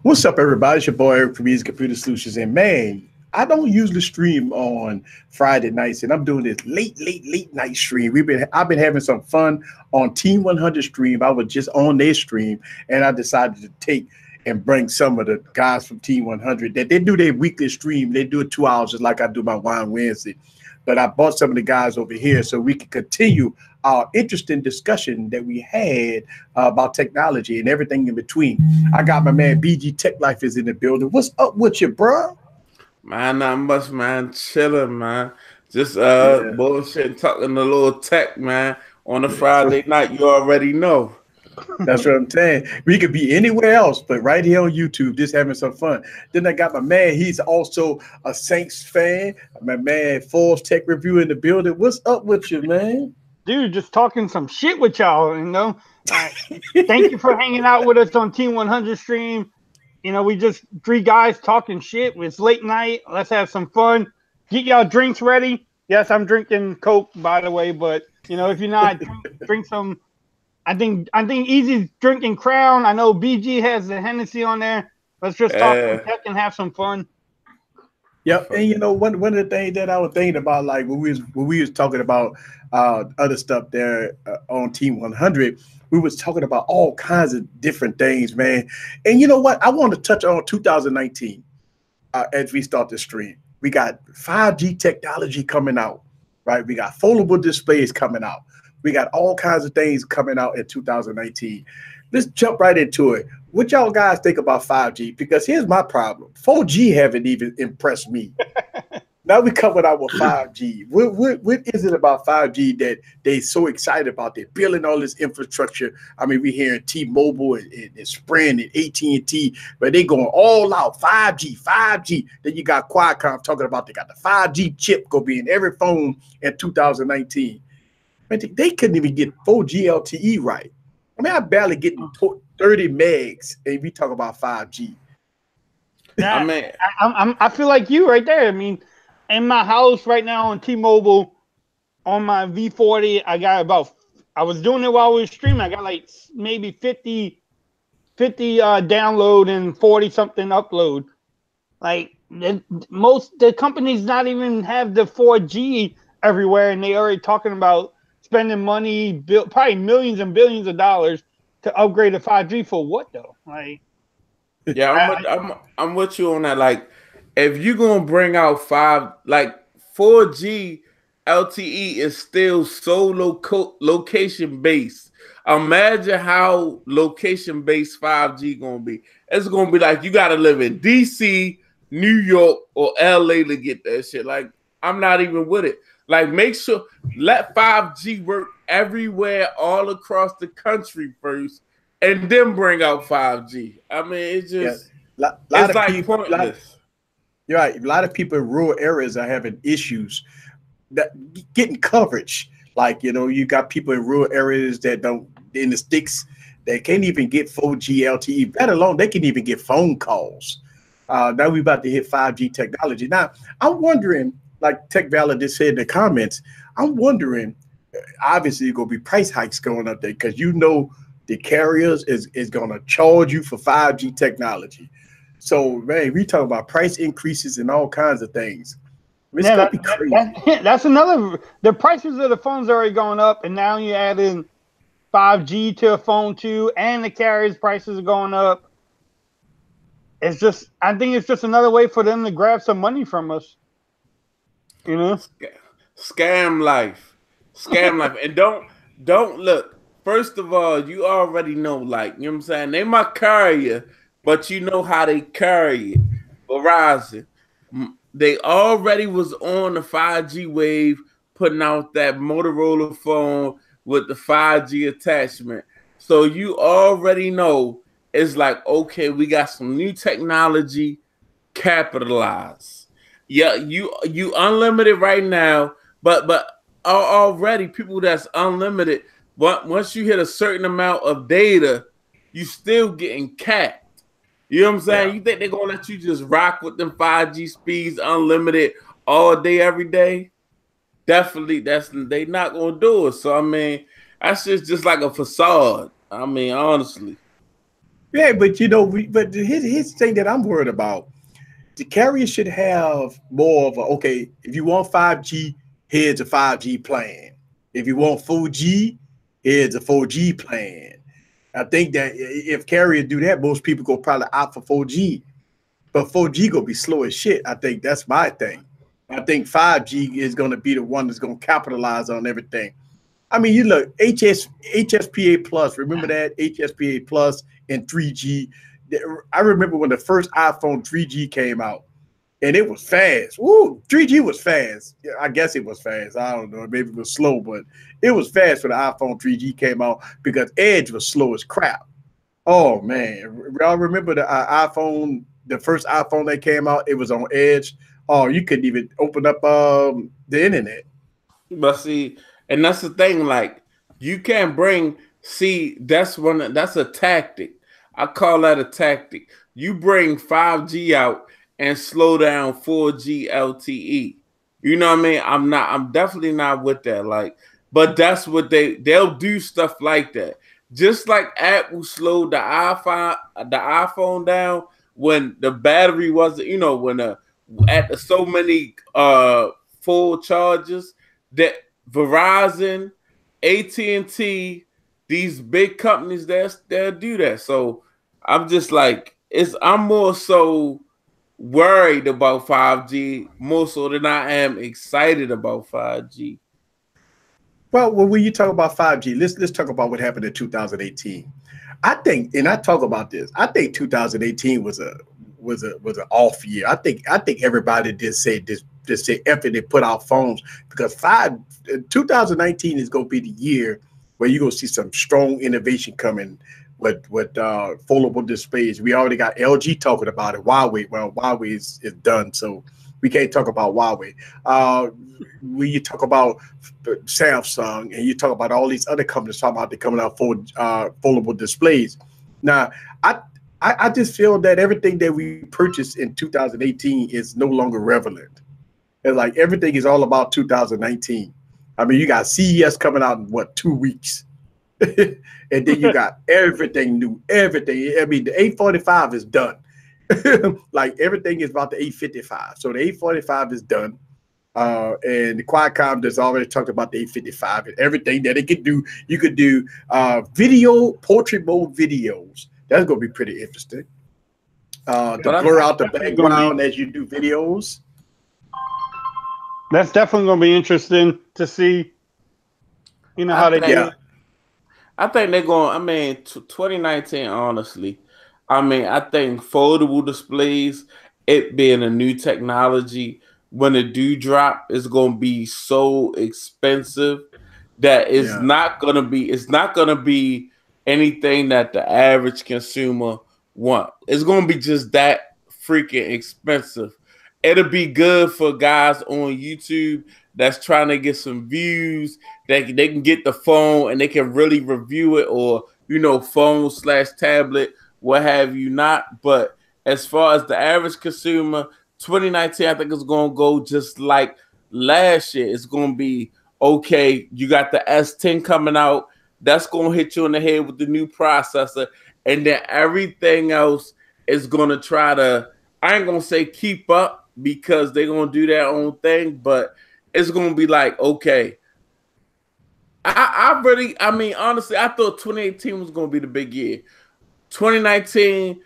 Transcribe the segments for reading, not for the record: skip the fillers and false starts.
What's up, everybody? It's your boy Eric from Easy Computer Solutions. And man, I don't usually stream on Friday nights, and I'm doing this late night stream. I've been having some fun on Team 100 stream. I was just on their stream, and I decided to take and bring some of the guys from Team 100 that they do their weekly stream. They do it 2 hours just like I do my Wine Wednesday. But I brought some of the guys over here so we can continue our interesting discussion that we had about technology and everything in between. I got my man BG Tech Life is in the building. What's up with you, bro? Man, not much, man. Chilling, man. Just bullshit, talking a little tech, man. On a Friday night, you already know. That's what I'm saying. We could be anywhere else, but right here on YouTube, just having some fun. Then I got my man. He's also a Saints fan. My man, Forbes Tech Review in the building. What's up with you, man? Dude, just talking some shit with y'all, you know. Thank you for hanging out with us on Team 100 stream. You know, we just three guys talking shit. It's late night. Let's have some fun. Get y'all drinks ready. Yes, I'm drinking Coke, by the way, but you know, if you're not, drink some. I think Easy's drinking Crown. I know BG has the Hennessy on there. Let's just talk some tech and have some fun. Yep, and you know one of the things that I was thinking about, like when we was talking about other stuff there on Team 100, we was talking about all kinds of different things, man. And you know what? I want to touch on 2019 as we start the stream. We got 5G technology coming out, right? We got foldable displays coming out. We got all kinds of things coming out in 2019. Let's jump right into it. What y'all guys think about 5G? Because here's my problem. 4G haven't even impressed me. Now we coming out with 5G. What is it about 5G that they so excited about? They're building all this infrastructure. I mean, we're hearing T-Mobile and Sprint and AT&T, but they going all out. 5G. Then you got Qualcomm talking about they got the 5G chip going to be in every phone in 2019. Man, they couldn't even get 4G LTE right. I mean, I barely get 30 megs, and we talk about 5G. I feel like you right there. I mean, in my house right now on T-Mobile, on my V40, I was doing it while we were streaming. I got like maybe 50 download and 40 something upload. Like the companies not even have the 4G everywhere, and they already talking about spending money, probably millions and billions of dollars to upgrade to 5G for what though? Like, yeah, I'm with you on that. Like, if you're gonna bring out 4G LTE is still so location based. Imagine how location based 5G gonna be. It's gonna be like you gotta live in DC, New York, or LA to get that shit. Like, I'm not even with it. Like, let 5G work everywhere, all across the country first, and then bring out 5G. I mean, it's just, it's like pointless. You're right. A lot of people in rural areas are having issues that getting coverage. Like, you know, you got people in rural areas that don't, in the sticks, they can't even get 4G LTE, let alone they can even get phone calls. Now we're about to hit 5G technology. Now, I'm wondering, like Tech Valor just said in the comments, I'm wondering, obviously, going to be price hikes going up there because you know the carriers is going to charge you for 5G technology. So, man, we talk about price increases and all kinds of things. It's going to be crazy. That's another. The prices of the phones are already going up, and now you add in 5G to a phone too, and the carriers' prices are going up. It's just, I think it's just another way for them to grab some money from us. You know, scam life, and don't look. First of all, you already know, like, you know what I'm saying. They might carry you, but you know how they carry it. Verizon, they already was on the 5G wave, putting out that Motorola phone with the 5G attachment. So you already know it's like, okay, we got some new technology, capitalize. Yeah, you unlimited right now, but already people that's unlimited, but once you hit a certain amount of data, you still getting capped. You know what I'm saying? Yeah. You think they're gonna let you just rock with them 5G speeds unlimited all day, every day? Definitely, they not gonna do it. So I mean, that's just like a facade. I mean, honestly. Yeah, but but here's the thing that I'm worried about. The carrier should have more of a, okay, if you want 5G, here's a 5G plan. If you want 4G, here's a 4G plan. I think that if carriers do that, most people go probably opt for 4G. But 4G gonna be slow as shit. I think that's my thing. I think 5G is gonna be the one that's gonna capitalize on everything. I mean, you look, HSPA plus, remember that? HSPA plus and 3G. I remember when the first iPhone 3G came out and it was fast. Woo, 3G was fast. Yeah, I guess it was fast. I don't know. Maybe it was slow, but it was fast when the iPhone 3G came out because Edge was slow as crap. Oh, man. Y'all remember the iPhone, the first iPhone that came out? It was on Edge. Oh, you couldn't even open up the internet. But see, and that's the thing, like, you can't that's a tactic. I call that a tactic. You bring 5G out and slow down 4G LTE. You know what I mean? I'm definitely not with that. Like, but that's what they'll do stuff like that. Just like Apple slowed the iPhone down when the battery wasn't, when at so many full charges, that Verizon, AT&T, these big companies, they'll do that. So I'm just like, I'm more so worried about 5G more so than I am excited about 5G. Well, when you talk about 5G, let's talk about what happened in 2018. I think, and I talk about this, I think 2018 was an off year. I think everybody just said effort they put out phones because 2019 is going to be the year where you're going to see some strong innovation coming with foldable displays. We already got LG talking about it. Huawei, well, Huawei is done, so we can't talk about Huawei. When you talk about Samsung and you talk about all these other companies talking about they're coming out for foldable displays. Now, I just feel that everything that we purchased in 2018 is no longer relevant. And like everything is all about 2019. I mean, you got CES coming out in 2 weeks. And then you got everything new, everything. I mean, the 845 is done. Like everything is about the 855. So the 845 is done. And the Qualcomm has already talked about the 855 and everything that it could do. You could do video, portrait mode videos. That's going to be pretty interesting. To blur out the background as you do videos. That's definitely going to be interesting to see, how they do it. I think they're going, 2019, honestly, I think foldable displays, it being a new technology, when it do drop, it's going to be so expensive that it's not going to be anything that the average consumer want. It's going to be just that freaking expensive. It'll be good for guys on YouTube that's trying to get some views. They can get the phone and they can really review it, or phone/tablet, what have you not. But as far as the average consumer, 2019, I think it's going to go just like last year. It's going to be, okay, you got the S10 coming out. That's going to hit you in the head with the new processor. And then everything else is going to try to, I ain't going to say keep up, because they're going to do their own thing, but it's going to be like, okay. Honestly, I thought 2018 was going to be the big year. 2019,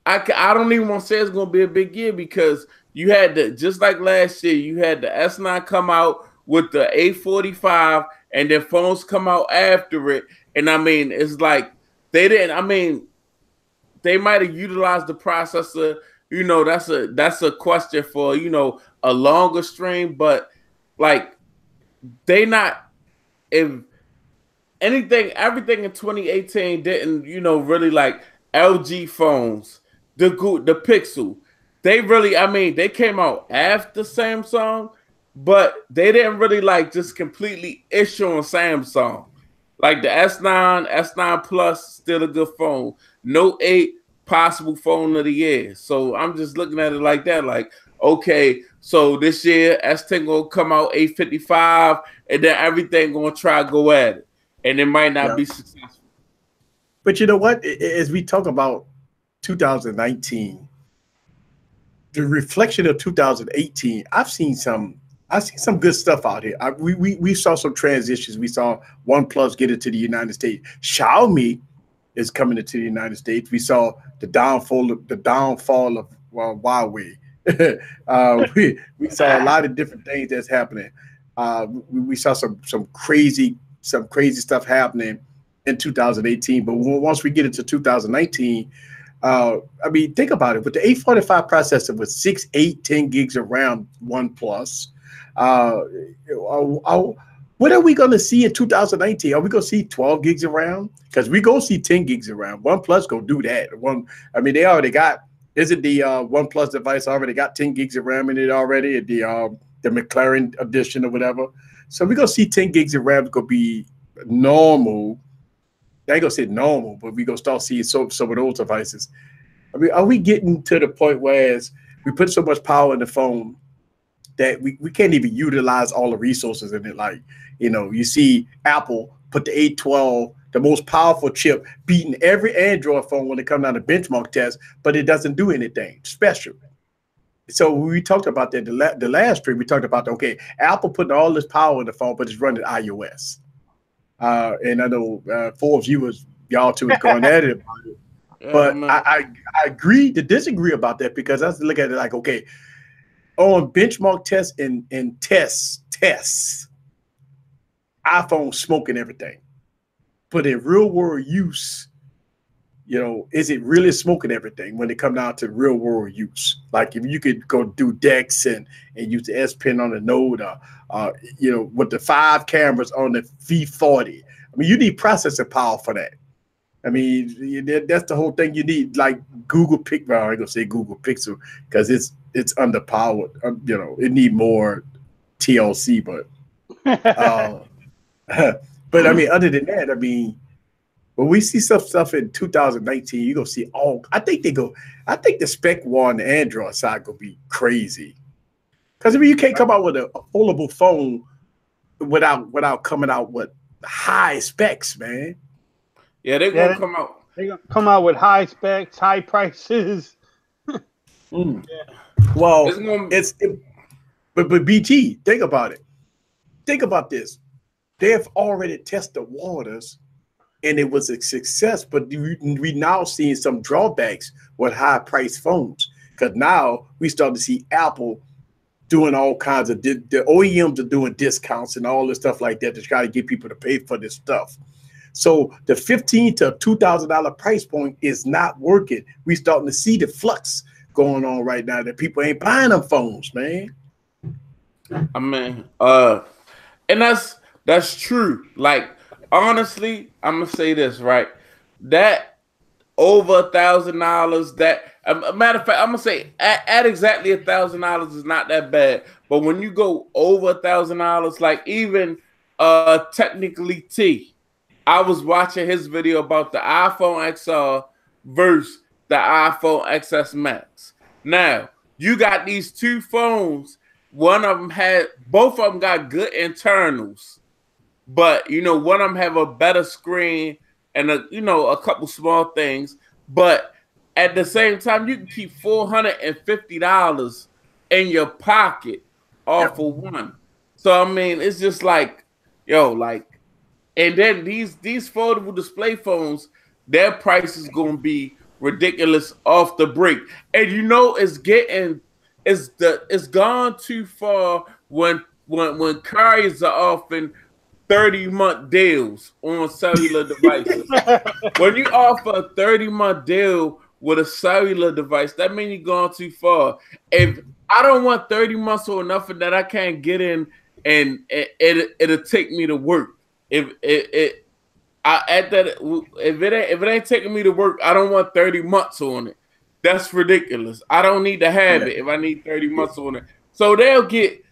I don't even want to say it's going to be a big year, because you had just like last year, you had the S9 come out with the A45, and then phones come out after it. And it's like they might have utilized the processor. That's a question for, a longer stream, but like if anything, everything in 2018 didn't, really, like LG phones, the Pixel, they really, they came out after Samsung, but they didn't really like just completely issue on Samsung. Like the S9 Plus, still a good phone. Note 8, possible phone of the year. So I'm just looking at it like that. Like, okay, so this year S10 gonna come out 855, and then everything gonna try to go at it, and it might not be successful. But you know what? As we talk about 2019, the reflection of 2018, I've seen some good stuff out here. We saw some transitions. We saw OnePlus get into the United States. Xiaomi is coming into the United States. We saw the downfall of Huawei. We saw a lot of different things that's happening. We saw some crazy stuff happening in 2018. But once we get into 2019, I mean, think about it. With the 845 processor with 6, 8, 10 gigs of RAM, OnePlus, what are we going to see in 2019? Are we going to see 12 gigs of RAM? Because we go see 10 gigs of RAM. OnePlus go do that. They already got. Isn't the OnePlus device already got 10 gigs of RAM in it already? The McLaren edition or whatever. So we're gonna see 10 gigs of RAM gonna be normal. I ain't gonna say normal, but we're gonna start seeing some of those devices. I mean, are we getting to the point where we put so much power in the phone that we can't even utilize all the resources in it? Like, you see Apple put the 812, the most powerful chip, beating every Android phone when it comes down to benchmark tests, but it doesn't do anything special. So we talked about that the last stream. We talked about, okay, Apple putting all this power in the phone, but it's running iOS. And I know Forbes, y'all two was going at it about it. But I agree to disagree about that, because I was looking at it like, okay, on benchmark tests and tests, iPhone smoking everything. But in real world use, is it really smoking everything when it comes down to real world use? Like if you could go do DeX and use the S Pen on the Note, with the 5 cameras on the V40. I mean, you need processing power for that. I mean, that's the whole thing you need. Like Google Pixel, well, I ain't gonna say Google Pixel because it's underpowered. It need more TLC, but but I mean, other than that, I mean, when we see some stuff in 2019, you're gonna see I think the spec war on the Android side gonna be crazy. Because I mean, you can't come out with a foldable phone without coming out with high specs, man. Yeah, they're gonna come out. They're gonna come out with high specs, high prices. Yeah. Well, but BT, think about it. Think about this. They have already tested the waters, and it was a success. But we now seeing some drawbacks with high-priced phones, because now we start to see Apple doing all kinds of the OEMs are doing discounts and all this stuff like that to try to get people to pay for this stuff. So the $1,500 to $2,000 price point is not working. We starting to see the flux going on right now that people ain't buying them phones, man. I mean, and that's true. Like, honestly, I'm gonna say this, right? That over $1,000, that matter of fact, I'm gonna say at exactly $1,000 is not that bad. But when you go over $1,000, like even technically I was watching his video about the iPhone XR versus the iPhone XS Max. Now, you got these two phones. Both of them got good internals. But, one of them have a better screen and, a couple small things. But at the same time, you can keep $450 in your pocket off of one. So, I mean, it's just like, and then these foldable display phones, their price is going to be ridiculous off the break. And, it's gone too far when carriers are offering 30-month deals on cellular devices. When you offer a 30-month deal with a cellular device, that means you're going too far. If I don't want 30 months or nothing that I can't get in, and it'll take me to work. If it ain't taking me to work, I don't want 30 months on it. That's ridiculous. I don't need to have it if I need 30 months on it. So they'll get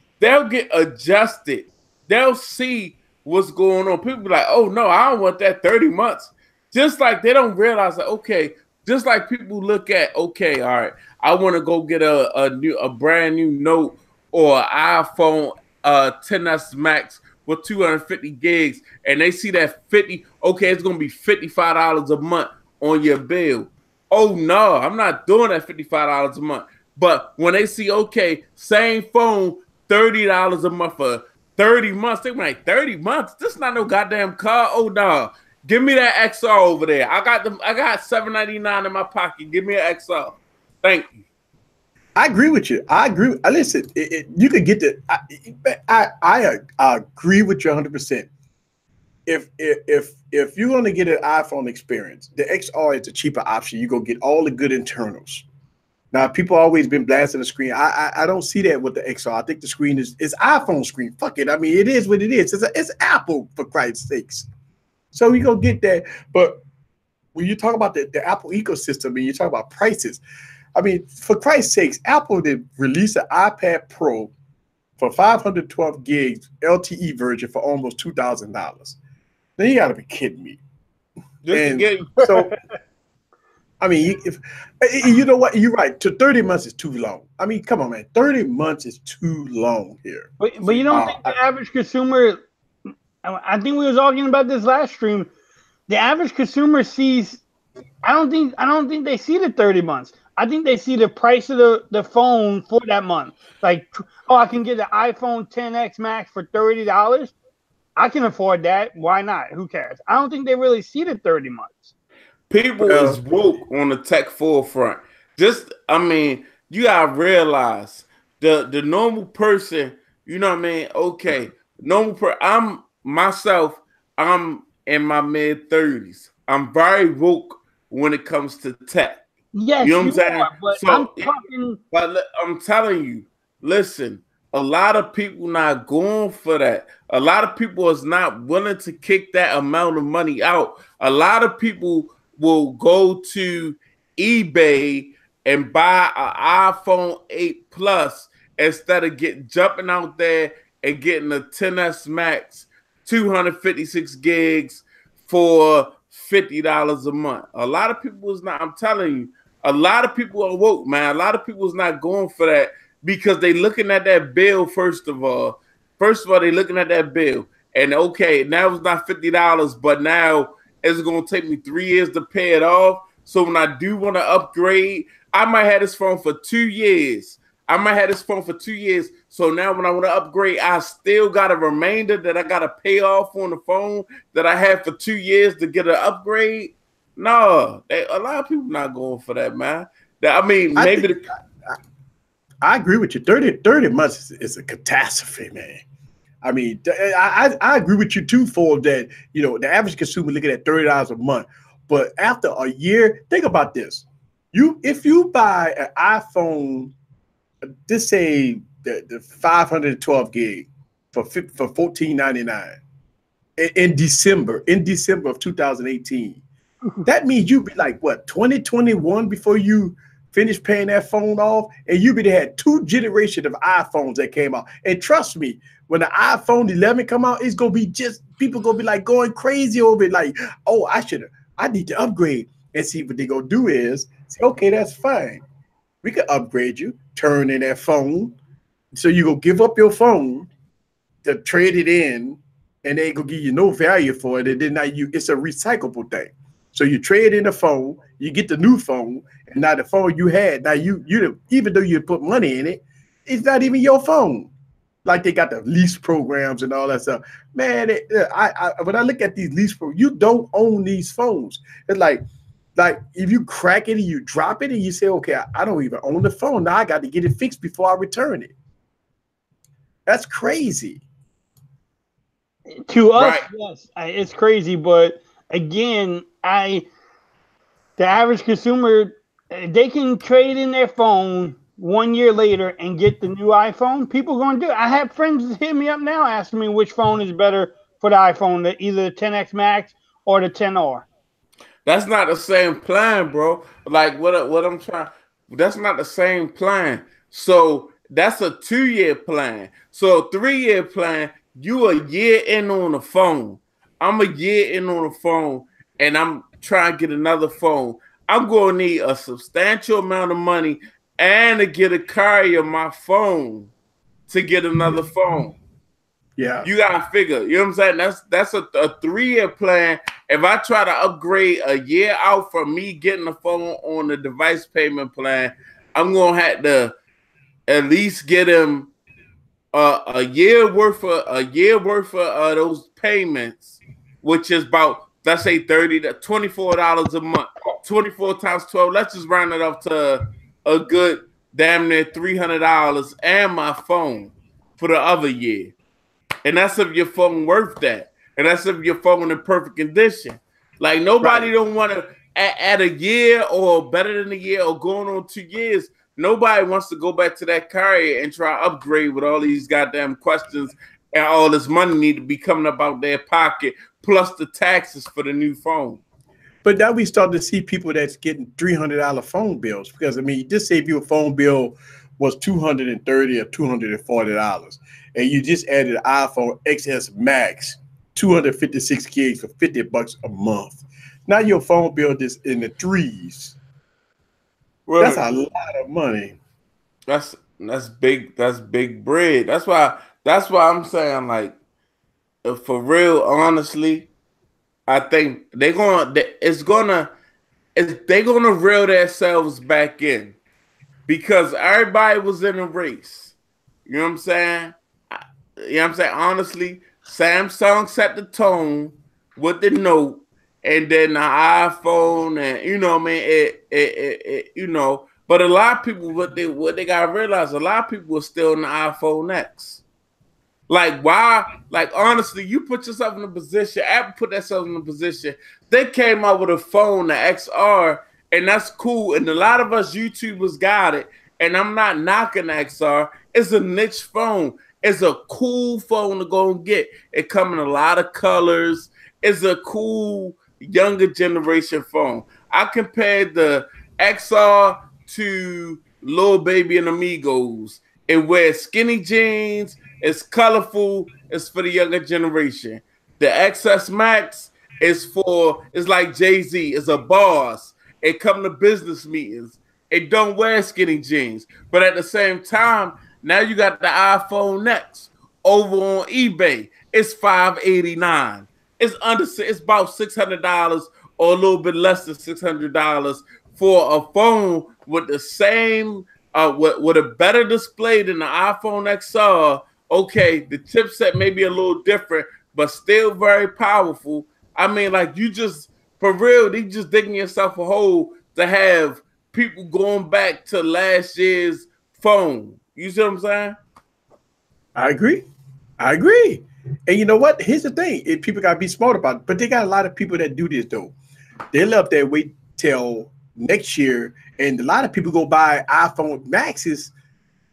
adjusted. They'll see what's going on. People be like, oh no, I don't want that 30 months. Just like they don't realize that, okay, just like people look at, okay, all right, I want to go get a brand new Note or iPhone XS Max for 250 gigs, and they see that 50, okay, it's gonna be $55 a month on your bill. Oh no, I'm not doing that $55 a month. But when they see, okay, same phone, $30 a month for 30 months, they like 30 months. This is not no goddamn car. Oh no, give me that XR over there. I got $799 in my pocket. Give me an XR. Thank you. I agree with you. I agree. Listen, you could get the. I agree with you 100%. If you're going to get an iPhone experience, the XR is a cheaper option. You go get all the good internals. Now, people always been blasting the screen. I don't see that with the XR. I think the screen is iPhone screen. Fuck it. I mean, it is what it is. It's Apple, for Christ's sakes. So we go get that. But when you talk about the Apple ecosystem and you talk about prices, I mean, for Christ's sakes, Apple did release an iPad Pro for 512 gigs LTE version for almost $2,000. Then you got to be kidding me. So, I mean, if you know what, you're right. To 30 months is too long. I mean, come on, man. 30 months is too long here. But you don't think the average consumer? I think we was arguing about this last stream. The average consumer sees. I don't think they see the 30 months. I think they see the price of the phone for that month. Like, oh, I can get the iPhone XS Max for $30. I can afford that. Why not? Who cares? I don't think they really see the 30 months. People is woke on the tech forefront. I mean, you gotta realize the normal person, you know what I mean? Okay, I'm in my mid-30s. I'm very woke when it comes to tech. Yes, you know what I'm saying? But so, but I'm telling you, listen, a lot of people not going for that. A lot of people is not willing to kick that amount of money out. A lot of people will go to eBay and buy an iPhone 8 Plus instead of jumping out there and getting a XS Max 256 gigs for $50 a month. A lot of people is not, I'm telling you, a lot of people are woke, man. A lot of people is not going for that because they looking at that bill, first of all. First of all, they looking at that bill. And okay, now it's not $50, but now it's going to take me 3 years to pay it off. So when I do want to upgrade, I might have this phone for 2 years. So now when I want to upgrade, I still got a remainder that I got to pay off on the phone that I had for 2 years to get an upgrade. No, a lot of people not going for that, man. I mean, maybe I agree with you. 30 months is a catastrophe, man. I mean, I agree with you too, for that. You know, the average consumer looking at $30 a month, but after a year, think about this. If you buy an iPhone, just say the 512 gig for $14.99 in December of 2018, that means you'd be like what, 2021 before you finish paying that phone off, and you be had 2 generations of iPhones that came out. And trust me, when the iPhone 11 come out, it's gonna be just people gonna be like going crazy over it, like, oh, I need to upgrade. And see what they gonna do is say, okay, that's fine. We can upgrade you, turn in that phone. So you go give up your phone to trade it in, and they ain't gonna give you no value for it. And then now it's a recyclable thing. So you trade in the phone, you get the new phone, and now the phone you had, now you even though you put money in it, it's not even your phone. Like they got the lease programs and all that stuff. Man, when I look at these lease programs, you don't own these phones. It's like if you crack it and you drop it and you say, okay, I don't even own the phone. Now I got to get it fixed before I return it. That's crazy. To us, right. Yes, it's crazy. But again, the average consumer, they can trade in their phone 1 year later and get the new iPhone. People are going to do it. I have friends hit me up now asking me which phone is better for the iPhone, either the XS Max or the XR. That's not the same plan, bro. Like what I'm trying. That's not the same plan. So that's a 2-year plan. So a 3-year plan, you a year in on the phone. I'm a year in on the phone, and I'm trying to get another phone. I'm going to need a substantial amount of money and to get a carrier my phone to get another phone. Yeah. You gotta figure, you know what I'm saying? That's a 3-year plan. If I try to upgrade a year out from me getting the phone on the device payment plan, I'm gonna have to at least get him a year worth of those payments, which is about, let's say, $30 to $24 a month. 24 times 12. Let's just round it up to a good damn near $300 and my phone for the other year. And that's if your phone worth that. And that's if your phone in perfect condition. Like nobody don't want to at a year or better than a year or going on 2 years. Nobody wants to go back to that carrier and try to upgrade with all these goddamn questions and all this money need to be coming up out their pocket, plus the taxes for the new phone. But now we start to see people that's getting $300 phone bills because, I mean, just say if your phone bill was $230 or $240 and you just added an iPhone XS Max, 256 gigs for $50 a month. Now your phone bill is in the threes. Well, that's a lot of money. That's big. That's big bread. That's why I'm saying, like, for real, honestly, I think they're gonna reel themselves back in because everybody was in a race. You know what I'm saying? Honestly, Samsung set the tone with the Note, and then the iPhone, and you know what I mean. But a lot of people, what they gotta realize, a lot of people are still in the iPhone X. Like, why? Like, honestly, you put yourself in a position, Apple put themselves in a position, they came out with a phone, the XR, and that's cool. And a lot of us YouTubers got it. And I'm not knocking the XR. It's a niche phone. It's a cool phone to go and get. It comes in a lot of colors. It's a cool younger generation phone. I compared the XR to Lil Baby and Amigos. It wears skinny jeans. It's colorful. It's for the younger generation. The XS Max is like Jay-Z. It's a boss. It come to business meetings. It don't wear skinny jeans. But at the same time, now you got the iPhone X over on eBay. It's $589. It's about $600 or a little bit less than $600 for a phone with the same with a better display than the iPhone XR. Okay, the chipset may be a little different, but still very powerful. I mean, like, you just, for real, you just digging yourself a hole to have people going back to last year's phone. You see what I'm saying? I agree. And you know what? Here's the thing. People got to be smart about it. But they got a lot of people that do this, though. They love that wait till next year. And a lot of people go buy iPhone Maxes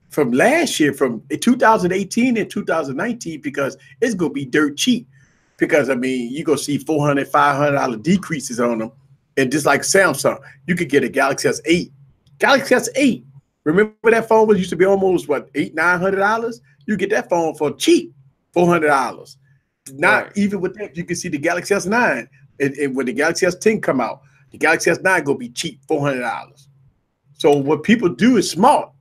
from last year, from 2018 and 2019, because it's going to be dirt cheap. Because, I mean, you're going to see $400, $500 decreases on them. And just like Samsung, you could get a Galaxy S8. Galaxy S8. Remember that phone used to be almost, what, $800, $900? You get that phone for cheap, $400. Not even with that, you can see the Galaxy S9. And when the Galaxy S10 come out, the Galaxy S9 going to be cheap, $400. So what people do is smart.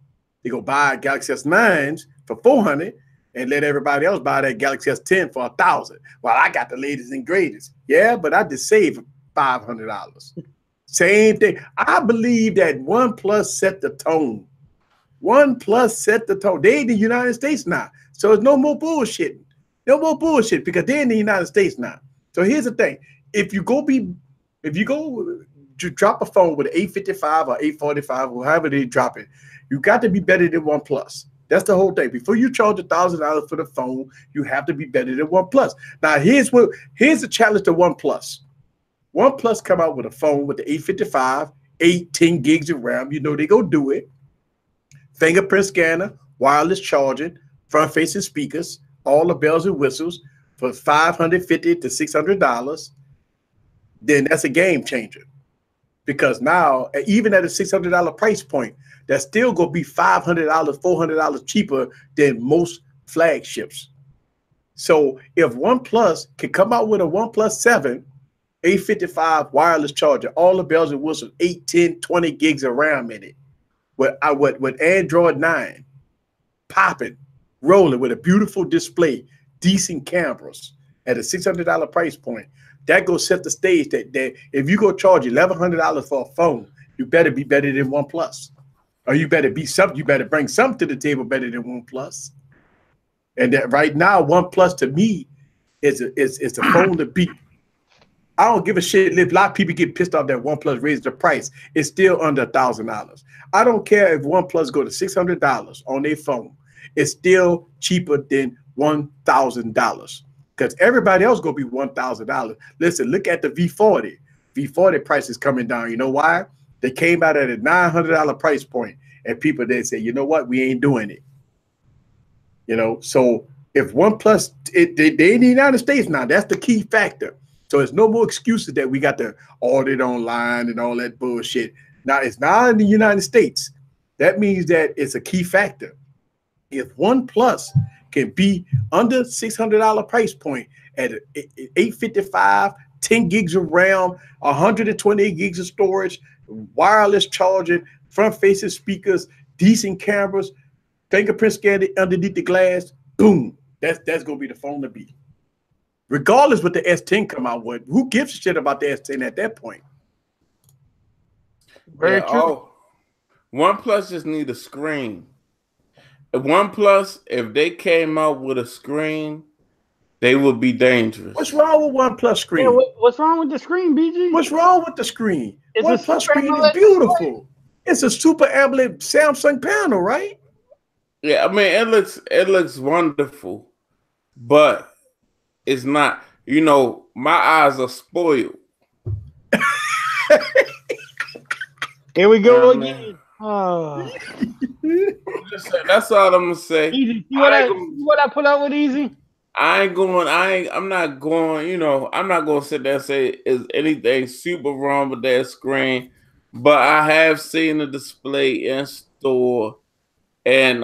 They go buy Galaxy S9s for $400 and let everybody else buy that Galaxy S10 for $1,000. Well, I got the latest and greatest. Yeah, but I just saved $500. Same thing. I believe that OnePlus set the tone. OnePlus set the tone. They in the United States now. So it's no more bullshit. No more bullshit because they're in the United States now. So here's the thing. If you go to drop a phone with an 855 or 845 or however they drop it, you got to be better than OnePlus. That's the whole thing. Before you charge $1,000 for the phone, you have to be better than OnePlus. Now here's the challenge to OnePlus. OnePlus come out with a phone with the 855, 10 gigs of RAM. You know they go do it. Fingerprint scanner, wireless charging, front-facing speakers, all the bells and whistles for $550 to $600. Then that's a game changer. Because now, even at a $600 price point, that's still going to be $500, $400 cheaper than most flagships. So if OnePlus can come out with a OnePlus 7, 855 wireless charger, all the bells and whistles, 8, 10, 20 gigs of RAM in it, with Android 9, popping, rolling with a beautiful display, decent cameras at a $600 price point, that goes set the stage that if you go charge $1,100 for a phone, you better be better than OnePlus. Or you better be something, you better bring something to the table better than OnePlus. And that right now, OnePlus to me is a phone to beat. I don't give a shit if a lot of people get pissed off that OnePlus raised the price. It's still under $1,000. I don't care if OnePlus go to $600 on their phone. It's still cheaper than $1,000 because everybody else gonna be $1,000. Listen, look at the V40. V40 price is coming down. You know why? They came out at a $900 price point, and people then say, you know what? We ain't doing it. You know, so if OnePlus, they in the United States now, that's the key factor. So it's no more excuses that we got to audit online and all that bullshit. Now it's not in the United States. That means that it's a key factor. If OnePlus can be under $600 price point at 855, 10 gigs of RAM, 128 gigs of storage, wireless charging, front-facing speakers, decent cameras, fingerprint scanner underneath the glass, boom, that's gonna be the phone to beat. Regardless what the S10 come out with, who gives a shit about the S10 at that point? Very true. Oh, OnePlus just need a screen. OnePlus, if they came out with a screen, they would be dangerous. What's wrong with OnePlus screen? Yeah, what's wrong with the screen, BG? What's wrong with the screen? It's OnePlus screen is beautiful. It's a super AMOLED Samsung panel, right? Yeah, I mean it looks wonderful, but it's not. You know, my eyes are spoiled. Here we go again. Oh. That's all I'm gonna say. Easy. See what I put out with Easy? I'm not going, you know, I'm not going to sit there and say is anything super wrong with that screen, but I have seen the display in store, and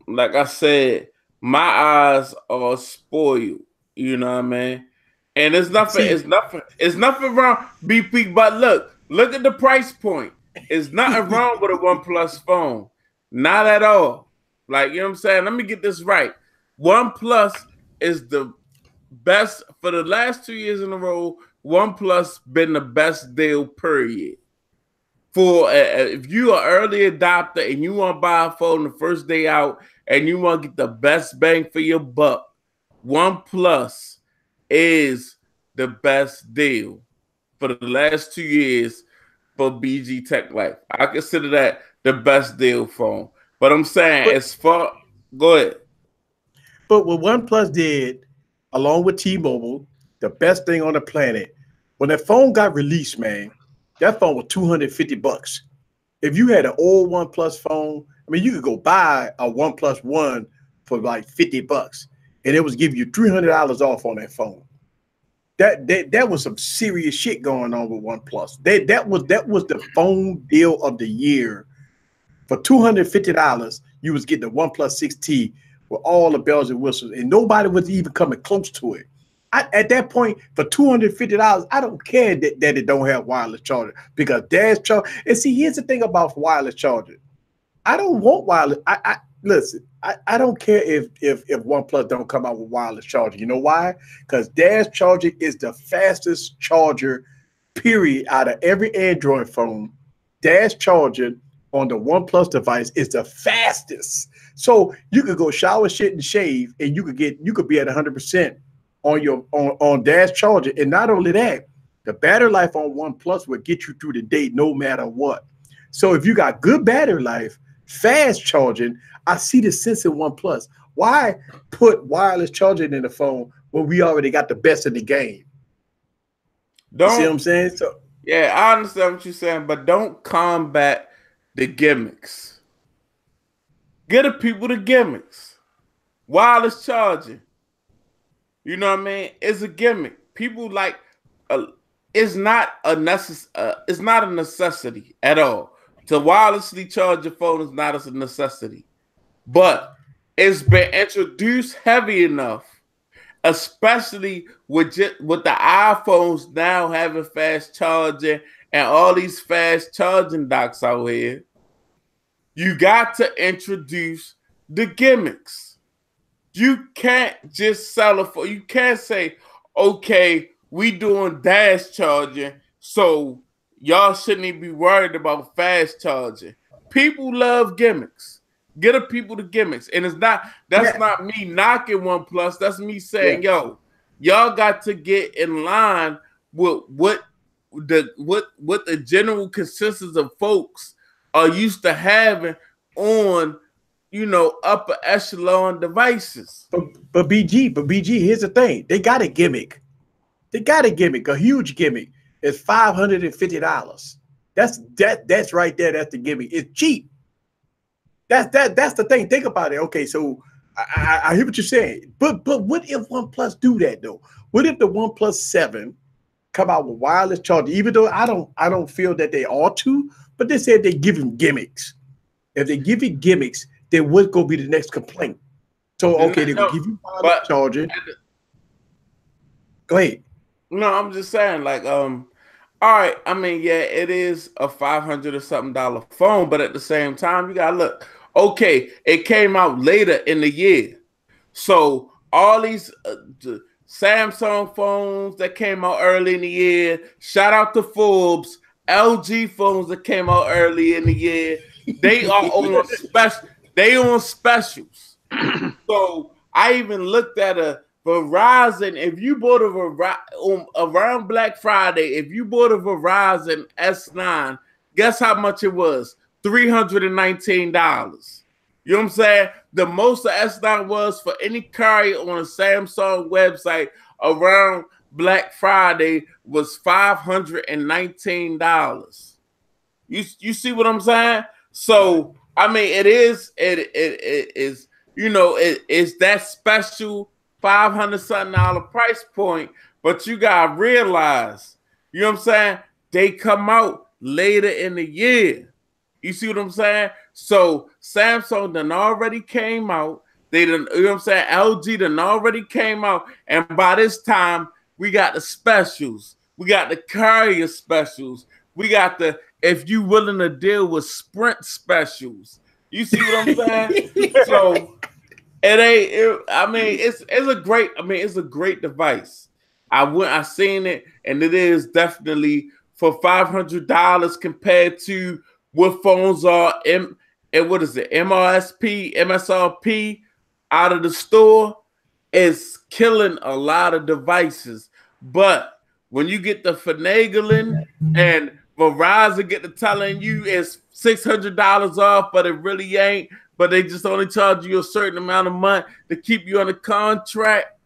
like I said, my eyes are spoiled, you know what I mean? And it's nothing wrong, BP, but look at the price point. It's nothing wrong with a OnePlus phone. Not at all. Like, you know what I'm saying? Let me get this right. OnePlus is the best for the last 2 years in a row. OnePlus been the best deal period. For if you are early adopter and you want to buy a phone the first day out and you want to get the best bang for your buck, OnePlus is the best deal for the last 2 years for BG Tech Life. I consider that the best deal phone. But I'm saying as far, go ahead. But what OnePlus did, along with T-Mobile, the best thing on the planet, when that phone got released, man, that phone was $250. If you had an old OnePlus phone, I mean, you could go buy a OnePlus One for like $50, and it was give you $300 off on that phone. That was some serious shit going on with OnePlus. That was the phone deal of the year. For $250, you was getting the OnePlus 6T with all the bells and whistles, and nobody was even coming close to it. At that point, for $250, I don't care that it don't have wireless charger, because dash charge. And see, here's the thing about wireless charging. I don't want wireless. Listen. I don't care if OnePlus don't come out with wireless charging. You know why? Because dash charging is the fastest charger, period, out of every Android phone. Dash charging on the OnePlus device is the fastest. So you could go shower, shit, and shave, and you could be at 100% on your on dash charging. And not only that, the battery life on OnePlus will get you through the day no matter what. So if you got good battery life, fast charging, I see the sense in OnePlus. Why put wireless charging in the phone when we already got the best in the game? You see what I'm saying? So yeah, I understand what you're saying, but don't combat the gimmicks. Get the people the gimmicks. Wireless charging. You know what I mean? It's a gimmick. People like it's not a necessity at all. To wirelessly charge your phone is not a necessity. But it's been introduced heavy enough, especially with the iPhones now having fast charging and all these fast charging docks out here. You got to introduce the gimmicks. You can't just sell it for. You can't say, okay, we doing dash charging, so y'all shouldn't even be worried about fast charging. People love gimmicks. Get the people the gimmicks, and that's not me knocking OnePlus. That's me saying, yo, y'all got to get in line with what the general consensus of folks are used to having on, upper echelon devices. But BG, here's the thing. They got a gimmick. A huge gimmick. It's $550. That's right there. That's the gimmick. It's cheap. That's the thing. Think about it. Okay, so I hear what you're saying. But what if OnePlus do that though? What if the OnePlus 7 come out with wireless charging? Even though I don't feel that they ought to, but they said they give him gimmicks. If they give you gimmicks, then what's gonna be the next complaint? So okay, they're gonna give you wireless charging. Go ahead. No, I'm just saying, like, all right. I mean, yeah, it is a $500 or something phone, but at the same time, you gotta look. Okay, it came out later in the year, so all these Samsung phones that came out early in the year. Shout out to Forbes. LG phones that came out early in the year. They are on special. They on specials. So I even looked at a Verizon. If you bought around Black Friday, if you bought a Verizon S9, guess how much it was? $319. You know what I'm saying? The most the S9 was for any carrier on a Samsung website around Black Friday was $519. You see what I'm saying? So I mean, it is it's that special $500-something price point, but you gotta realize, you know what I'm saying? They come out later in the year. You see what I'm saying? So Samsung done already came out. They done, you know what I'm saying? LG done already came out, and by this time we got the specials. We got the carrier specials. We got the if you willing to deal with Sprint specials. You see what I'm saying? So it's a great device. I seen it, and it is definitely for $500 compared to what phones are MSRP out of the store is killing a lot of devices. But when you get the finagling and Verizon get to telling you it's $600 off, but it really ain't, but they just only charge you a certain amount of money to keep you on the contract,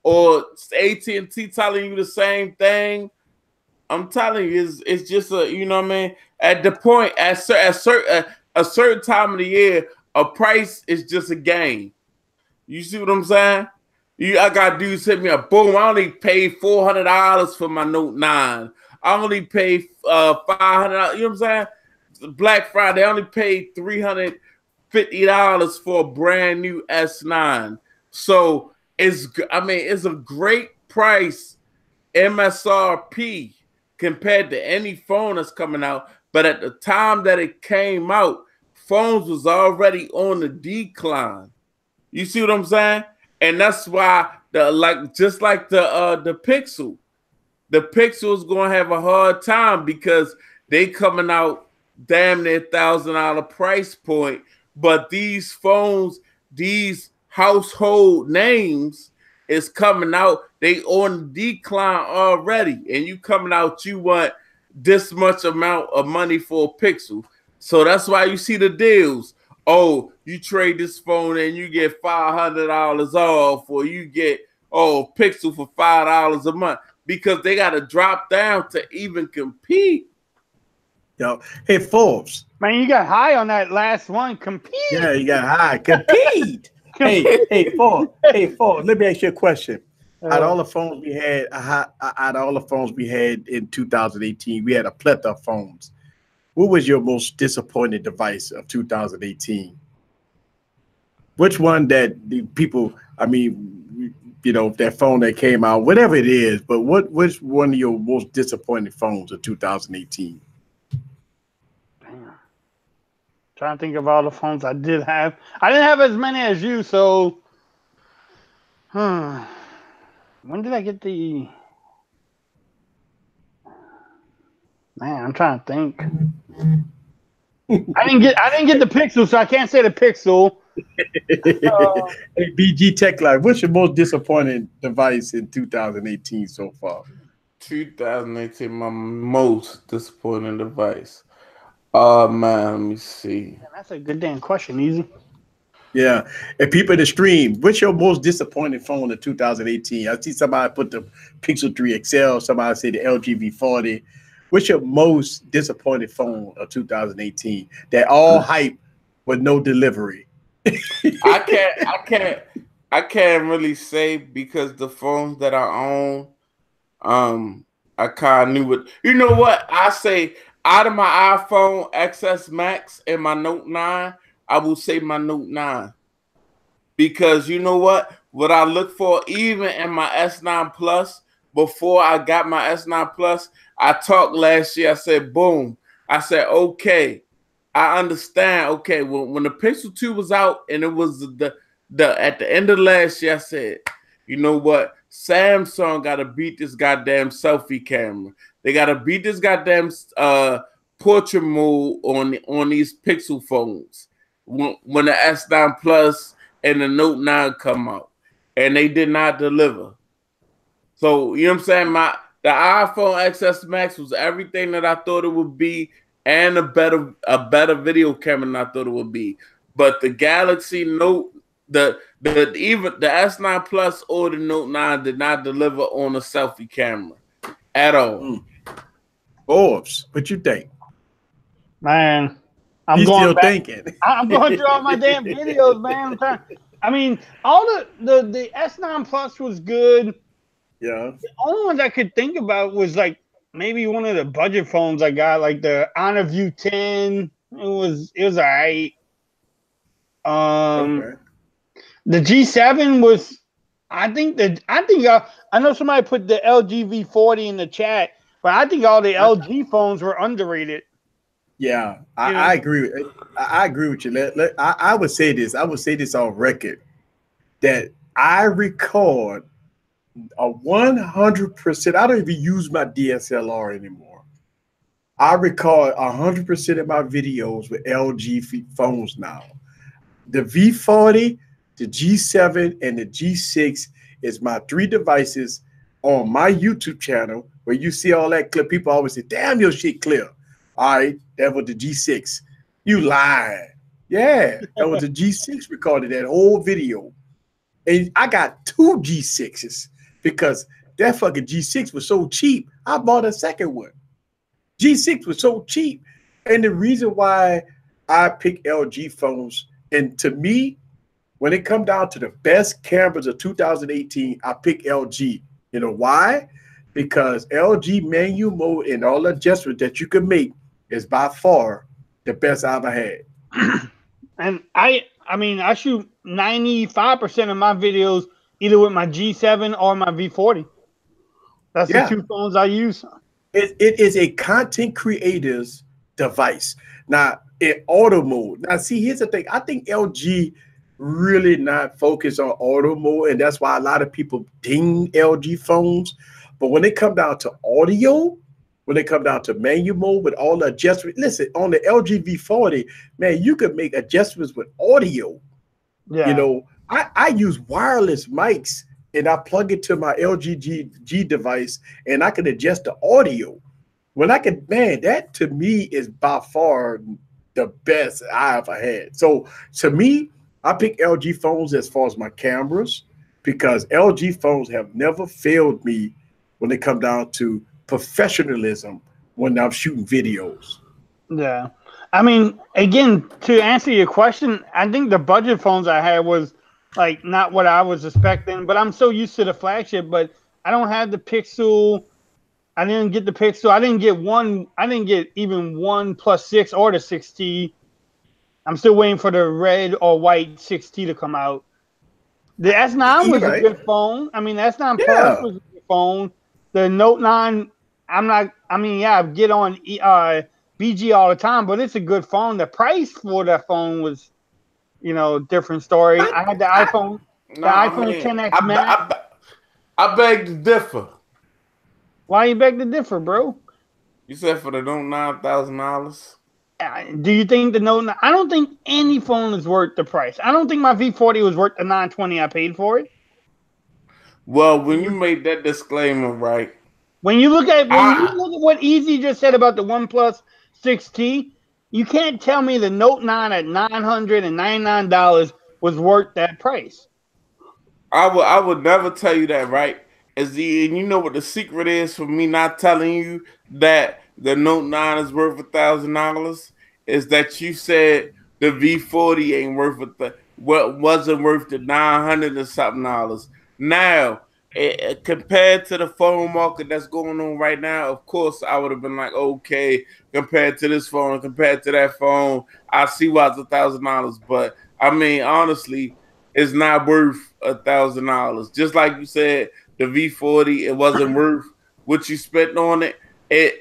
or AT&T telling you the same thing, I'm telling you, it's just you know what I mean? At the point, a certain time of the year, a price is just a game. You see what I'm saying? I got dudes hit me up. Boom! I only paid $400 for my Note 9. I only paid $500. You know what I'm saying? Black Friday, I only paid $350 for a brand new S9. So it's a great price MSRP compared to any phone that's coming out. But at the time that it came out, phones was already on the decline. You see what I'm saying? And that's why the Pixel. The Pixel is gonna have a hard time because they coming out damn near $1,000 price point. But these phones, these household names is coming out. They on decline already, and you coming out. You want this much amount of money for a Pixel, so that's why you see the deals. Oh, you trade this phone and you get $500 off, or you get Pixel for $5 a month, because they got to drop down to even compete. Yo, hey Forbes, man, you got high on that last one. Compete. Yeah, you got high. Compete. Hey Forbes. Let me ask you a question. Out of all the phones we had in 2018, we had a plethora of phones. What was your most disappointing device of 2018? Which one that the people, that phone that came out, whatever it is, but which one of your most disappointing phones of 2018? Damn. Trying to think of all the phones I did have. I didn't have as many as you, so When did I get the? Man, I'm trying to think. I didn't get the Pixel, so I can't say the Pixel. Hey, BG Tech Life, what's your most disappointing device in 2018 so far? 2018, my most disappointing device. Oh man, let me see. Man, that's a good damn question, Easy. Yeah, and people in the stream, what's your most disappointing phone in 2018? I see somebody put the Pixel 3 XL, somebody say the LG V40. What's your most disappointing phone of 2018? They're all hype with no delivery. I can't really say because the phones that I own, I kind of knew it. You know what? I say out of my iPhone XS Max and my Note 9, I will say my Note 9. Because you know what I look for, even in my S9 Plus, before I got my S9 Plus, I talked last year. I said, boom. I said, okay, I understand. Okay, when the Pixel 2 was out and it was the at the end of last year, I said, you know what? Samsung got to beat this goddamn selfie camera. They got to beat this goddamn portrait mode on these Pixel phones. When the S9 Plus and the Note 9 come out, and they did not deliver. So, you know what I'm saying? The iPhone XS Max was everything that I thought it would be and a better video camera than I thought it would be. But the Galaxy Note, even the S9 Plus or the Note 9 did not deliver on a selfie camera at all. Forbes, what you think? Man, I'm going through all my damn videos, man. I mean, all the S9 Plus was good. Yeah. The only ones I could think about was like maybe one of the budget phones I got, like the Honor View 10. It was alright. Okay. The G7 was. I know somebody put the LG V40 in the chat, but I think all the LG phones were underrated. Yeah, I agree. I agree with you. I would say this. I would say this on record that I record a 100%. I don't even use my DSLR anymore. I record 100% of my videos with LG phones now. The V40, the G7, and the G6 is my 3 devices on my YouTube channel where you see all that clip. People always say, damn, your shit clear. All right, that was the G6. You lying. Yeah, that was the G6 recorded that whole video. And I got 2 G6s because that fucking G6 was so cheap. I bought a second one. G6 was so cheap. And the reason why I pick LG phones, and to me, when it comes down to the best cameras of 2018, I pick LG. You know why? Because LG menu mode and all the adjustments that you can make is by far the best I've ever had. And I mean, I shoot 95% of my videos either with my G7 or my V40. That's the 2 phones I use. It is a content creator's device. Now, in auto mode. Now, see, here's the thing. I think LG really not focused on auto mode, and that's why a lot of people ding LG phones. But when it come down to audio, when it come down to menu mode with all the adjustments, listen, on the LG V40, man, you could make adjustments with audio. Yeah. You know, I use wireless mics and I plug it to my LG G device and I can adjust the audio. When I can, man, that to me is by far the best I ever had. So to me, I pick LG phones as far as my cameras because LG phones have never failed me when it come down to professionalism when I'm shooting videos. Yeah. I mean, again, to answer your question, I think the budget phones I had was like not what I was expecting, but I'm so used to the flagship, but I don't have the Pixel. I didn't get the Pixel. I didn't get even OnePlus 6 or the 6T. I'm still waiting for the red or white 6T to come out. The S9 was a good phone. I mean, the S9 Plus was a good phone. The Note 9, I get on BG all the time, but it's a good phone. The price for that phone was, different story. I had the iPhone. The iPhone 10X Max. I beg to differ. Why you beg to differ, bro? You said for the Note $9,000. Do you think the Note? I don't think any phone is worth the price. I don't think my V40 was worth the $920 I paid for it. Well, when you made that disclaimer, right? When you look at what Easy just said about the OnePlus 6T, you can't tell me the Note 9 at $999 was worth that price. I would never tell you that, right? And you know what the secret is for me not telling you that the Note 9 is worth $1,000 is that you said the V40 ain't worth wasn't worth the $900 and something. Now, compared to the phone market that's going on right now, of course I would have been like, okay, compared to this phone, compared to that phone, I see why it's $1,000. But I mean, honestly, it's not worth $1,000. Just like you said, the V40, it wasn't worth what you spent on it.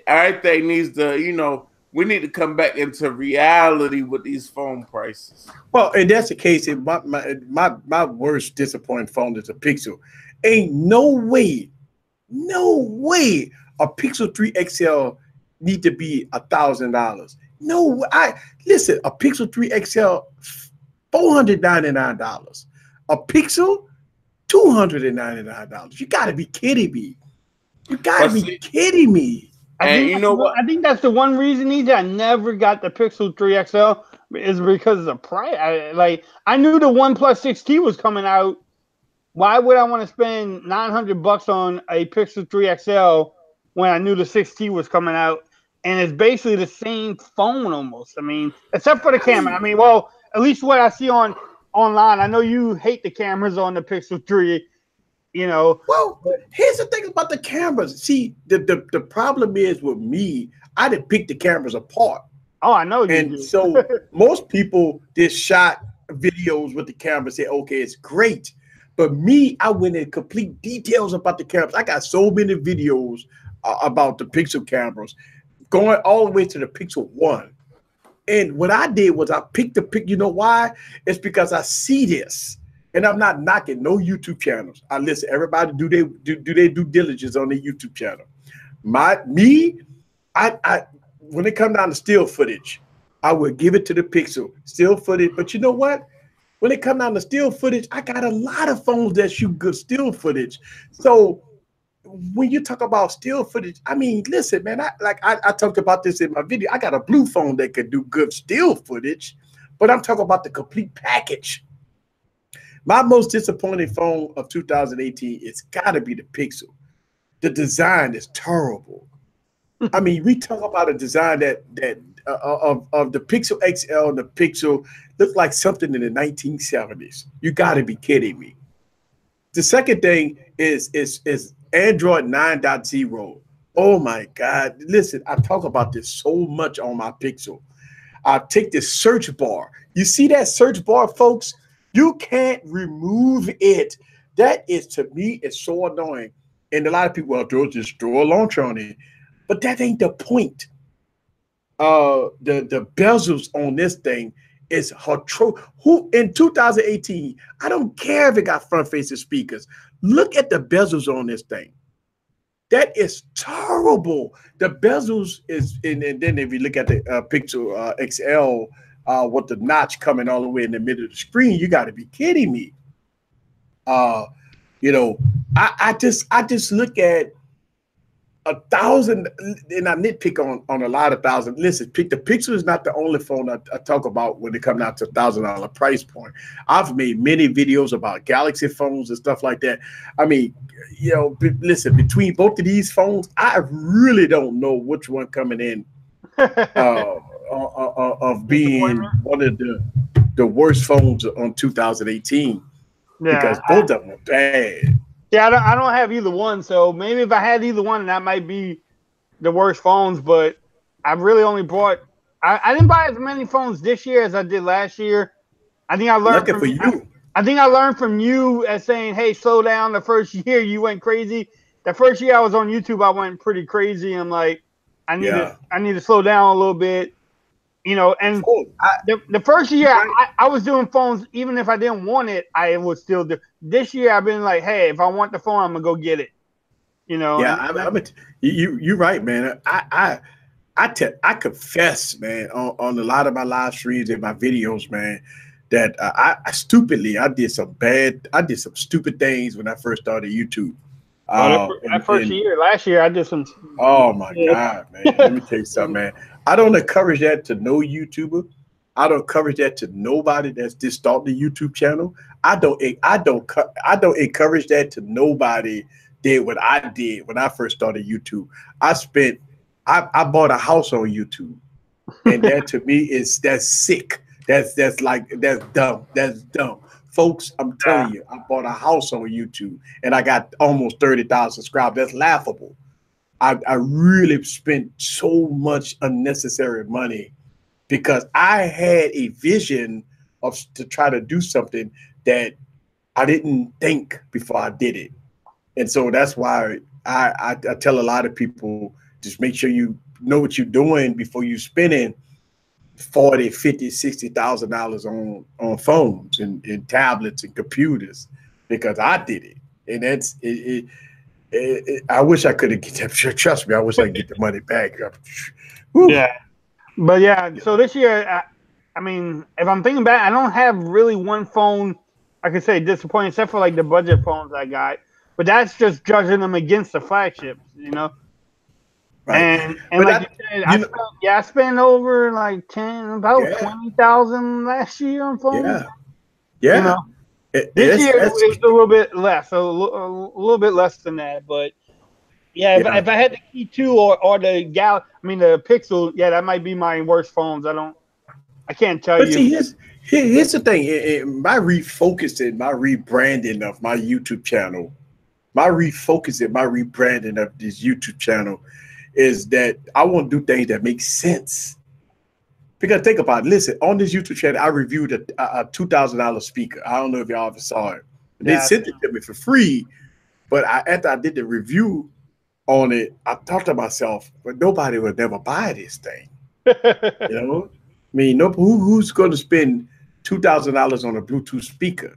Everything needs to, we need to come back into reality with these phone prices. Well, and that's the case. My worst disappointing phone is a Pixel. Ain't no way a Pixel 3 XL need to be $1,000. No, listen, a Pixel 3 XL $499. A Pixel, $299. You got to be kidding me. You got to be kidding me. And you know what? I think that's the one reason I never got the Pixel 3 XL is because of the price. I knew the OnePlus 6T was coming out. Why would I want to spend $900 on a Pixel 3 XL when I knew the 6T was coming out? And it's basically the same phone almost. I mean, except for the camera. I mean, well, at least what I see online. I know you hate the cameras on the Pixel 3. Well, here's the thing about the cameras. See, the problem is with me, I didn't pick the cameras apart. Oh, I know you and do. So most people just shot videos with the camera and say, okay, it's great. But me, I went in complete details about the cameras. I got so many videos about the Pixel cameras, going all the way to the Pixel 1. And what I did was I picked the pick. You know why? It's because I see this. And I'm not knocking no YouTube channels. I listen, everybody do their due diligence on their YouTube channel. I when it comes down to still footage, I would give it to the Pixel. Still footage. But you know what? When it comes down to still footage, I got a lot of phones that shoot good still footage. So when you talk about still footage, I mean, listen, man, I talked about this in my video. I got a blue phone that could do good still footage, but I'm talking about the complete package. My most disappointing phone of 2018, it's got to be the Pixel. The design is terrible. I mean, we talk about a design that of the Pixel XL and the Pixel look like something in the 1970s. You got to be kidding me. The second thing is Android 9.0. Oh my God! Listen, I talk about this so much on my Pixel. I take this search bar. You see that search bar, folks? You can't remove it. That is, to me, it's so annoying. And a lot of people, well, just throw a launcher on it. But that ain't the point. The bezels on this thing is who in 2018, I don't care if it got front-facing speakers. Look at the bezels on this thing. That is terrible. The bezels is, and then if you look at the Pixel XL, with the notch coming all the way in the middle of the screen, you got to be kidding me. I just look at 1,000, and I nitpick on a lot of thousand. Listen, the Pixel is not the only phone I talk about when it comes out to $1,000 price point. I've made many videos about Galaxy phones and stuff like that. I mean, listen, between both of these phones, I really don't know which one coming in of being one of the worst phones on 2018. Yeah, because both of them are bad. Yeah, I don't have either one, so maybe if I had either one, that might be the worst phones. But I really only bought. I didn't buy as many phones this year as I did last year. I think I learned from you. I think I learned from you as saying, "Hey, slow down." The first year you went crazy. The first year I was on YouTube, I went pretty crazy. I'm like, I need to slow down a little bit. You know, and the first year I was doing phones, even if I didn't want it, I would still do. This year I've been like, hey, if I want the phone, I'm gonna go get it. You know. Yeah, you're right, man. I confess, man, on a lot of my live streams and my videos, man, that I stupidly I did some stupid things when I first started YouTube. That first year, last year, I did some. Oh my God, man! Let me tell you something, man. I don't encourage that to no YouTuber. I don't encourage that to nobody that's just starting the YouTube channel. I don't encourage that to nobody. Did what I did when I first started YouTube. I bought a house on YouTube, and that to me that's sick. That's dumb. That's dumb. Folks, I'm telling you, I bought a house on YouTube and I got almost 30,000 subscribers. That's laughable. I really spent so much unnecessary money because I had a vision to try to do something that I didn't think before I did it. And so that's why I tell a lot of people, just make sure you know what you're doing before you spending $40, $50, $60,000 on phones and tablets and computers, because I did it. And that's I wish I could have get that. Trust me, I wish I could get the money back. Yeah. But yeah, so this year, I mean, if I'm thinking back, I don't have really one phone I could say disappointing, except for like the budget phones I got. But that's just judging them against the flagships, you know. Right. And but like you said, I spent over like 20,000 last year on phones. Yeah. Yeah. You know? This year it was a little bit less, a little bit less than that. But yeah, if I had the Key 2 or the the Pixel, yeah, that might be my worst phones. I can't tell you. But see, here's the thing. My refocusing, my rebranding of my YouTube channel, my rebranding of this YouTube channel is that I want to do things that make sense. Because think about it. Listen, on this YouTube channel, I reviewed a $2,000 speaker. I don't know if y'all ever saw it. They sent it to me for free, but after I did the review on it, I thought to myself, but nobody would never buy this thing. You know? I mean, who's going to spend $2,000 on a Bluetooth speaker?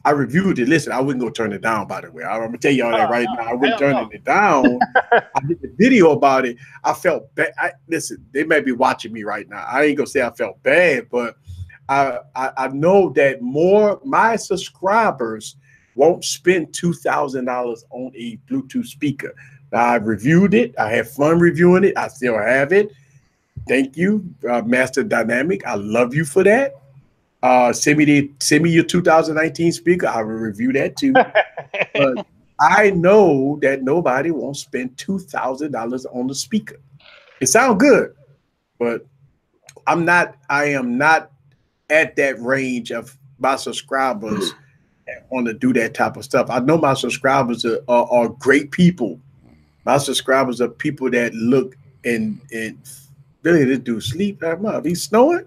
I reviewed it. Listen, I wouldn't go turn it down, by the way. I'm going to tell you all that right now. I wouldn't turn it down. I did the video about it. I felt bad. Listen, they may be watching me right now. I ain't going to say I felt bad, but I know that my subscribers won't spend $2,000 on a Bluetooth speaker. Now, I reviewed it. I had fun reviewing it. I still have it. Thank you, Master Dynamic. I love you for that. Send me your 2019 speaker. I will review that too. But I know that nobody won't spend $2,000 on the speaker. It sounds good, but I am not at that range of my subscribers that want to do that type of stuff. I know my subscribers are great people. My subscribers are people that look and really, this dude sleep. He's snowing.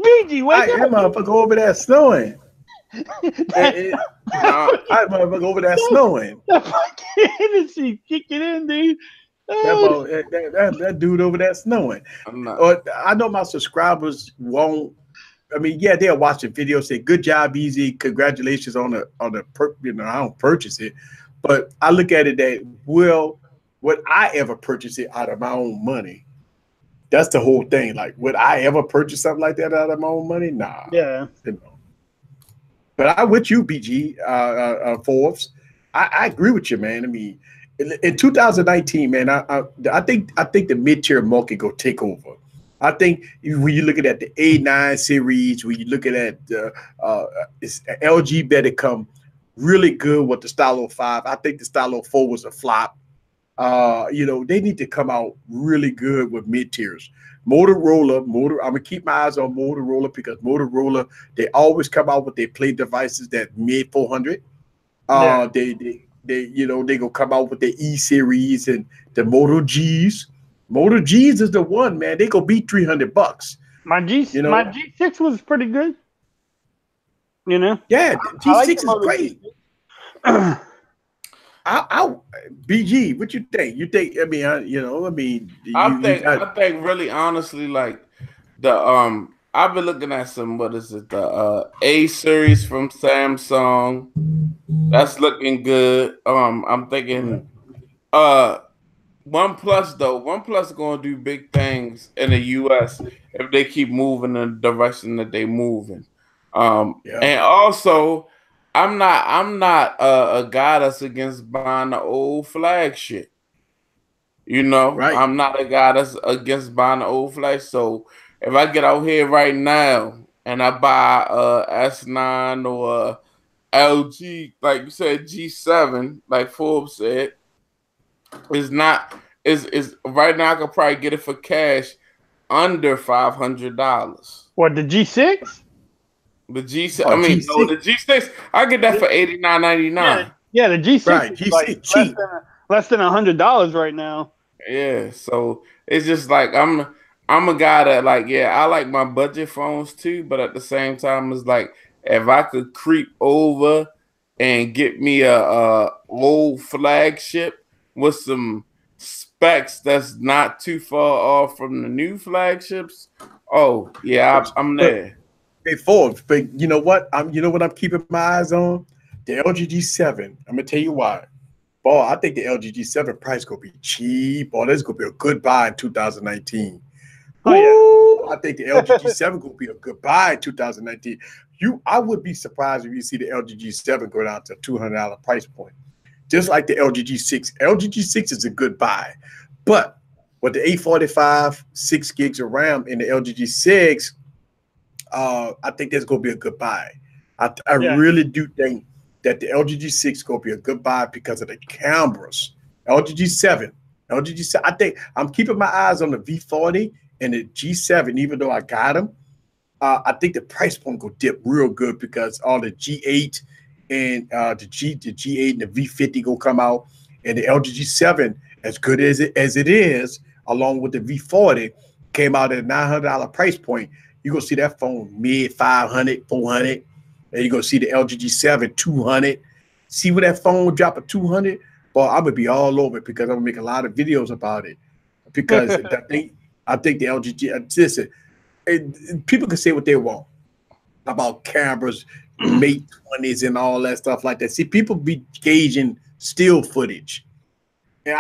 BG, wake up. That motherfucker over there snowing. That motherfucker over there snowing. That fucking energy kicking in, dude. That dude over there snowing. I know my subscribers won't. I mean, yeah, they'll watch the video, say, "Good job, Easy. Congratulations on the I don't purchase it, but I look at it that would I ever purchase it out of my own money? That's the whole thing. Like, would I ever purchase something like that out of my own money? Nah. Yeah. You know. But I'm with you, BG, Forbes. I agree with you, man. I mean, in 2019, man, I think the mid-tier market go take over. I think when you look at the A9 series, when you look at LG better come really good with the Stylo 5. I think the Stylo 4 was a flop. They need to come out really good with mid-tiers. Motorola, I'm gonna keep my eyes on Motorola because Motorola, they always come out with their play devices that mid 400. They gonna come out with the E series and the Moto G's. Moto G's is the one, man. They go beat $300. My G6 was pretty good. You know? Yeah, G6 is great. BG, what you think? You think? I think really honestly, like I've been looking at some, what is it, the A series from Samsung. That's looking good. I'm thinking OnePlus though. OnePlus is gonna do big things in the US if they keep moving in the direction that they're moving. And also I'm not a guy that's against buying the old flagship. You know, Right. I'm not a guy that's against buying the old flash. So if I get out here right now and I buy a S9 or a LG, like you said, G7, like Forbes said, is not is right now I could probably get it for cash under $500. What, the G6? The G6, I mean, G6. no, the G6, I get that for $89.99. Yeah, the G6 Right. is G6 like cheap. less than $100 right now. Yeah, so it's just like I'm a guy that like, yeah, I like my budget phones too, but at the same time, it's like if I could creep over and get me a old flagship with some specs that's not too far off from the new flagships, oh yeah, I'm there. Hey, Forbes, but you know what? I'm keeping my eyes on? The LG G7. I'm gonna tell you why. Boy, I think the LG G7 price gonna be cheap. Boy, that's gonna be a good buy in 2019. Oh, yeah. I think the LG G7 gonna be a good buy in 2019. I would be surprised if you see the LG G7 go down to a $200 price point. Just like the LG G6. LG G6 is a good buy. But with the 845, 6 gigs of RAM in the LG G6, I think that's going to be a good buy. I really do think that the LG G6 is going to be a good buy because of the cameras. LG G7. I think I'm keeping my eyes on the V40 and the G7, even though I got them. I think the price point will dip real good because all the G8 and the G8 and the V50 go come out, and the LG G7, as good as it is, along with the V40, came out at a $900 price point. You're going to see that phone mid 500, 400, and you're going to see the LG G7 200. See where that phone will drop at 200? Boy, I'm going to be all over it because I'm going to make a lot of videos about it. Because I think the LG G, listen, people can say what they want about cameras, Mate 20s and all that stuff like that. See, people be gauging still footage. And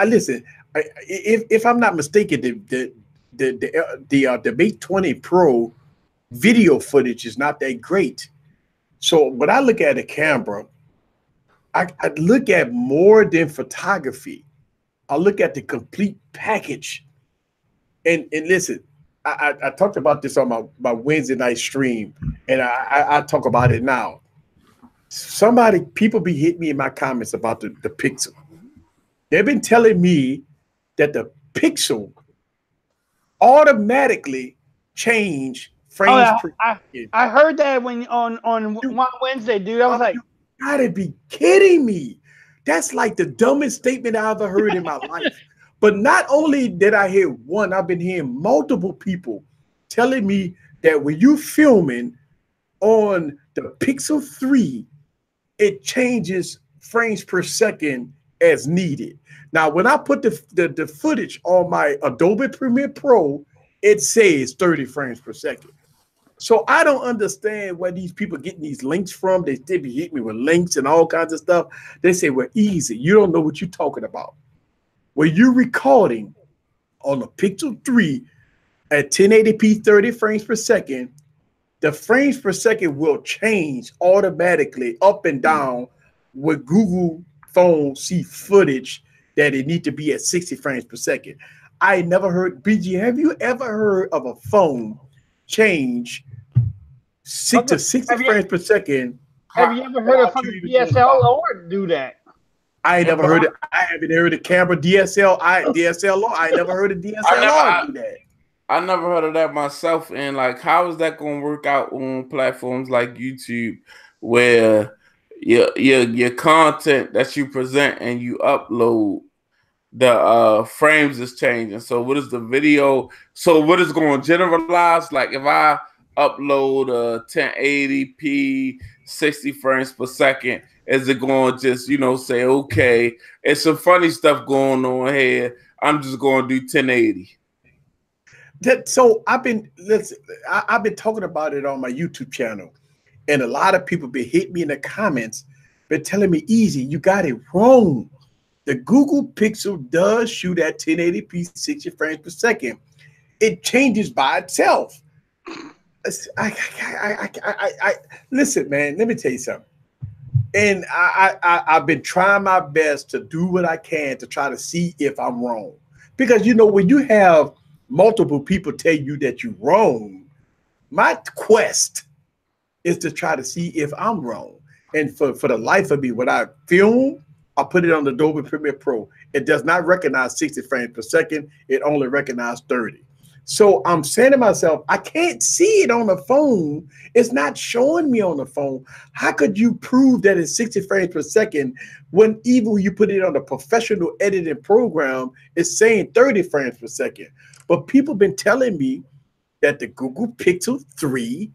listen, if I'm not mistaken, the Mate 20 Pro video footage is not that great. So when I look at a camera, I look at more than photography. I look at the complete package. And listen, I talked about this on my Wednesday night stream, and I talk about it now. People be hitting me in my comments about the Pixel. They've been telling me that the Pixel automatically change frames per second. I heard that when on Wednesday, dude. I was like, you gotta be kidding me. That's like the dumbest statement I ever heard in my life. But not only did I hear one, I've been hearing multiple people telling me that when you filming on the Pixel 3, it changes frames per second as needed. Now, when I put the footage on my Adobe Premiere Pro, it says 30 frames per second. So I don't understand where these people getting these links from. They still be hitting me with links and all kinds of stuff. They say, well, easy. You don't know what you're talking about. When you're recording on the Pixel 3 at 1080p 30 frames per second, the frames per second will change automatically up and down with Google phone see footage that it need to be at 60 frames per second. I never heard, BG, have you ever heard of a phone change to 60 frames per second? Have you ever heard of something DSLR do that? I ain't never heard it. I haven't heard of camera DSLR. I ain't never heard of DSLR do that. I never heard of that myself. And like, how is that going to work out on platforms like YouTube, where your content that you present and you upload, the frames is changing? So what is the video? So what is going to generalize? Like if I upload a 1080p 60 frames per second, is it going to just, say, okay, it's some funny stuff going on here, I'm just going to do 1080? So I've been talking about it on my YouTube channel, and a lot of people been hitting me in the comments, been telling me, "Easy, you got it wrong. The Google Pixel does shoot at 1080p 60 frames per second. It changes by itself." Listen, man, let me tell you something. And I've been trying my best to do what I can to try to see if I'm wrong. Because, when you have multiple people tell you that you're wrong, my quest is to try to see if I'm wrong. And for the life of me, when I film, I put it on the Adobe Premiere Pro. It does not recognize 60 frames per second. It only recognizes 30. So I'm saying to myself, I can't see it on the phone. It's not showing me on the phone. How could you prove that it's 60 frames per second when even when you put it on a professional editing program, it's saying 30 frames per second? But people have been telling me that the Google Pixel 3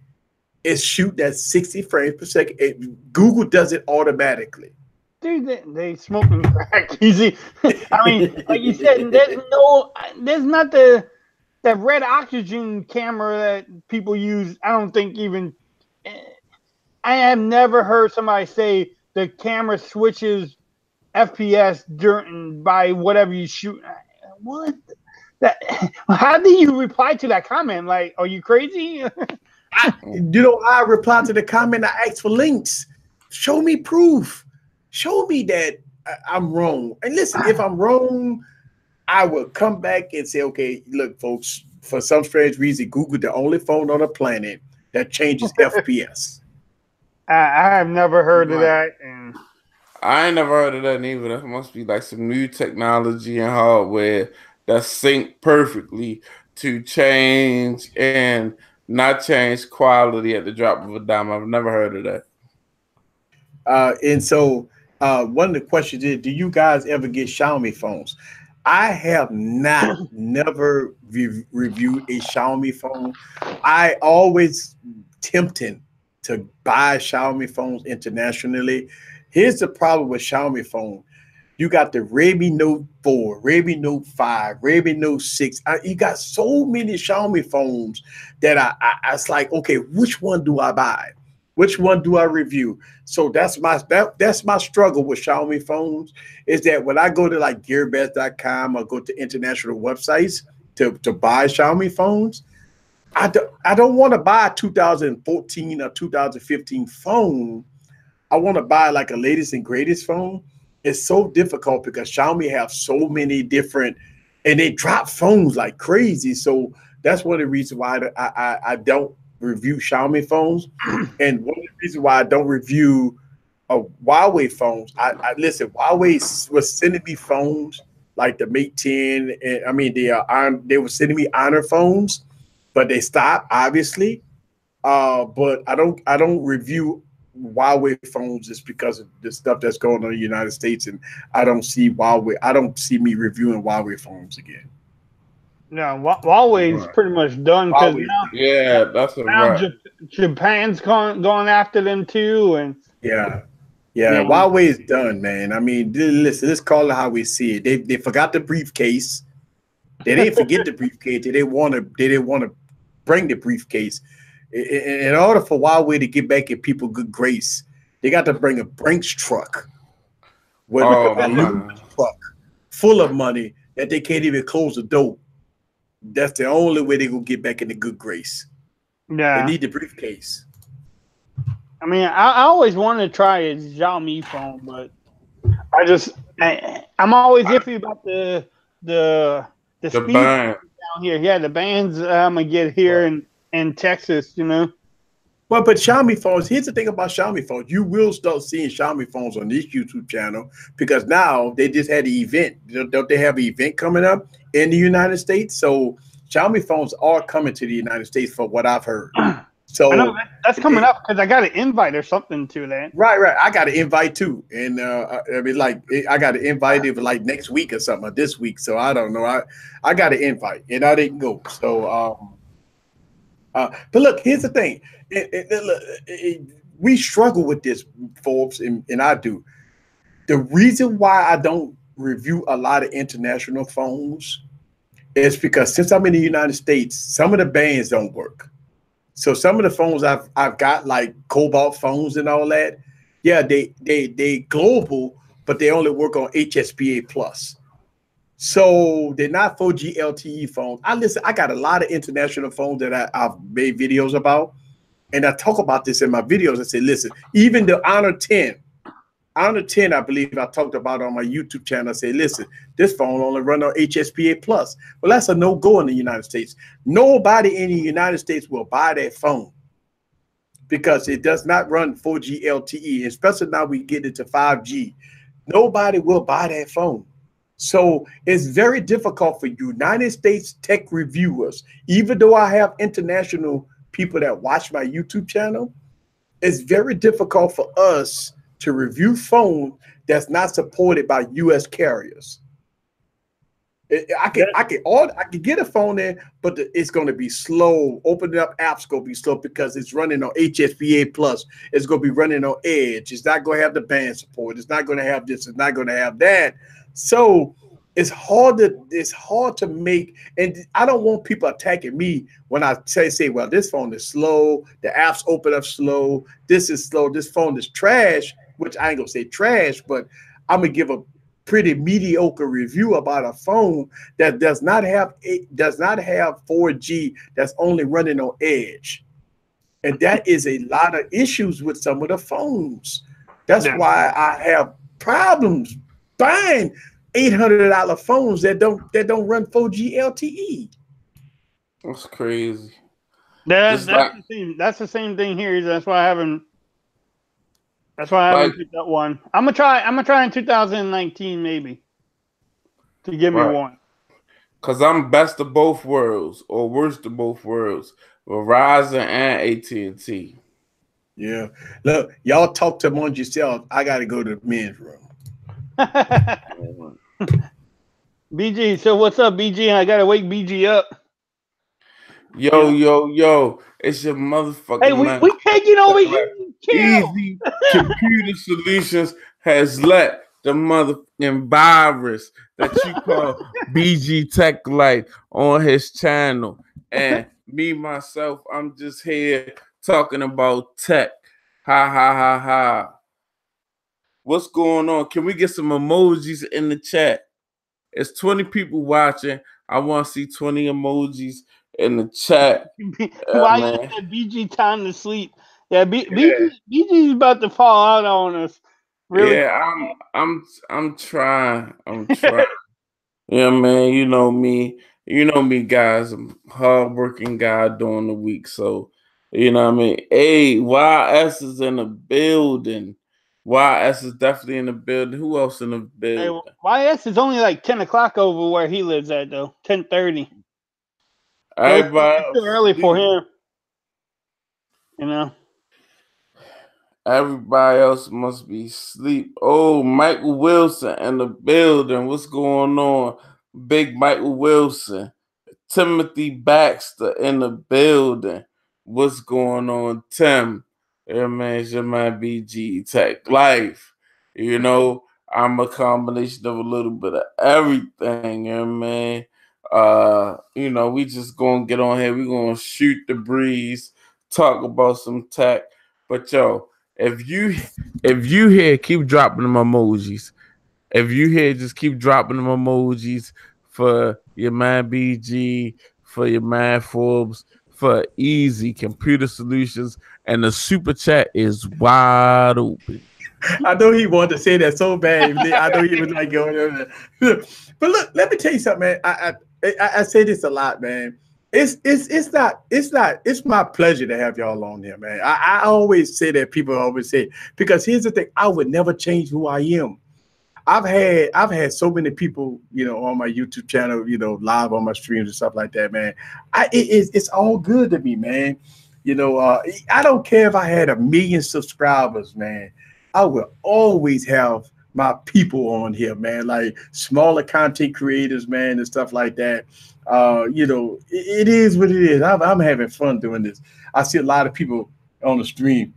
is shooting at 60 frames per second. Google does it automatically. Dude, they smoking crack. Easy. I mean, like you said, there's not that red oxygen camera that people use. I don't think even. I have never heard somebody say the camera switches FPS by whatever you shoot. What? How do you reply to that comment? Like, are you crazy? I replied to the comment. I asked for links. Show me proof. Show me that I'm wrong. And listen, if I'm wrong, I will come back and say, okay, look, folks, for some strange reason, Google the only phone on the planet that changes FPS. I have never heard of that. And I ain't never heard of that either. That must be like some new technology and hardware that sync perfectly to change and not change quality at the drop of a dime. I've never heard of that. And so one of the questions is, do you guys ever get Xiaomi phones? I have never reviewed a Xiaomi phone. I always tempting to buy Xiaomi phones internationally. Here's the problem with Xiaomi phone. You got the Redmi Note 4, Redmi Note 5, Redmi Note 6. You got so many Xiaomi phones that I it's like, okay, which one do I buy? Which one do I review? So that's my struggle with Xiaomi phones, is that when I go to like gearbest.com or go to international websites to buy Xiaomi phones, I don't want to buy a 2014 or 2015 phone. I want to buy like a latest and greatest phone. It's so difficult because Xiaomi have so many different, and they drop phones like crazy. So that's one of the reasons why I don't review Xiaomi phones. And one of the reasons why I don't review Huawei phones, I listen, Huawei was sending me phones like the Mate 10, and I mean they were sending me Honor phones, but they stopped obviously. But I don't review Huawei phones just because of the stuff that's going on in the United States, and I don't see me reviewing Huawei phones again. No, Huawei's pretty much done because now Japan's gone after them too, and yeah, Huawei is done, man. I mean, listen, let's call it how we see it. They forgot the briefcase. They didn't forget the briefcase. They didn't want to bring the briefcase. In order for Huawei to get back at people good grace, they got to bring a Brinks truck with a new truck full of money that they can't even close the door. That's the only way they're gonna get back into good grace. Yeah, they need the briefcase. I mean, I always wanted to try a Xiaomi phone, but I'm always iffy about the speed down here. Yeah, the bands I'm gonna get here in Texas, Well, but Xiaomi phones, here's the thing about Xiaomi phones. You will start seeing Xiaomi phones on this YouTube channel because now they just had an event. Don't they have an event coming up in the United States? So Xiaomi phones are coming to the United States for what I've heard. So I know that's coming up because I got an invite or something to that. Right. I got an invite too. And I mean, like, I got an invite for like next week or something, or this week. So I don't know. I got an invite and I didn't go. So, but look, here's the thing. We struggle with this, Forbes, and I do. The reason why I don't review a lot of international phones It's because since I'm in the United States, some of the bands don't work. So some of the phones I've got, like Cobalt phones and all that, yeah, they global, but they only work on HSPA plus. So they're not 4G LTE phones. I got a lot of international phones that I've made videos about, and I talk about this in my videos. I say, listen, even the Honor 10, I believe I talked about on my YouTube channel. I say, listen, this phone only run on HSPA plus. Well, that's a no-go in the United States. Nobody in the United States will buy that phone because it does not run 4G LTE, especially now we get into 5G. Nobody will buy that phone. So it's very difficult for United States tech reviewers, even though I have international people that watch my YouTube channel, it's very difficult for us to review phone that's not supported by U.S. carriers. I can get a phone there, but it's going to be slow. Opening up apps going to be slow because it's running on HSPA plus. It's going to be running on Edge. It's not going to have the band support. It's not going to have this. It's not going to have that. So it's hard to make. And I don't want people attacking me when I say, well, this phone is slow. The apps open up slow. This is slow. This phone is trash. Which I ain't gonna say trash, but I'm gonna give a pretty mediocre review about a phone that does not have 4G, that's only running on Edge. And that is a lot of issues with some of the phones. That's why I have problems buying $800 phones that don't run 4G LTE. That's crazy. That's the same thing here. That's why I haven't picked that one. I'm gonna try in 2019 maybe to give me one. Cause I'm best of both worlds or worst of both worlds, Verizon and AT&T. Yeah, look, y'all talk among yourselves. I got to go to the men's room. BG, so what's up, BG? I gotta wake BG up. Yo, it's your motherfucking Hey, we taking over Easy Computer Solutions has let the motherfucking virus that you call BG Tech Life on his channel. And me, myself, I'm just here talking about tech. Ha, ha, ha, ha. What's going on? Can we get some emojis in the chat? It's 20 people watching. I want to see 20 emojis in the chat. Why you said BG time to sleep? Yeah, BG's about to fall out on us. Really? Yeah, I'm trying. Yeah, man. You know me. Guys. I'm a hardworking guy during the week. So, you know what I mean? Hey, YS is in the building. YS is definitely in the building. Who else in the building? Hey, YS is only like 10 o'clock over where he lives at, though. 10:30. Everybody it's too early for him. You know? Everybody else must be asleep. Oh, Michael Wilson in the building. What's going on? Big Michael Wilson. Timothy Baxter in the building. What's going on, Tim? Yeah, man, it's your man BG Tech Life. You know, I'm a combination of a little bit of everything, yeah, man. You know, we just gonna get on here. We're gonna shoot the breeze, talk about some tech. But yo, if you here, keep dropping them emojis. If you here, just keep dropping them emojis for your man BG, for your man Forbes, for Easy Computer Solutions, and the super chat is wide open. I know he wanted to say that so bad. I know he was like going over there. But look, let me tell you something, man. I say this a lot, man. It's my pleasure to have y'all on here, man. I always say that, people always say, because here's the thing, I would never change who I am. I've had so many people, you know, on my YouTube channel, you know, live on my streams and stuff like that, man. It's all good to me, man. You know, I don't care if I had 1 million subscribers, man. I will always have my people on here, man, like smaller content creators, man, and stuff like that. You know, it is what it is. I'm having fun doing this. I see a lot of people on the stream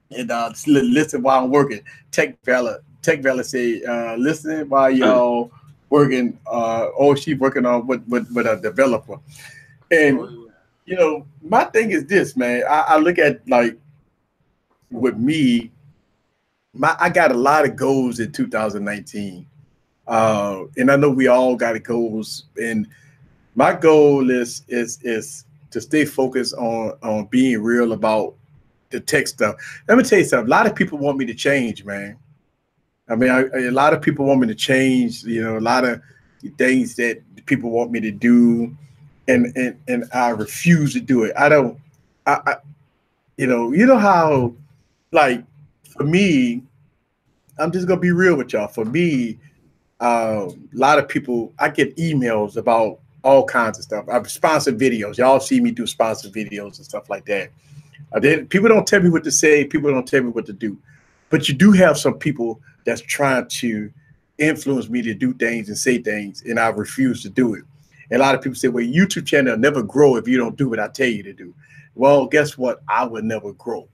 and listen while I'm working. Tech Fella say, listening while y'all working, or she's working on with a developer. And you know, my thing is this, man. I look at like with me, I got a lot of goals in 2019, and I know we all got goals. And my goal is to stay focused on being real about the tech stuff. Let me tell you something. A lot of people want me to change, man. I mean, a lot of people want me to change. You know, a lot of things that people want me to do, and I refuse to do it. I don't. You know how, like, for me, I'm just gonna be real with y'all. For me, a lot of people, I get emails about all kinds of stuff. I've sponsored videos. Y'all see me do sponsored videos and stuff like that. People don't tell me what to say. People don't tell me what to do. But you do have some people that's trying to influence me to do things and say things, and I refuse to do it. And a lot of people say, well, YouTube channel will never grow if you don't do what I tell you to do. Well, guess what? I will never grow.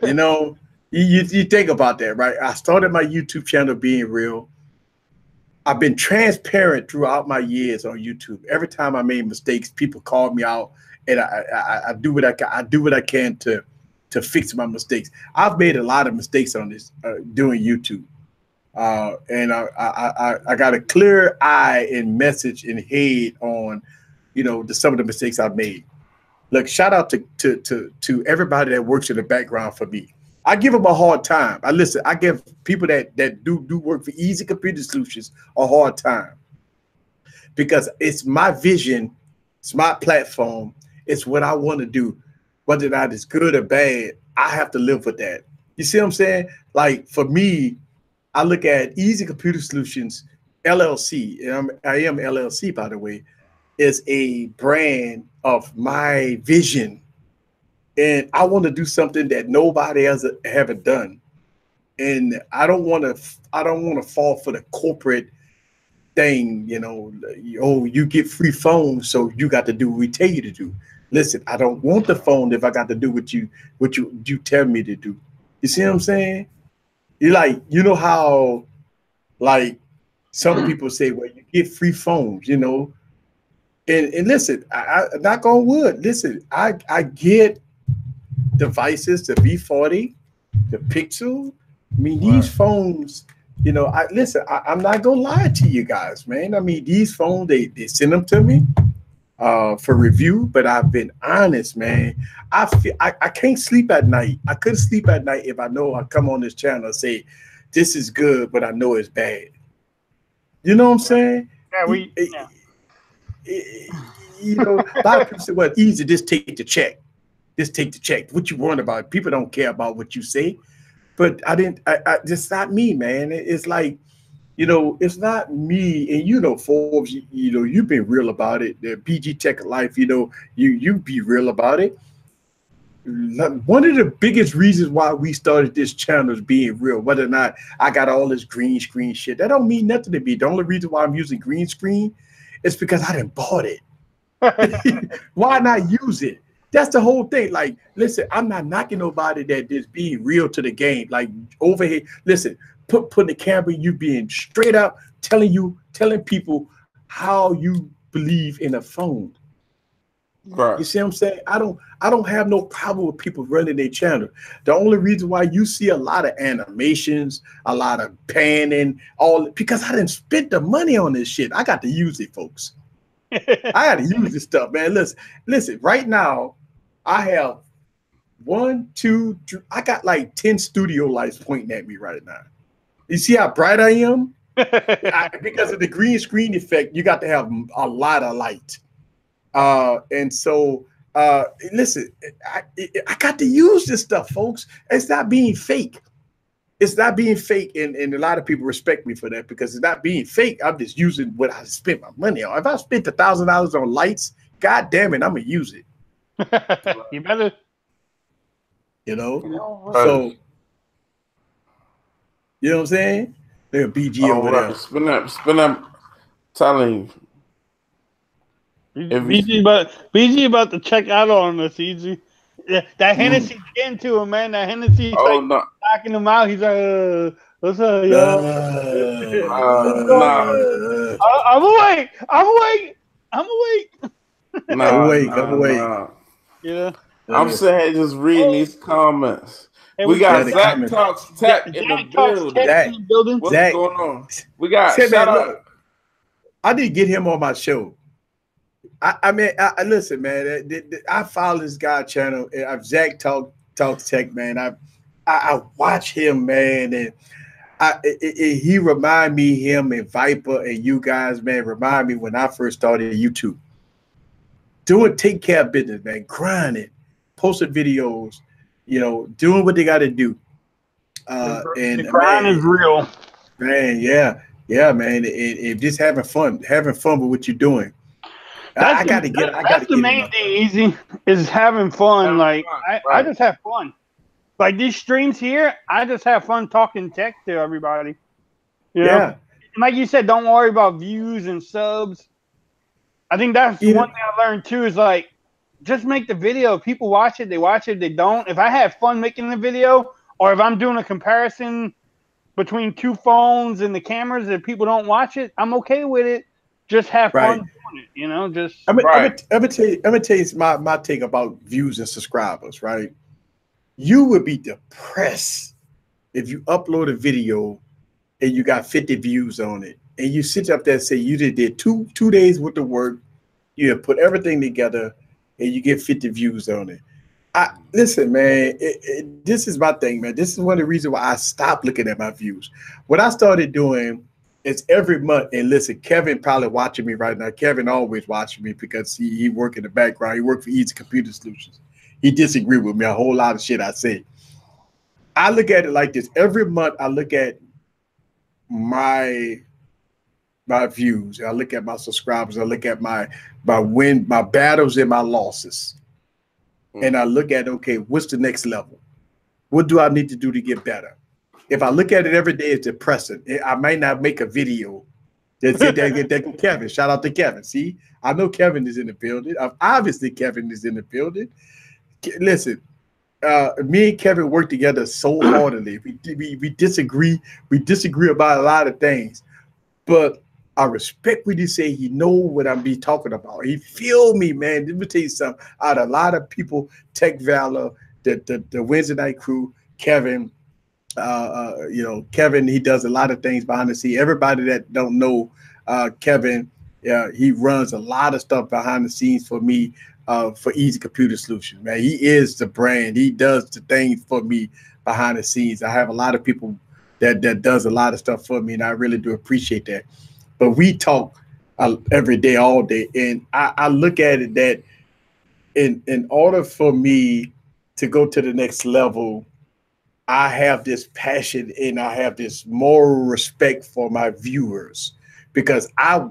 You know, you think about that, right? I started my YouTube channel being real. I've been transparent throughout my years on YouTube. Every time I made mistakes, people called me out, and I do what I can to fix my mistakes. I've made a lot of mistakes on this doing YouTube, and I got a clear eye and message and head on, you know, some of the mistakes I've made. Look, shout out to everybody that works in the background for me. I give them a hard time. I give people that do work for Easy Computer Solutions a hard time, because it's my vision, it's my platform, it's what I want to do. Whether or not it's good or bad, I have to live with that. You see what I'm saying? Like, for me, I look at Easy Computer Solutions LLC, and I am LLC, by the way, is a brand of my vision. And I want to do something that nobody else haven't done. And I don't want to fall for the corporate thing, you know, oh, you get free phones, so you got to do what we tell you to do. Listen, I don't want the phone if I got to do what you tell me to do. You see what I'm saying? You like, you know how, like, some people say, well, you get free phones, you know. And listen, I knock on wood. Listen, I get devices, the V40, the Pixel. I mean, these phones, you know, I'm not gonna lie to you guys, man. I mean, these phones, they send them to me for review, but I've been honest, man. I can't sleep at night. I couldn't sleep at night if I know I come on this channel and say this is good, but I know it's bad. You know what I'm saying? Yeah, you know, a lot of people say, well, it's easy, just take the check. Just take the check. What you worrying about? People don't care about what you say. But it's not me, man. It's like, you know, it's not me. And you know, Forbes, you know, you've been real about it. The PG Tech Life, you know, you be real about it. One of the biggest reasons why we started this channel is being real. Whether or not I got all this green screen shit, that don't mean nothing to me. The only reason why I'm using green screen is because I done bought it. Why not use it? That's the whole thing. Like, listen, I'm not knocking nobody that is being real to the game. Like, over here, listen, putting the camera, you being straight up, telling people how you believe in a phone. Right. You see what I'm saying? I don't have no problem with people running their channel. The only reason why you see a lot of animations, a lot of panning, because I didn't spend the money on this shit. I got to use it, folks. I got to use this stuff, man. Listen. Right now, I have 1, 2, 3. I got like 10 studio lights pointing at me right now. You see how bright I am? Because of the green screen effect, you got to have a lot of light. And so, listen, I got to use this stuff, folks. It's not being fake. It's not being fake, and a lot of people respect me for that because it's not being fake. I'm just using what I spent my money on. If I spent $1,000 on lights, God damn it, I'm gonna use it. You better. You know, so you know what I'm saying? There's BG over there. Spin up, telling you. BG about to check out on us, Easy. Yeah, that Hennessy's getting to him, man. That Hennessy's knocking him out. He's like, What's up, y'all? Nah, I'm awake. I'm awake. I'm awake. nah, I'm awake. nah. Yeah. I'm saying just reading these comments. Hey, We got the Zach comments. Talks Tech in the Zach Talks building. Tech in the building. What's Zach, going on? We got say, shout man, out. look, I did get him on my show. I mean, listen, man. I follow this guy channel. Zach Talks Tech, man. I watch him, man, and he remind me, him and Viper and you guys, man, remind me when I first started YouTube. Doing take care of business, man, grinding, posting videos, doing what they got to do. The And grind man, is real. man, yeah, man, and just having fun with what you're doing. I got to get. That's the main thing. Easy is having fun. Like I just have fun. Like these streams here, I just have fun talking tech to everybody. You know? Like you said, don't worry about views and subs. I think that's one thing I learned too. Is like just make the video. If people watch it, they watch it. They don't. If I have fun making the video, or if I'm doing a comparison between two phones and the cameras, if people don't watch it, I'm okay with it. Just have fun doing it, just. I'm gonna tell you my take about views and subscribers. Right, you would be depressed if you upload a video and you got 50 views on it, and you sit up there and say you did two days worth of work, you have put everything together, and you get 50 views on it. Listen, man, this is my thing, man. This is one of the reasons why I stopped looking at my views. What I started doing is every month, and listen, Kevin probably watching me right now. Kevin always watching me because he work in the background. He worked for Easy Computer Solutions. He disagree with me a whole lot of shit I say. I look at it like this. Every month I look at my views. I look at my subscribers. I look at my battles and my losses. And I look at, okay, what's the next level? What do I need to do to get better? If I look at it every day, it's depressing. I might not make a video. There go Kevin. Shout out to Kevin. See, I know Kevin is in the building. Obviously, Kevin is in the building. Listen, me and Kevin work together so heartily. We disagree. We disagree about a lot of things, but I respect what he say. He know what I'm be talking about. He feel me, man. Let me tell you something. Out of a lot of people, Tech Valor, the Wednesday Night Crew, Kevin, Kevin, he does a lot of things behind the scenes. Everybody that don't know Kevin, he runs a lot of stuff behind the scenes for me, for Easy Computer Solutions, man. He is the brand. He does the things for me behind the scenes. I have a lot of people that does a lot of stuff for me, and I really do appreciate that. But we talk every day, all day, and I look at it that in order for me to go to the next level, I have this passion and I have this moral respect for my viewers, because I,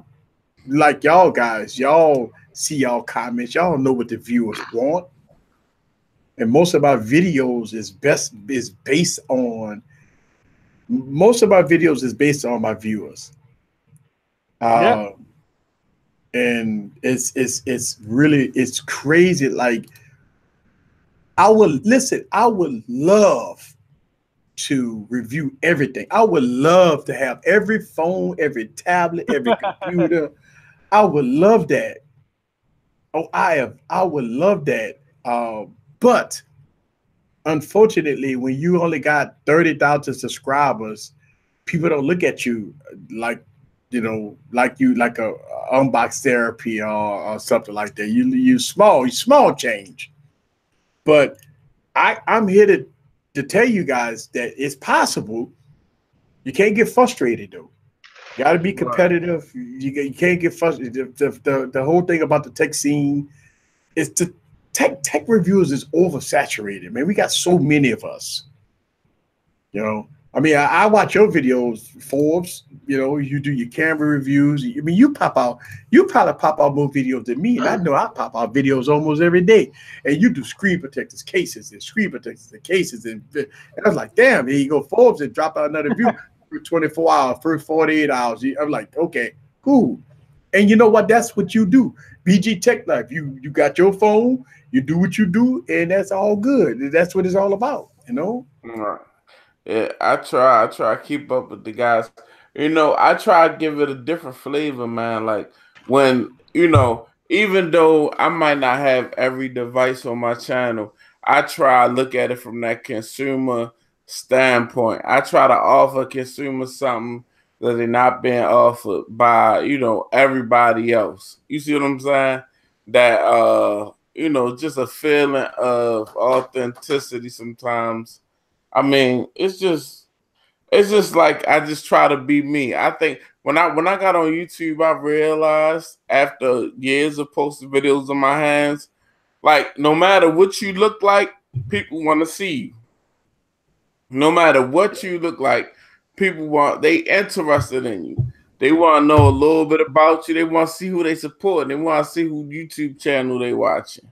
like y'all guys, y'all see y'all comments, y'all know what the viewers want, and most of my videos is based on my viewers. And it's really crazy. Like I would love to review everything. I would love to have every phone, every tablet, every computer. I would love that. I would love that. But unfortunately, when you only got 30,000 subscribers, people don't look at you like a unbox therapy or something like that. You small change. But I'm here to tell you guys that it's possible. You can't get frustrated though. You got to be competitive. You can't get frustrated. The whole thing about the tech scene is the tech reviews is oversaturated, man. We got so many of us. I mean, I watch your videos, Forbes. You do your camera reviews. I mean, you probably pop out more videos than me, and I know I pop out videos almost every day. And you do screen protectors, cases, and screen protectors, and cases, and I was like, damn, here you go, Forbes, and drop out another view for 24 hours, for 48 hours. I'm like, okay, cool. And you know what? That's what you do. BG Tech Life. You got your phone. You do what you do, and that's all good. That's what it's all about. Right. Yeah, I try to keep up with the guys. You know, I try to give it a different flavor, man. Like when, you know, even though I might not have every device on my channel, I try to look at it from that consumer standpoint. I try to offer consumers something that they're not being offered by, you know, everybody else. You see what I'm saying? That you know, just a feeling of authenticity sometimes. I mean, it's just like I just try to be me. I think when I got on YouTube, I realized after years of posting videos in my hands, like no matter what you look like, people want to see you. No matter what you look like, they interested in you. They want to know a little bit about you. They want to see who they support. They want to see who YouTube channel they watching.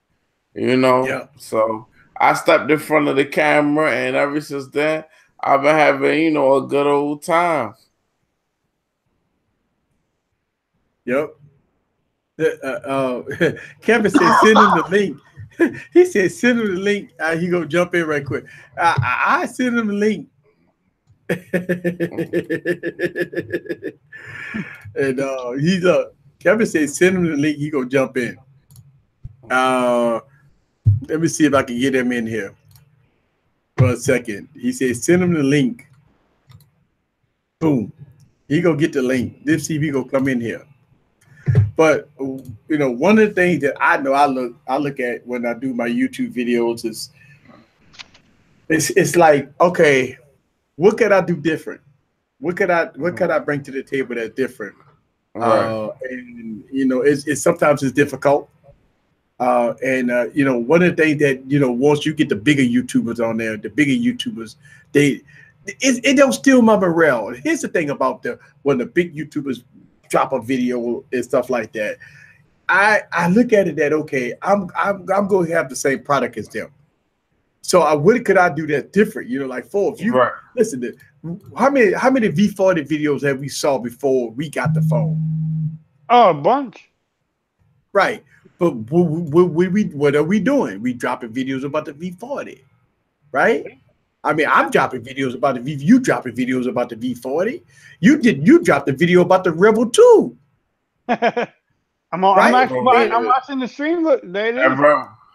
You know, Yeah. so I stepped in front of the camera, and ever since then, I've been having, you know, a good old time. Yep. Kevin said send him the link. He said send him the link. He gonna jump in right quick. I send him the link. And Kevin said send him the link. He gonna jump in. Let me see if I can get him in here for a second. He said send him the link. Boom. He gonna get the link. Let's see if he gonna come in here. But you know, one of the things that I know I look at when I do my YouTube videos is it's like, okay, what could I do different? What could I bring to the table that's different? Right. And you know, it's sometimes it's difficult. You know, one of the things that, you know, once you get the bigger YouTubers on there, the bigger YouTubers, it don't steal my morale. Here's the thing about when the big YouTubers drop a video and stuff like that. I look at it that, okay, I'm going to have the same product as them. So what could I do that's different? You know, like Forbes, you Right. listen to how many V40 videos have we saw before we got the phone? Oh, a bunch. Right. But what are we doing? We dropping videos about the V40, right? I mean, I'm dropping videos about the V. You dropping videos about the V40. You dropped a video about the Rebel 2. I'm Right? watching the stream. Look, there it is.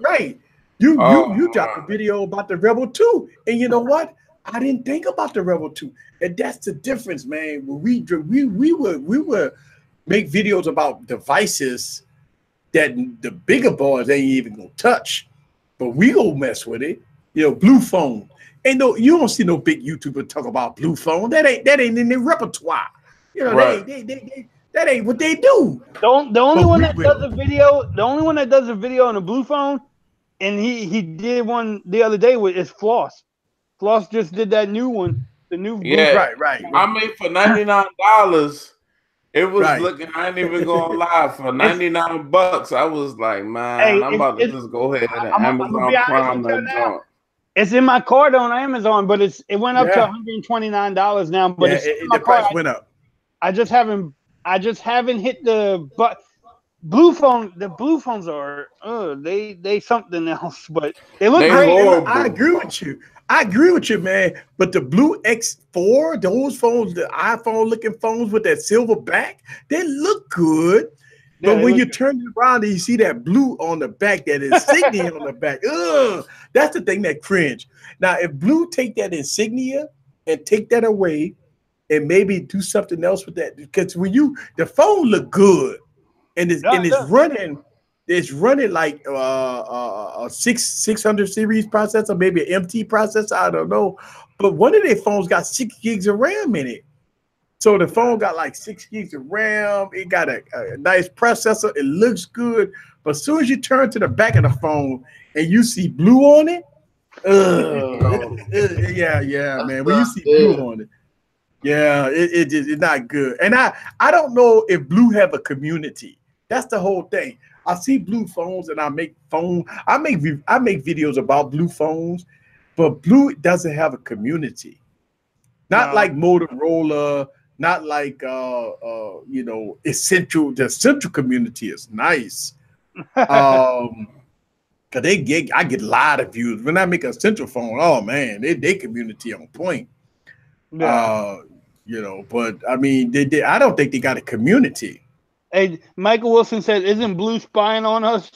Right. You dropped a video about the Rebel 2. And you know what? I didn't think about the Rebel 2. And that's the difference, man. We would make videos about devices that the bigger boys ain't even gonna touch, but we gonna mess with it. You know, blue phone. Ain't no, you don't see no big YouTuber talk about blue phone. That ain't in their repertoire. You know, Right. that ain't what they do. The only one that does a video, the only one that does a video on a blue phone, and he did one the other day is Floss. Floss just did that new one, the new blue. Yeah. Right. I mean, for $99, it was Right. looking. I ain't even going live for $99. I was like, man, Hey, I'm about to just go ahead and Amazon Prime that joint. It's in my cart on Amazon, but it went up to $129 now. But the price went up. I just haven't hit the blue phone. The blue phones are they something else, but they look great. Horrible. I agree with you, man. But the blue X4, those phones, the iPhone looking phones with that silver back, they look good. But when you turn it around and you see that blue on the back, that insignia on the back, that's the thing that cringe. Now, if Blue take that insignia and take that away and maybe do something else with that, because when the phone look good and it's running like a 600 series processor, maybe an MT processor, I don't know. But one of their phones got 6 gigs of RAM in it. So the phone got like 6 gigs of RAM. It got a nice processor. It looks good. But as soon as you turn to the back of the phone and you see blue on it, yeah, man. When you see blue on it, yeah, it's not good. And I don't know if blue have a community. That's the whole thing. I see blue phones and I make videos about blue phones, but blue doesn't have a community. Not like Motorola. Not like you know, Essential. The Essential community is nice. Cause I get a lot of views when I make a Essential phone. Oh man, they community on point. Yeah. You know, but I mean, I don't think they got a community. Hey, Michael Wilson said, "Isn't Blue spying on us?"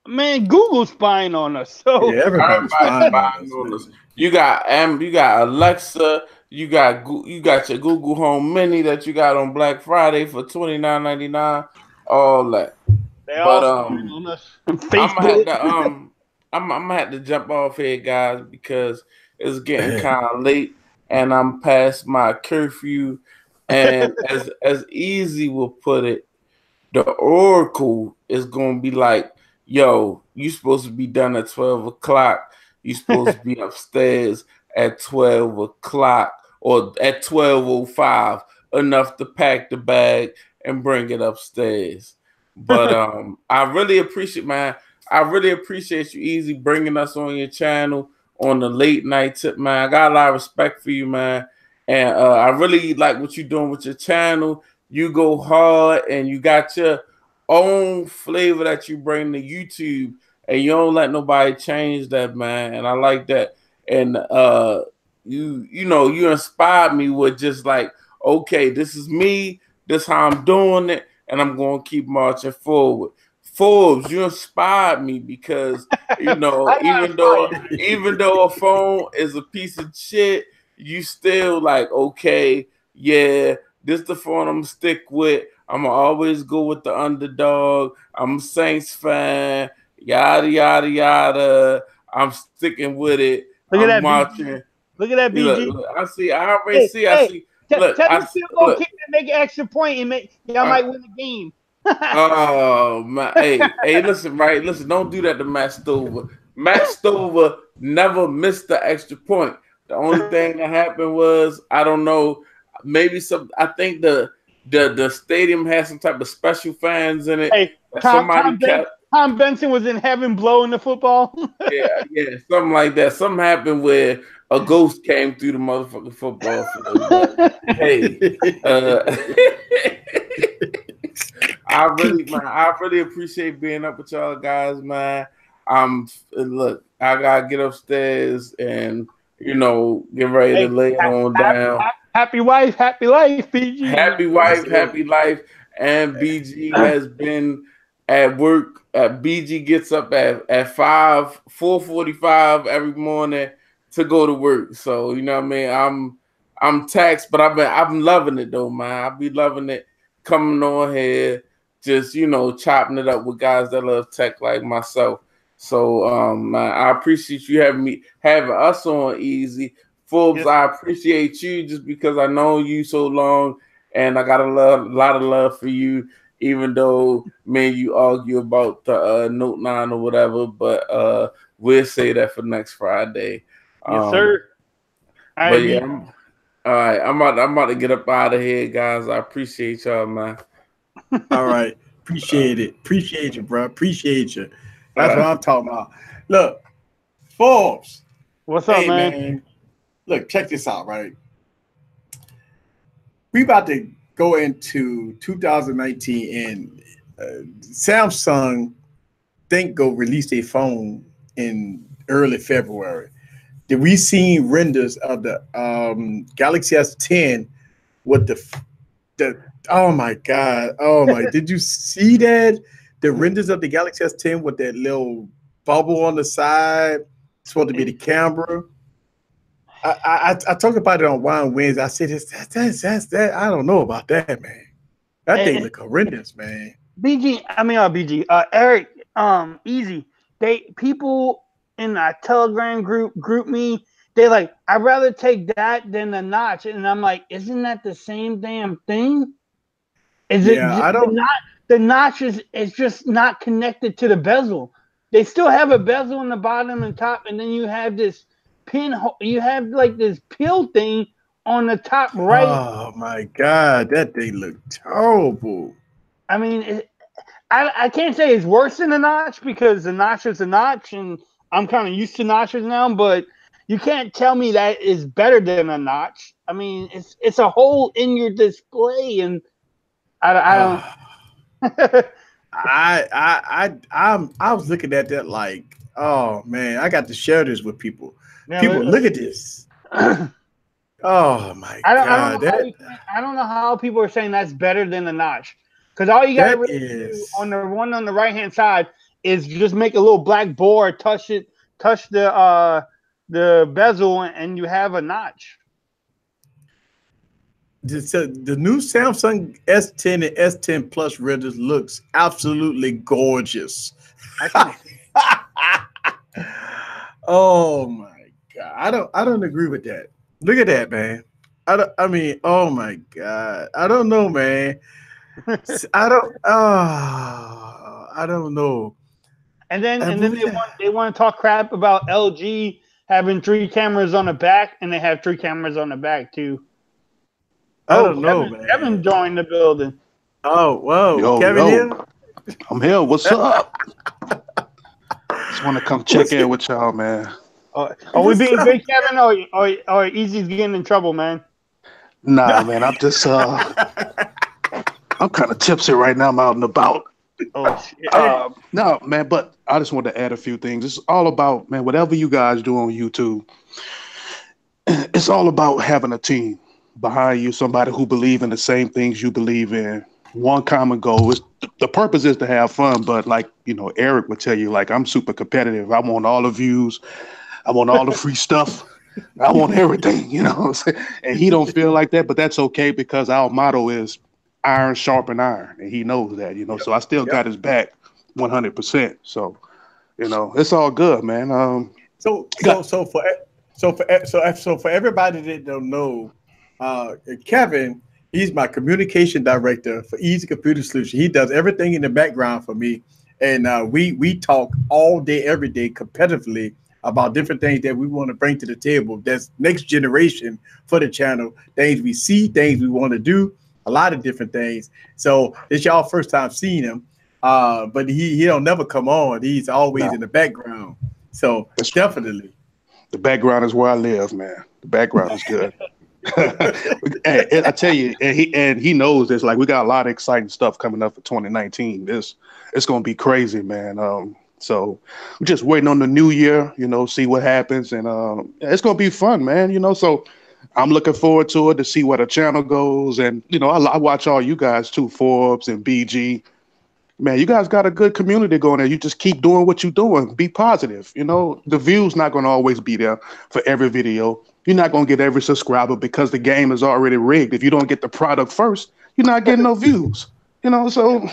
Man, Google spying on us. So Yeah, everybody's Everybody's spying on spying us, on us. man. You got Alexa, you got your Google Home Mini that you got on Black Friday for $29.99, all that. they But all spying on us. I'm gonna have Facebook. to I'm gonna have to jump off here, guys, because it's getting kind of late and I'm past my curfew. And as Easy will put it, the Oracle is gonna be like, yo, you supposed to be done at 12 o'clock. You supposed to be upstairs at 12 o'clock or at 12:05, enough to pack the bag and bring it upstairs. But I really appreciate, man. I really appreciate you, Easy, bringing us on your channel on the late night tip, man. I got a lot of respect for you, man. And I really like what you're doing with your channel. You go hard and you got your own flavor that you bring to YouTube, and you don't let nobody change that, man. And I like that. And you know, you inspired me with just like, okay, this is me, this how I'm doing it, and I'm gonna keep marching forward. Forbes, you inspired me because you know, I got inspired. even though a phone is a piece of shit, you still like, okay, yeah, this the phone I'm stick with. I'm gonna always go with the underdog. I'm a Saints fan, yada yada yada. I'm sticking with it. Look at I'm that, BG. watching. Look at that, Look, BG. look, I see. I already Hey, see. I hey, see. tell Look, the field goal look. kicker to make an extra point and make y'all might win the game. Oh my! Hey, listen, right? Listen, don't do that to Matt Stover. Matt Stover never missed the extra point. The only thing that happened was, I don't know, maybe some. I think the stadium had some type of special fans in it. Hey, That somebody kept. Tom Benson was in heaven blowing the football. Yeah, something like that. Something happened where a ghost came through the motherfucking football field. But hey, I really appreciate being up with y'all guys, man. Look, I gotta get upstairs and get ready to Hey, lay it on down. happy wife, happy life, BG. Happy wife, happy life, and BG has been at work. BG gets up at 4:45 every morning to go to work. So you know what I mean. I'm taxed, but I'm loving it though, man. I be loving it coming on here, just chopping it up with guys that love tech like myself. So man, I appreciate you having us on, Easy. Forbes, yes. I appreciate you just because I know you so long, and I got a lot of love for you, even though me and you argue about the Note 9 or whatever, but we'll say that for next Friday. Yes, sir. But yeah, all right, I'm about to get up out of here, guys. I appreciate y'all, man. All right. Appreciate it. Appreciate you, bro. Appreciate you. That's what I'm talking about. Look, Forbes. What's up, man? Look, check this out, right? We about to go into 2019, and Samsung go release a phone in early February. Did we see renders of the Galaxy S10 with the oh my god, did you see that? The renders of the Galaxy S10 with that little bubble on the side, it's supposed to be the camera. I talked about it on Wine Wednesday. I said that's that. I don't know about that, man. That thing look horrendous, man. BG, Eric, Easy. People in a Telegram group me. They like, I'd rather take that than the notch, and I'm like, isn't that the same damn thing? I don't. The notch is just not connected to the bezel. They still have a bezel on the bottom and top, and then you have this pinhole. You have like this pill thing on the top right. Oh my god, that thing looked terrible. I mean, I can't say it's worse than a notch because the notch is a notch, and I'm kind of used to notches now. But you can't tell me that is better than a notch. I mean, it's a hole in your display, and I don't. I was looking at that like, oh man, I got to share this with people. People, look at this. Oh my I don't God, know how I don't know how people are saying that's better than the notch. Because all you gotta that really do is on the one on the right hand side is just make a little black board, touch the bezel, and you have a notch. the new Samsung S10 and S10 Plus renders looks absolutely gorgeous. I can Oh my God, I don't agree with that. Look at that, man. I mean, oh my God, I don't know, man. I don't. I don't know. and then Believe that. they want to talk crap about LG having 3 cameras on the back, and they have 3 cameras on the back too. I Oh, don't know, Kevin man. joined the building. Oh, whoa, Yo, Kevin yo, here. I'm here. What's up? Just want to come check What's in with y'all, man. Are we what's being up? good, Kevin? Or Easy's getting in trouble, man? Nah, man, I'm just I'm kind of tipsy right now. I'm out and about. Oh shit! No, man, but I just want to add a few things. It's all about, man, whatever you guys do on YouTube, it's all about having a team behind you, somebody who believe in the same things you believe in. One common goal is the purpose is to have fun, but like, Eric would tell you, like, I'm super competitive. I want all the views. I want all the free stuff. I want everything, what I'm saying? And he don't feel like that, but that's okay because our motto is iron sharpen iron, and he knows that, Yep. So I still Yep. got his back 100%. So, it's all good, man. So Got for everybody that don't know, Kevin, he's my communication director for Easy Computer Solution. He does everything in the background for me, and we talk all day, every day, competitively about different things that we want to bring to the table. That's next generation for the channel. Things we see, things we want to do, a lot of different things. So it's y'all first time seeing him, but he don't never come on. He's always no, in the background. So that's definitely. the background is where I live, man. The background is good. And I tell you, and he knows this. Like, we got a lot of exciting stuff coming up for 2019. It's gonna be crazy, man. So we're just waiting on the new year, see what happens, and it's gonna be fun, man. So I'm looking forward to it to see where the channel goes, and I watch all you guys too, Forbes and BG. Man, you guys got a good community going there. You just keep doing what you're doing. Be positive. The view's not going to always be there for every video. You're not going to get every subscriber because the game is already rigged. If you don't get the product first, you're not getting no views. So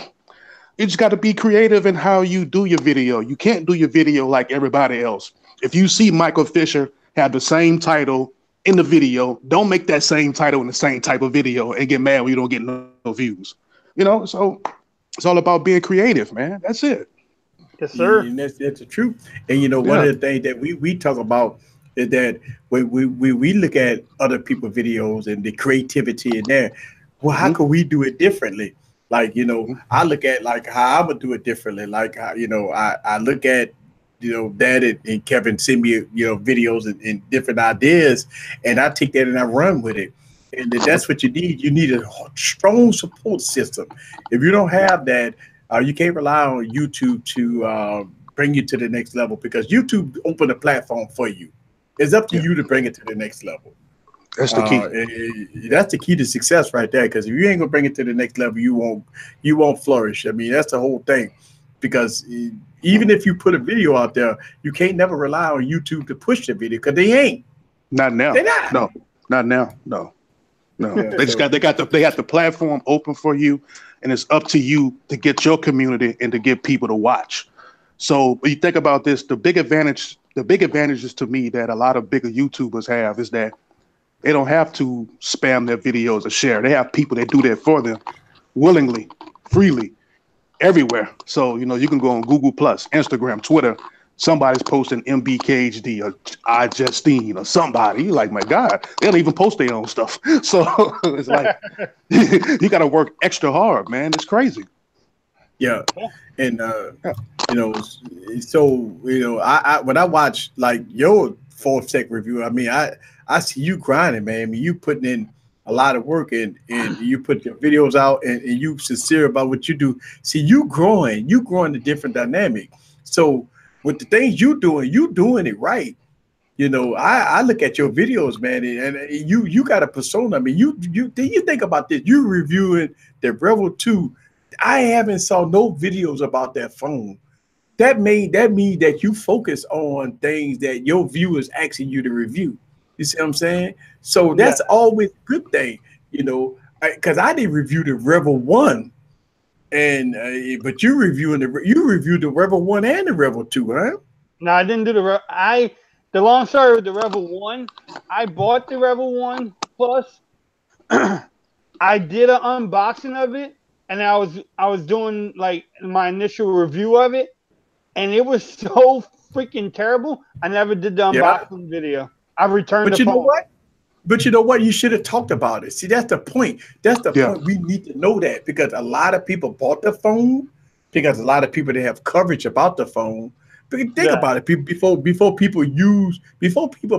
you just got to be creative in how you do your video. You can't do your video like everybody else. If you see Michael Fisher have the same title in the video, don't make that same title in the same type of video and get mad when you don't get no views. So it's all about being creative, man. That's it. Yes, sir. And that's the truth. And one Yeah. of the things that we talk about is that when we look at other people's videos and the creativity in there, well, how can we do it differently? Like, I look at like how I would do it differently. Like, I look at, that and Kevin send me, videos and different ideas, and I take that and I run with it. And that's what you need. You need a strong support system. If you don't have that, you can't rely on YouTube to bring you to the next level, because YouTube opened a platform for you. It's up to you to bring it to the next level. That's the key. That's the key to success right there. Because if you ain't gonna bring it to the next level, you won't flourish. I mean, that's the whole thing. Because even if you put a video out there, you can't never rely on YouTube to push the video, because they ain't. Not now. They're not. No, not now. No. Yeah, they got the platform open for you, and it's up to you to get your community and to get people to watch. So when you think about this, the big advantages to me that a lot of bigger YouTubers have is that they don't have to spam their videos or share. They have people that do that for them willingly, freely, everywhere. So, you can go on Google Plus, Instagram, Twitter. Somebody's posting MBKHD or iJustine or somebody. You're like, my God, they don't even post their own stuff. So it's like, you got to work extra hard, man. It's crazy. Yeah. And, so, I when I watch like your 4-sec review, I mean, I see you grinding, man. I mean, you putting in a lot of work, and you put your videos out, and you sincere about what you do. See, you growing a different dynamic. So with the things you doing it right. You know, I look at your videos, man, and you got a persona. I mean, you think about this. You reviewing the Revel 2. I haven't saw no videos about that phone. That mean that you focus on things that your viewers asking you to review. You see what I'm saying? So that's always a good thing, you know, because I didn't review the Revel 1, and but you reviewed the Revel 1 and the Revel 2, huh? No, I didn't do the long story with the Revel 1. I bought the Revel 1 Plus. I did an unboxing of it, and I was doing like my initial review of it, and it was so freaking terrible. I never did the unboxing video. I returned the phone. Know what? But you know what? You should have talked about it. See, that's the point. That's the point. We need to know that, because a lot of people bought the phone, because a lot of people, they have coverage about the phone. But think about it. Before people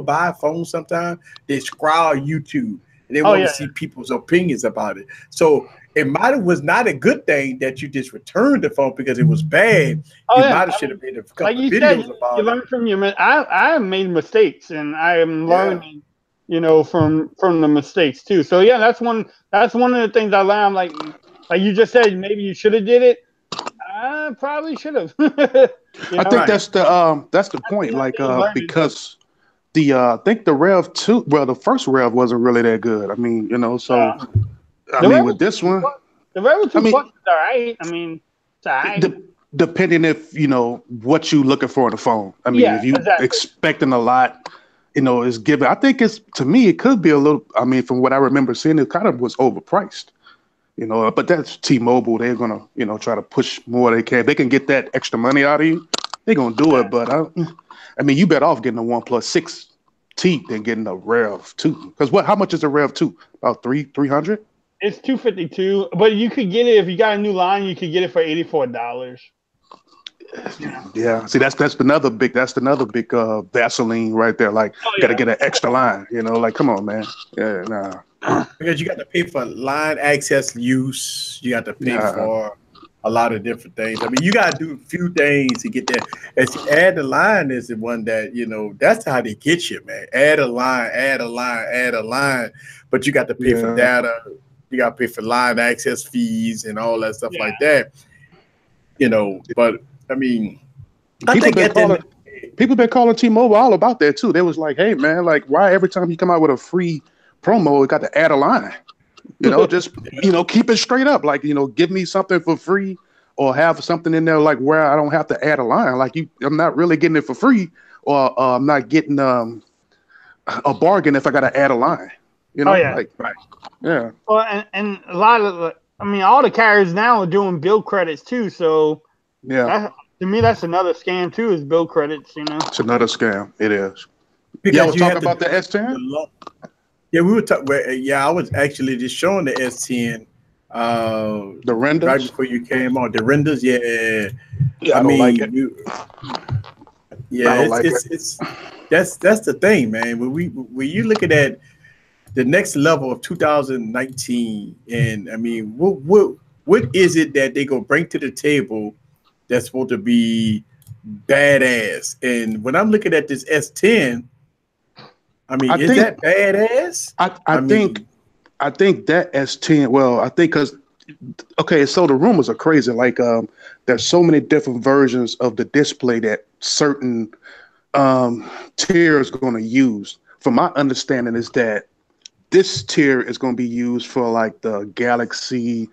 buy a phone, sometimes they scroll YouTube and they want to see people's opinions about it. So it was not a good thing that you just returned the phone because it was bad. You might have should have made a couple of videos about it. You learn from your I have made mistakes, and I am learning, you know, from the mistakes too. So yeah, that's one of the things I learned. Like you just said, maybe you should have did it. I probably should have. I think that's the point. Like because I think the Rev 2, well, the first Rev wasn't really that good. I mean, you know, so I mean with this one, the Rev 2 Plus is all right. I mean, it's all right. Depending if you know what you looking for in the phone. I mean, if you expecting a lot, you know, is given. I think to me it could be a little. I mean, from what I remember seeing, it kind of was overpriced. You know, but that's T-Mobile. They're gonna, you know, try to push more they can. If they can get that extra money out of you, they're gonna do it. But I mean, you better off getting a OnePlus 6T than getting a Rev 2. Because how much is a Rev 2? About 300? It's $252, but you could get it if you got a new line. You could get it for $84. Yeah. See, that's another big Vaseline right there. Like, you gotta get an extra line. You know, like, come on, man. Yeah, nah. Because you got to pay for line access use. You got to pay for a lot of different things. I mean, you got to do a few things to get that. As you add the line is the one that, you know, that's how they get you, man. Add a line. But you got to pay for data. You got to pay for line access fees and all that stuff like that. You know, but I mean, people been calling T-Mobile all about that too. They was like, hey, man, like, why every time you come out with a free promo, we got to add a line, you know, just, you know, keep it straight up. Like, you know, give me something for free or have something in there like where I don't have to add a line. Like I'm not really getting it for free, or I'm not getting a bargain if I got to add a line, you know? Yeah. Well, and a lot of all the carriers now are doing bill credits too. So to me, that's another scam too, is bill credits, you know? It's another scam. It is. Because we're talking about the S10? Yeah, we were talking. Yeah, I was actually just showing the S10. The renders right before you came on. The renders, I don't like it. That's the thing, man. When you looking at the next level of 2019, and I mean, what is it that they gonna bring to the table that's supposed to be badass? And when I'm looking at this S10. I mean, is that badass? I think that S10. Well, I think because so the rumors are crazy. Like, there's so many different versions of the display that certain tier is going to use. From my understanding, is that this tier is going to be used for like the Galaxy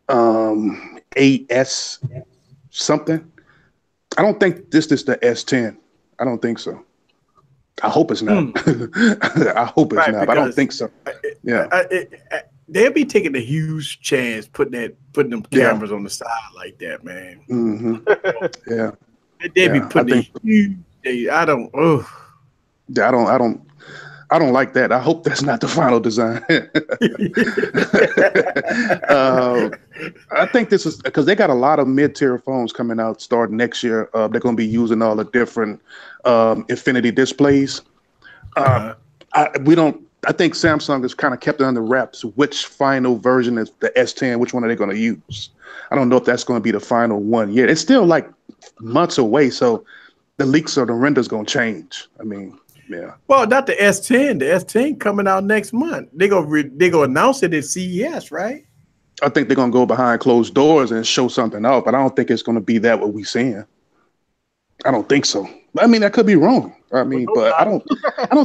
8S something. I don't think this is the S10. I don't think so. I hope it's not. I hope it's not. But I don't think so. They'll be taking a huge chance putting them cameras on the side like that, man. Mm-hmm. Yeah. They'll be putting huge. I don't like that. I hope that's not the final design. I think this is because they got a lot of mid-tier phones coming out starting next year. They're going to be using all the different infinity displays. I think Samsung has kind of kept it under wraps which final version is the S10, which one are they going to use. I don't know if that's going to be the final one yet. It's still like months away, so the leaks or the renders going to change. I mean, Yeah. Well, not the S10. The S10 coming out next month. They go announce it at CES, right? I think they're gonna go behind closed doors and show something out, but I don't think it's gonna be that what we seeing. I don't think so. I mean, that could be wrong. I mean, but I don't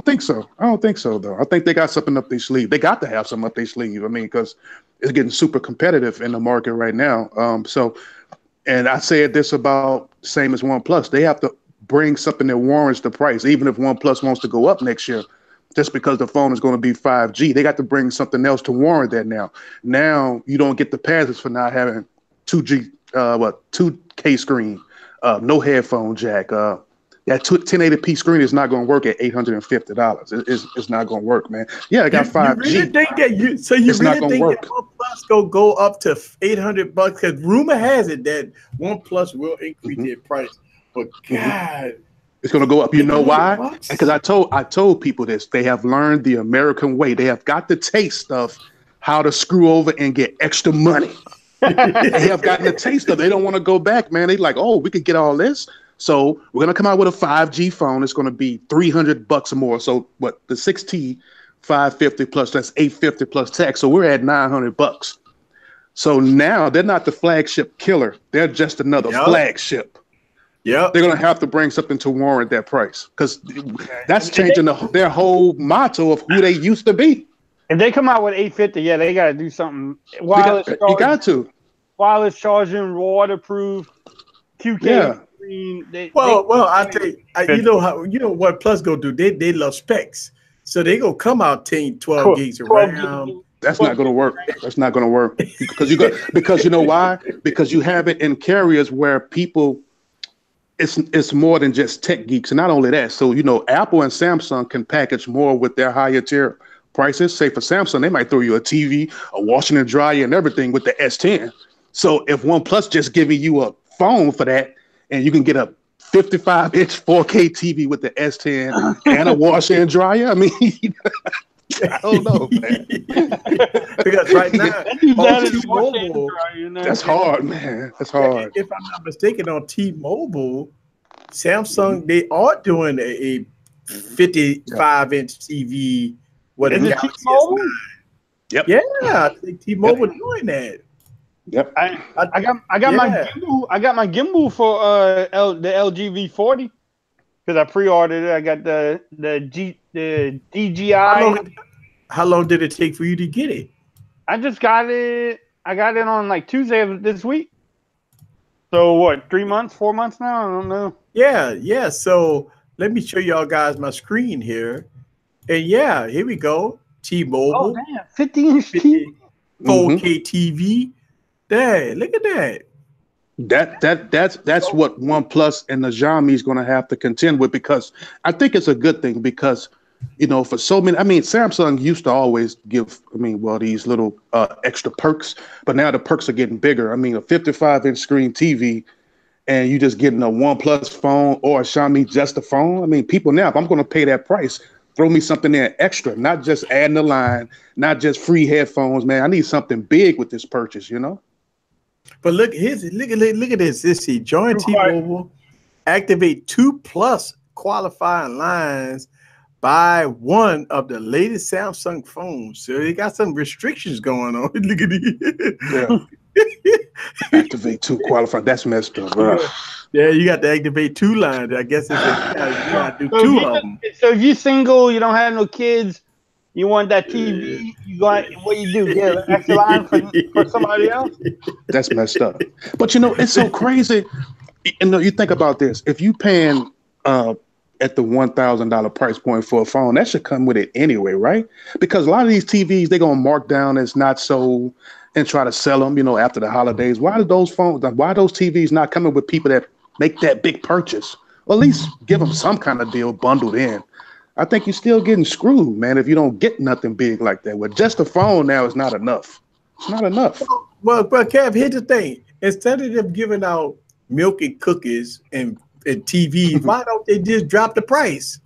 think so. I don't think so though. I think they got something up their sleeve. They got to have something up their sleeve. I mean, because it's getting super competitive in the market right now. And I said this about same as OnePlus. They have to bring something that warrants the price, even if OnePlus wants to go up next year, just because the phone is going to be 5G. They got to bring something else to warrant that now. Now you don't get the passes for not having 2K screen, no headphone jack. That 1080p screen is not going to work at $850. It's not going to work, man. Yeah, I got 5G. You really think that that OnePlus go up to $800? Because rumor has it that OnePlus will increase their price. But God, it's going to go up. You know why? Because I told people this. They have learned the American way. They have got the taste of how to screw over and get extra money. They have gotten the taste of it. They don't want to go back, man. They like, oh, we could get all this. So we're gonna come out with a 5G phone. It's gonna be $300 more. So what? The 6T, 550 plus, that's 850 plus tax. So we're at $900. So now they're not the flagship killer. They're just another flagship. Yeah, they're gonna have to bring something to warrant that price because that's changing their whole motto of who they used to be. If they come out with 850, yeah, they gotta do something. You got to. Wireless charging, waterproof, QK. Yeah. I think you know what Plus go do. They love specs, so they go come out 10, 12 gigs around. That's not going to work. That's not going to work because you know why? Because you have it in carriers where people, it's more than just tech geeks, and not only that. So Apple and Samsung can package more with their higher tier prices. Say for Samsung, they might throw you a TV, a washing and dryer, and everything with the S10. So if OnePlus just giving you a phone for that, and you can get a 55-inch 4K TV with the S10 and a washer and dryer. I mean, I don't know, man. Because right now, on T-Mobile, that's hard, man. That's hard. If I'm not mistaken, on T-Mobile, Samsung, they are doing a 55-inch TV. What is it? T-Mobile? Yep. Yeah, I think T-Mobile doing that. Yep. I got my gimbal for the LG V40 because I pre-ordered it. I got the DJI. How long did it take for you to get it? I just got it. I got it on like Tuesday of this week. So what? 3 months, 4 months now? I don't know. Yeah. So let me show y'all guys my screen here, and yeah, here we go. T-Mobile. Oh damn! 50-inch TV. 4K TV. Dang, look at that. That's what OnePlus and the Xiaomi is going to have to contend with, because I think it's a good thing because, for so many, Samsung used to always give, these little extra perks, but now the perks are getting bigger. A 55-inch screen TV and you just getting a OnePlus phone or a Xiaomi just a phone. People now, if I'm going to pay that price, throw me something there extra, not just adding the line, not just free headphones, man. I need something big with this purchase, But look at this. Let's see. Join T-Mobile. Activate 2+ qualifying lines. Buy one of the latest Samsung phones. So they got some restrictions going on. Look at it. Yeah. Activate 2 qualifying. That's messed up. Yeah, you got to activate 2 lines. I guess you got to do 2 of them. So if you're single, you don't have no kids, you want that TV, what you do? Get an extra line for somebody else? That's messed up. But it's so crazy. You think about this. If you paying at the $1,000 price point for a phone, that should come with it anyway, right? Because a lot of these TVs, they're going to mark down as not sold and try to sell them, after the holidays. Why are those TVs not coming with people that make that big purchase? Or at least give them some kind of deal bundled in. I think you're still getting screwed, man, if you don't get nothing big like that. With just a phone now is not enough. It's not enough. Well, Kev, here's the thing. Instead of them giving out milk and cookies and TVs, why don't they just drop the price?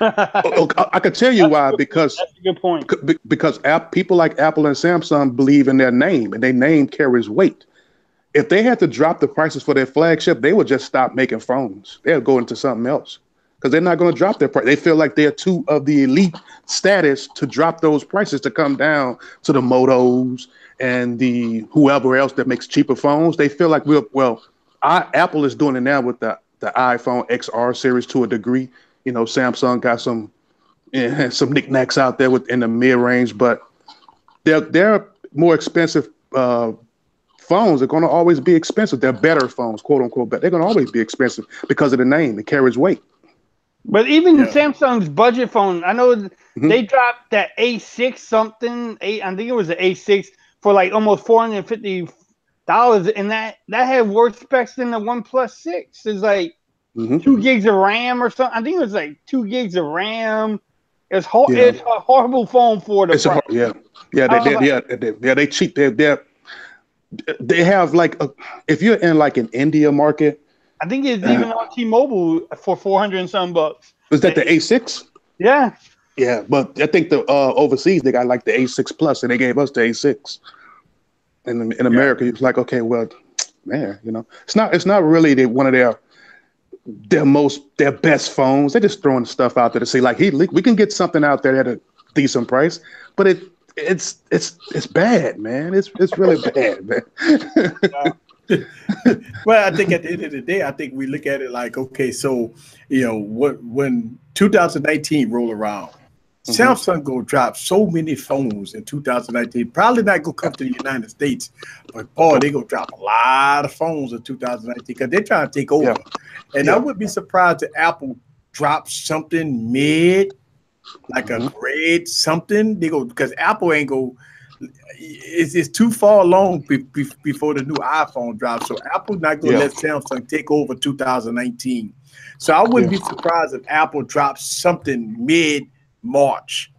I can tell you why. Because that's a good point. Because people like Apple and Samsung believe in their name, and their name carries weight. If they had to drop the prices for their flagship, they would just stop making phones. They'll go into something else. because they're not going to drop their price. They feel like they're too of the elite status to drop those prices to come down to the Motos and the whoever else that makes cheaper phones. They feel like Apple is doing it now with the iPhone XR series to a degree. You know, Samsung got some knickknacks out there in the mid range, but they're more expensive. Phones are going to always be expensive. They're better phones, quote unquote, but they're going to always be expensive because of the name. It carries weight. But even Samsung's budget phone, I know they dropped that A6 something. I think it was the A6 for like almost $450, and that had worse specs than the OnePlus 6. It's like 2 gigs of RAM or something. I think it was like 2 gigs of RAM. It's it's a horrible phone for the price. They cheap. They have like if you're in like an India market, I think it's even on T-Mobile for $400 and some bucks. Was that the A6? Yeah. Yeah, but I think the overseas they got like the A6 Plus, and they gave us the A6. And in America, it's like, okay, well, man, you know, it's not really one of their best phones. They're just throwing stuff out there to say like, we can get something out there at a decent price, but it's bad, man. It's really bad, man. Well, I think at the end of the day, I think we look at it like, okay, so when 2019 roll around, Samsung gonna drop so many phones in 2019. Probably not gonna come to the United States, but boy, they gonna drop a lot of phones in 2019 because they're trying to take over. Yeah. And I would be surprised if Apple drops something mid, like a grade something. They go because Apple ain't go. It's too far along before the new iPhone drops. So Apple not gonna let Samsung take over 2019. So I wouldn't be surprised if Apple drops something mid-March,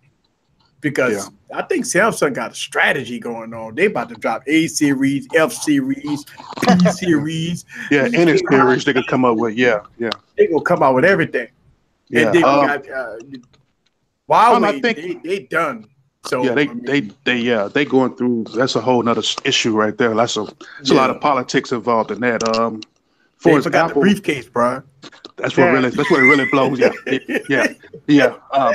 because I think Samsung got a strategy going on. They about to drop A series, F series, P series. Any series they could come up with. They gonna come out with everything. And they got Huawei. They done. So they going through. That's a whole nother issue right there. There's a lot of politics involved in that. They forgot the briefcase, bro. That's what it really blows.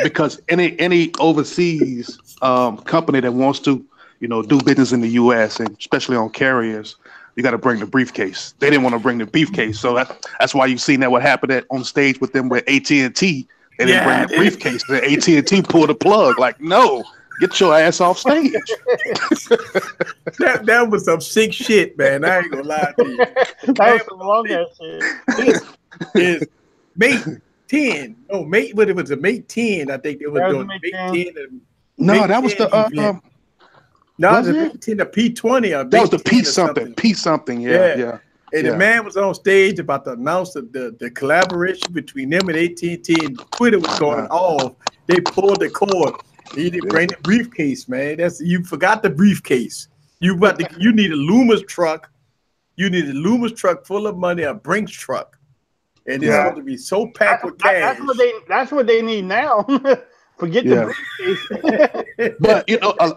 Because any overseas company that wants to, do business in the U.S. and especially on carriers, you got to bring the briefcase. They didn't want to bring the briefcase, so that's why you've seen that what happened on stage with them with AT&T. They didn't bring the briefcase. The AT&T pulled the plug. Like, no. Get your ass off stage. that was some sick shit, man. I ain't gonna lie to you. That was some long ass shit. This is Mate 10. No, Mate, but it was a Mate 10. I think it was doing Mate 10. No, that was the no, the Mate 10, the P20. That was the P something. P something. Yeah. And the man was on stage about to announce the collaboration between them and AT&T, and Twitter was going off. They pulled the cord. He didn't bring the briefcase, man. You forgot the briefcase. You need a Loomis truck. You need a Loomis truck full of money, a Brinks truck, and it's going to be so packed with cash. That's what they need now. Forget the briefcase. But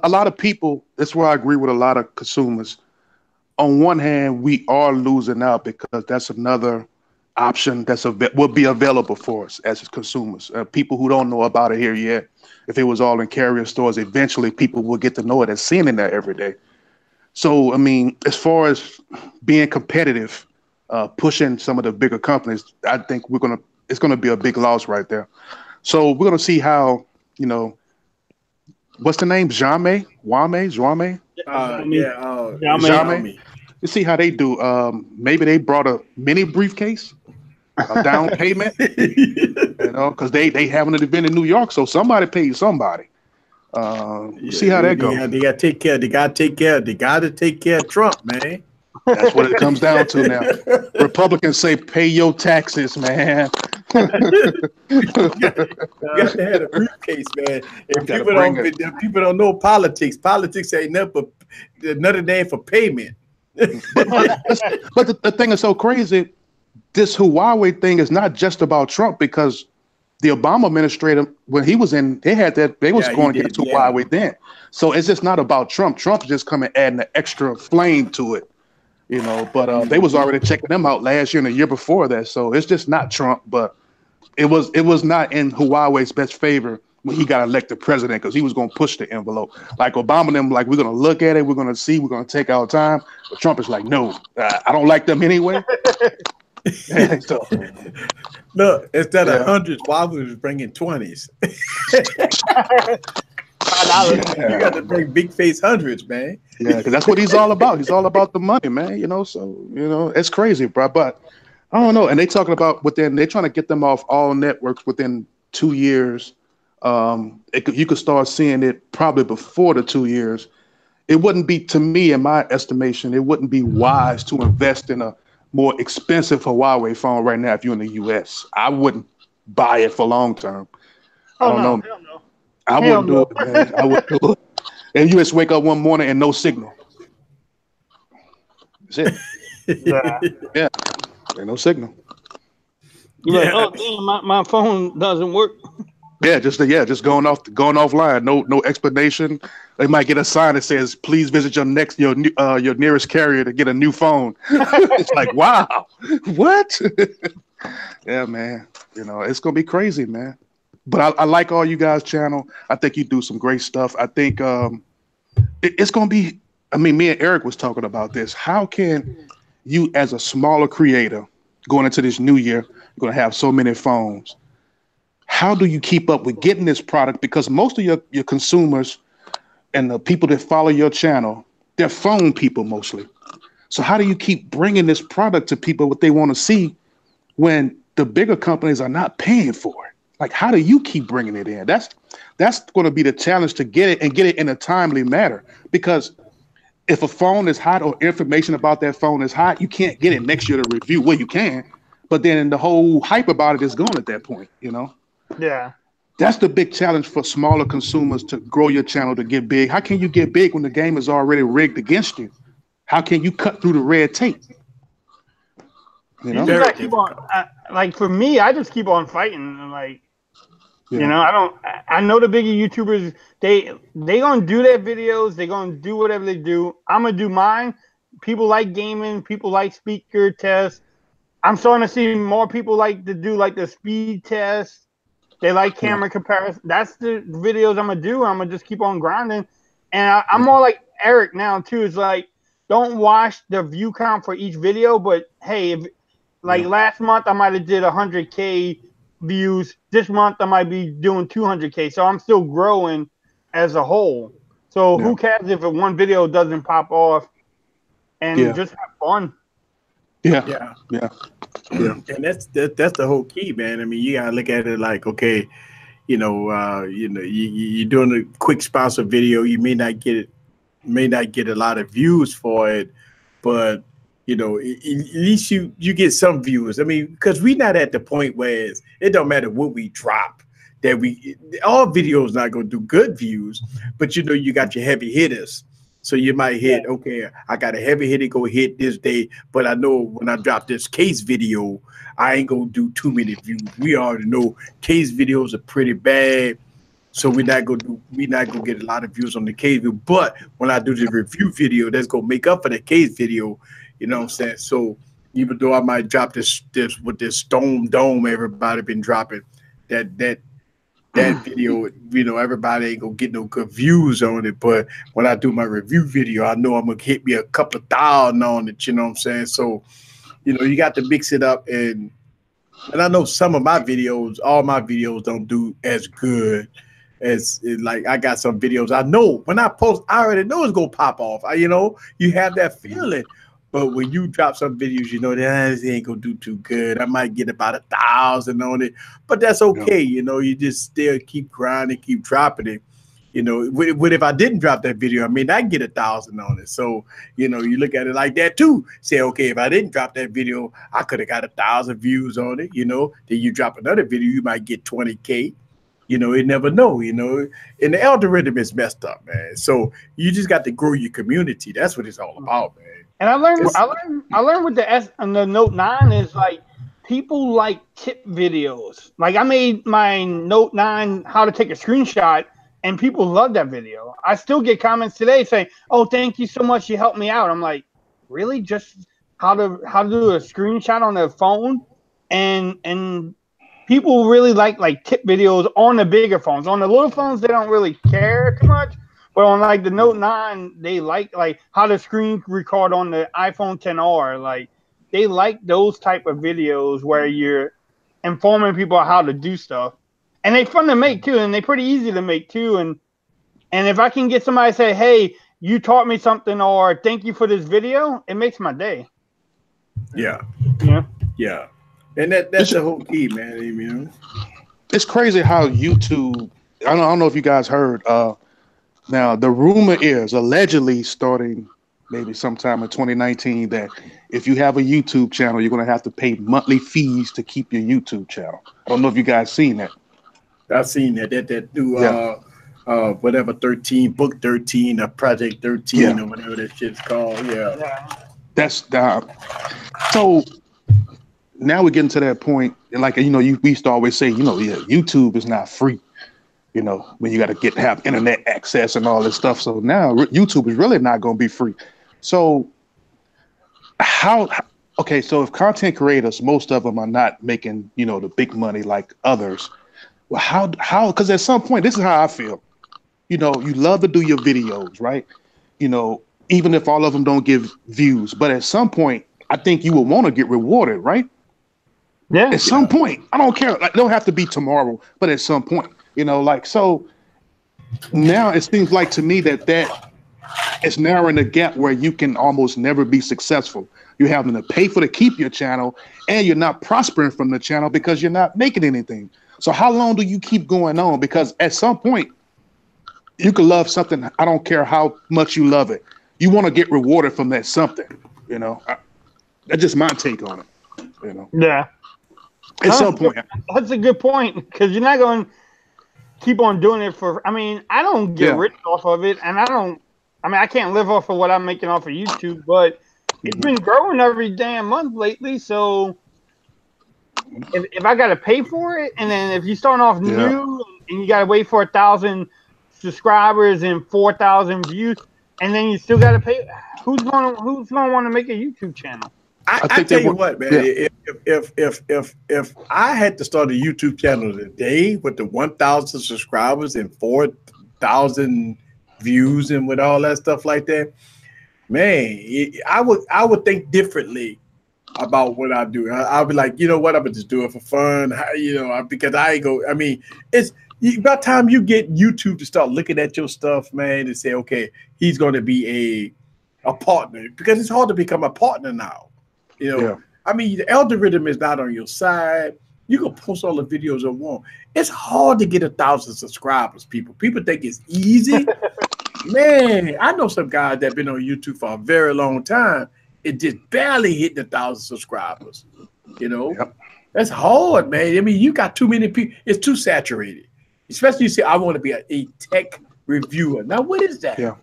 a lot of people. That's where I agree with a lot of consumers. On one hand, we are losing out because that's another option will be available for us as consumers. People who don't know about it here yet. If it was all in carrier stores, eventually people will get to know it and seeing it there every day. So, I mean, as far as being competitive, pushing some of the bigger companies, I think it's gonna be a big loss right there. So we're gonna see how, what's the name? Xiaomi? Xiaomi. You see how they do. Maybe they brought a mini briefcase. A down payment, because they having an event in New York, so somebody pays somebody. See how that goes. They got to take care. They got to take care of Trump, man. That's what it comes down to now. Republicans say, "Pay your taxes, man." You got to have a briefcase, man. If people don't know politics ain't another name for payment. But the thing is so crazy. This Huawei thing is not just about Trump, because the Obama administrator, when he was in, they was going against Huawei then. So it's just not about Trump. Trump's just coming adding an extra flame to it, But they was already checking them out last year and the year before that. So it's just not Trump, but it was not in Huawei's best favor when he got elected president, because he was going to push the envelope. Like Obama and them, like, we're going to look at it, we're going to see, we're going to take our time. But Trump is like, no, I don't like them anyway. So, look, instead of hundreds, Huawei was bringing 20s. You got to bring big face hundreds, man. Yeah, because that's what he's all about. He's all about the money, man. You know, so it's crazy, bro. But I don't know. And they talking about they're trying to get them off all networks within 2 years. You could start seeing it probably before the 2 years. It wouldn't be, to me, in my estimation, it wouldn't be wise to invest in a more expensive Huawei phone right now if you're in the US. I wouldn't buy it for long term. I don't know. Hell no. I wouldn't do it, man. I wouldn't do it. And you just wake up one morning and no signal. That's it. Yeah. And no signal. You're like, oh damn, my phone doesn't work. Yeah, just going offline. No explanation. They might get a sign that says, "Please visit your nearest carrier to get a new phone." It's like, wow, what? Yeah, man. It's gonna be crazy, man. But I like all you guys' channel. I think you do some great stuff. I think it's gonna be. I mean, me and Eric was talking about this. How can you, as a smaller creator, going into this new year, you're gonna have so many phones? How do you keep up with getting this product? Because most of your consumers and the people that follow your channel, they're phone people mostly. So how do you keep bringing this product to people what they want to see when the bigger companies are not paying for it? Like, how do you keep bringing it in? That's going to be the challenge, to get it and get it in a timely manner. Because if a phone is hot or information about that phone is hot, you can't get it next year to review. Well, you can, but then the whole hype about it is gone at that point, Yeah. That's the big challenge for smaller consumers to grow your channel, to get big. How can you get big when the game is already rigged against you? How can you cut through the red tape? You just gotta keep on. Like for me, I just keep on fighting. Like, I know the bigger YouTubers, they gonna do their videos. They gonna do whatever they do. I'm gonna do mine. People like gaming. People like speaker tests. I'm starting to see more people like to do like the speed test. They like camera comparison. That's the videos I'm gonna do. I'm gonna just keep on grinding. And I'm more like Eric now too. It's like, don't watch the view count for each video, but hey, last month I might have did 100K views. This month I might be doing 200K. So I'm still growing as a whole. So who cares if one video doesn't pop off? And just have fun. Yeah. And that's the whole key, man. I mean, you gotta look at it like, okay, you're doing a quick sponsor video. You may not get a lot of views for it, but at least you get some views. I mean, because we're not at the point where it don't matter what we drop, that all videos not gonna do good views, but you got your heavy hitters. So you might hit, okay, I got a heavy hitter go hit this day, but I know when I drop this case video, I ain't gonna do too many views. We already know case videos are pretty bad, so we're not gonna get a lot of views on the case video. But when I do the review video, that's gonna make up for the case video. You know what I'm saying? So even though I might drop this with this Stone Dome, everybody been dropping that video, everybody ain't gonna get no good views on it. But when I do my review video, I know I'm gonna hit me a couple of thousand on it. You know what I'm saying? So, you got to mix it up, and I know some of my videos, all my videos don't do as good as like I got some videos. I know when I post, I already know it's gonna pop off. You have that feeling. But when you drop some videos, that ain't gonna do too good. I might get about 1,000 on it, but that's okay. You just still keep grinding, keep dropping it. What if I didn't drop that video? I mean, I get 1,000 on it. So, you look at it like that too. Say, okay, if I didn't drop that video, I could have got 1,000 views on it. Then you drop another video, you might get 20K. You never know, and the algorithm is messed up, man. So you just got to grow your community. That's what it's all about, man. And I learned with the Note 9 is like people like tip videos. Like I made my Note 9 how to take a screenshot, and people love that video. I still get comments today saying, "Oh, thank you so much, you helped me out." I'm like, really? Just how to do a screenshot on the phone and people really like tip videos on the bigger phones. On the little phones, they don't really care too much. But on like the Note 9, they like how the screen record on the iPhone 10R. Like they like those type of videos where you're informing people how to do stuff. And they fun to make too, and they pretty easy to make too. And if I can get somebody to say, "Hey, you taught me something," or "Thank you for this video," it makes my day. Yeah. Yeah. Yeah. And that's the whole key, man. You know? It's crazy how YouTube. I don't know if you guys heard. Now the rumor is allegedly starting maybe sometime in 2019 that if you have a YouTube channel, you're going to have to pay monthly fees to keep your YouTube channel. I don't know if you guys seen that. I've seen that new whatever 13 book 13 or project 13 or whatever that shit's called. Yeah. That's so now we're getting to that point, like, you know, we used to always say, you know, YouTube is not free, you know, when you got to have internet access and all this stuff. So now YouTube is really not going to be free. So so if content creators, most of them are not making, you know, the big money like others. Well, how, because at some point, this is how I feel, you know, you love to do your videos, right? You know, even if all of them don't give views, but at some point, I think you will want to get rewarded, right? Yeah. At some point, I don't care. Like, it don't have to be tomorrow, but at some point, you know, like, so now it seems like to me that it's narrowing the gap where you can almost never be successful. You're having to pay to keep your channel, and you're not prospering from the channel because you're not making anything. So how long do you keep going on? Because at some point, you can love something. I don't care how much you love it. You want to get rewarded from that something, you know. That's just my take on it, you know. Yeah. At some point. That's a good point, because you're not going to keep on doing it for. I mean, I don't get rich off of it, and I can't live off of what I'm making off of YouTube, but it's been growing every damn month lately. So if I got to pay for it, and then if you're starting off new and you got to wait for 1,000 subscribers and 4,000 views, and then you still got to pay, who's gonna want to make a YouTube channel? I tell you what, man. Yeah. If I had to start a YouTube channel today with the 1,000 subscribers and 4,000 views and with all that stuff like that, man, I would think differently about what I do. I'll be like, you know what, I'm gonna just do it for fun, you know, because I ain't go. I mean, it's by the time you get YouTube to start looking at your stuff, man, and say, okay, he's going to be a partner, because it's hard to become a partner now. You know, I mean, the algorithm is not on your side. You can post all the videos you want. It's hard to get 1,000 subscribers, people. People think it's easy. Man, I know some guys that have been on YouTube for a very long time. It just barely hit 1,000 subscribers. You know, that's hard, man. I mean, you got too many people. It's too saturated. Especially you say, I want to be a tech reviewer. Now, what is that? Yeah.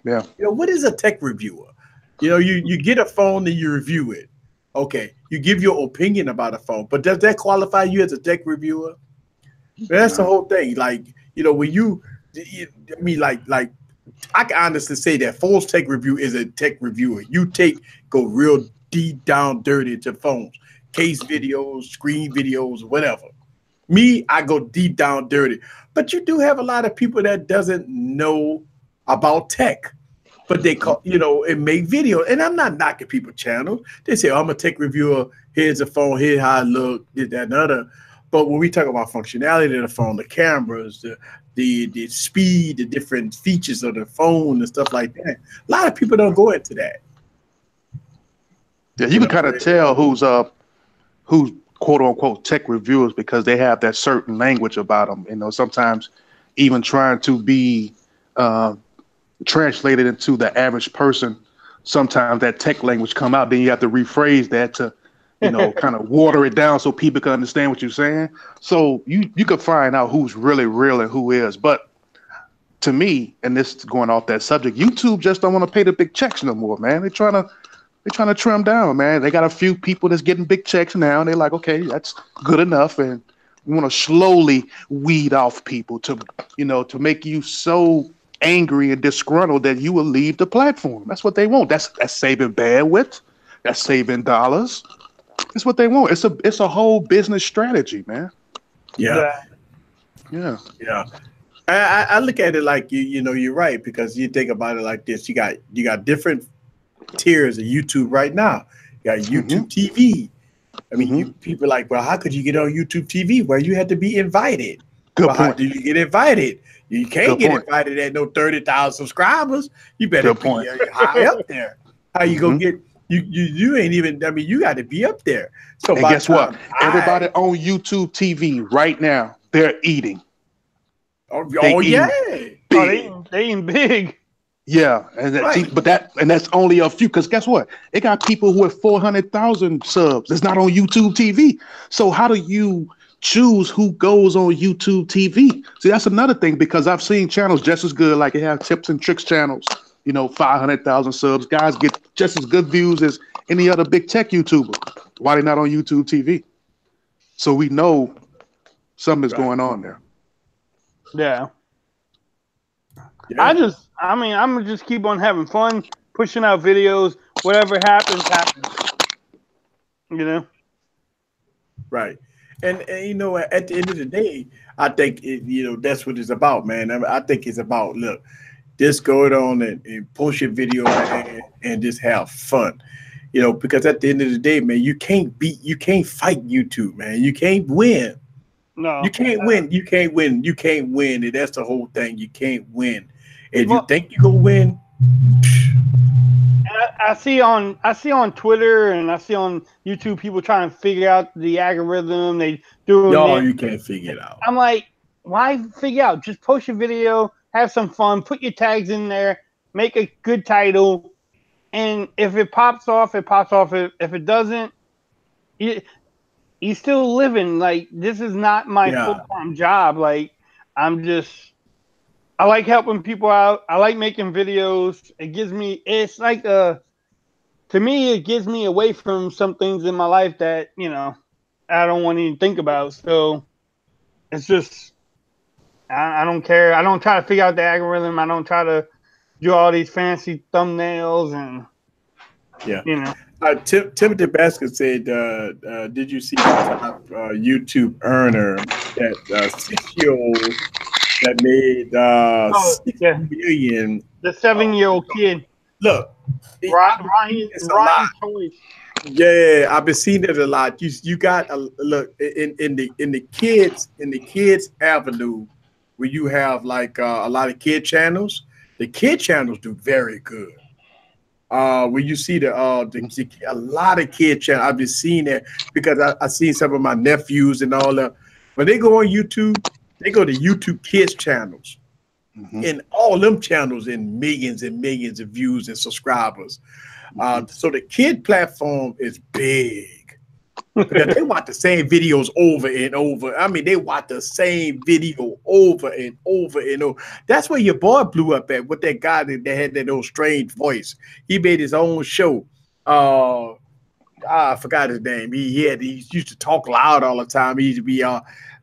You know, what is a tech reviewer? You know, you get a phone and you review it. Okay, you give your opinion about a phone, but does that qualify you as a tech reviewer? That's the whole thing. Like, you know, when I mean, like I can honestly say that Forbes Tech Review is a tech reviewer. You go real deep down dirty into phones, case videos, screen videos, whatever. Me, I go deep down dirty. But you do have a lot of people that doesn't know about tech, but they call, you know, and make videos. And I'm not knocking people's channels. They say, oh, I'm a tech reviewer. Here's a phone. Here's how I look. This, that, and other. But when we talk about functionality of the phone, the cameras, the speed, the different features of the phone and stuff like that, a lot of people don't go into that. Yeah, you can kind of tell who's quote unquote tech reviewers because they have that certain language about them. You know, sometimes even trying to be translated into the average person, sometimes that tech language come out. Then you have to rephrase that to, you know, kind of water it down so people can understand what you're saying. So you can find out who's really real and who is. But to me, and this is going off that subject, YouTube just don't want to pay the big checks no more, man. They're trying to trim down, man. They got a few people that's getting big checks now, and they're like, okay, that's good enough. And we want to slowly weed off people to, you know, to make you so angry and disgruntled that you will leave the platform. That's what they want. That's saving bandwidth. That's saving dollars. It's what they want. It's a whole business strategy, man. Yeah. I look at it like you're right, because you think about it like this. You got different tiers of YouTube right now. You got YouTube TV. I mean, people are like, well, how could you get on YouTube TV? Well, you had to be invited. Good Well, point. how do you get invited? You can't get invited at no 30,000 subscribers. You better be high up there. How you gonna get? You ain't even. I mean, you got to be up there. So and guess what? Everybody on YouTube TV right now, they're eating. They eating big. Yeah, and that's only a few. Because guess what? It got people who have 400,000 subs. It's not on YouTube TV. So how do you choose who goes on YouTube TV? See, that's another thing, because I've seen channels just as good, like they have tips and tricks channels. 500,000 subs. Guys get just as good views as any other big tech YouTuber. Why they not on YouTube TV? So we know something's going on there. Yeah. I'm gonna just keep on having fun, pushing out videos. Whatever happens. Right. And at the end of the day, I think that's what it's about, man. I think it's about, look, just go on and post your video and just have fun. Because at the end of the day, man, you can't fight YouTube, man. You can't win. No. You can't win. You can't win. You can't win. And that's the whole thing. You can't win. If you think you're gonna win. I see on Twitter and I see on YouTube people trying to figure out the algorithm. They do you can't figure it out. I'm like, why figure out? Just post your video, have some fun, put your tags in there, make a good title, and if it pops off, it pops off. If it doesn't, you're still living. Like, this is not my full-time job. Like, I like helping people out. I like making videos. To me, it gives me away from some things in my life that, I don't want to even think about. So it's just, I don't care. I don't try to figure out the algorithm. I don't try to do all these fancy thumbnails and, Timothy Basket said, did you see the top YouTube earner, that 6-year-old that made $6 million? The 7-year-old kid. Look, Ryan Choice. Yeah, I've been seeing it a lot. You got look in the kids avenue, where you have like a lot of kid channels. The kid channels do very good. When you see a lot of kid channels, I've been seeing that, because I seen some of my nephews and all that. When they go on YouTube, they go to YouTube Kids channels, and all them channels in millions and millions of views and subscribers. So the kid platform is big, because they watch the same videos over and over. I mean, they watch the same video over and over and over. That's where your boy blew up at, with that guy that had that old strange voice. He made his own show. I forgot his name. He used to talk loud all the time. He used to be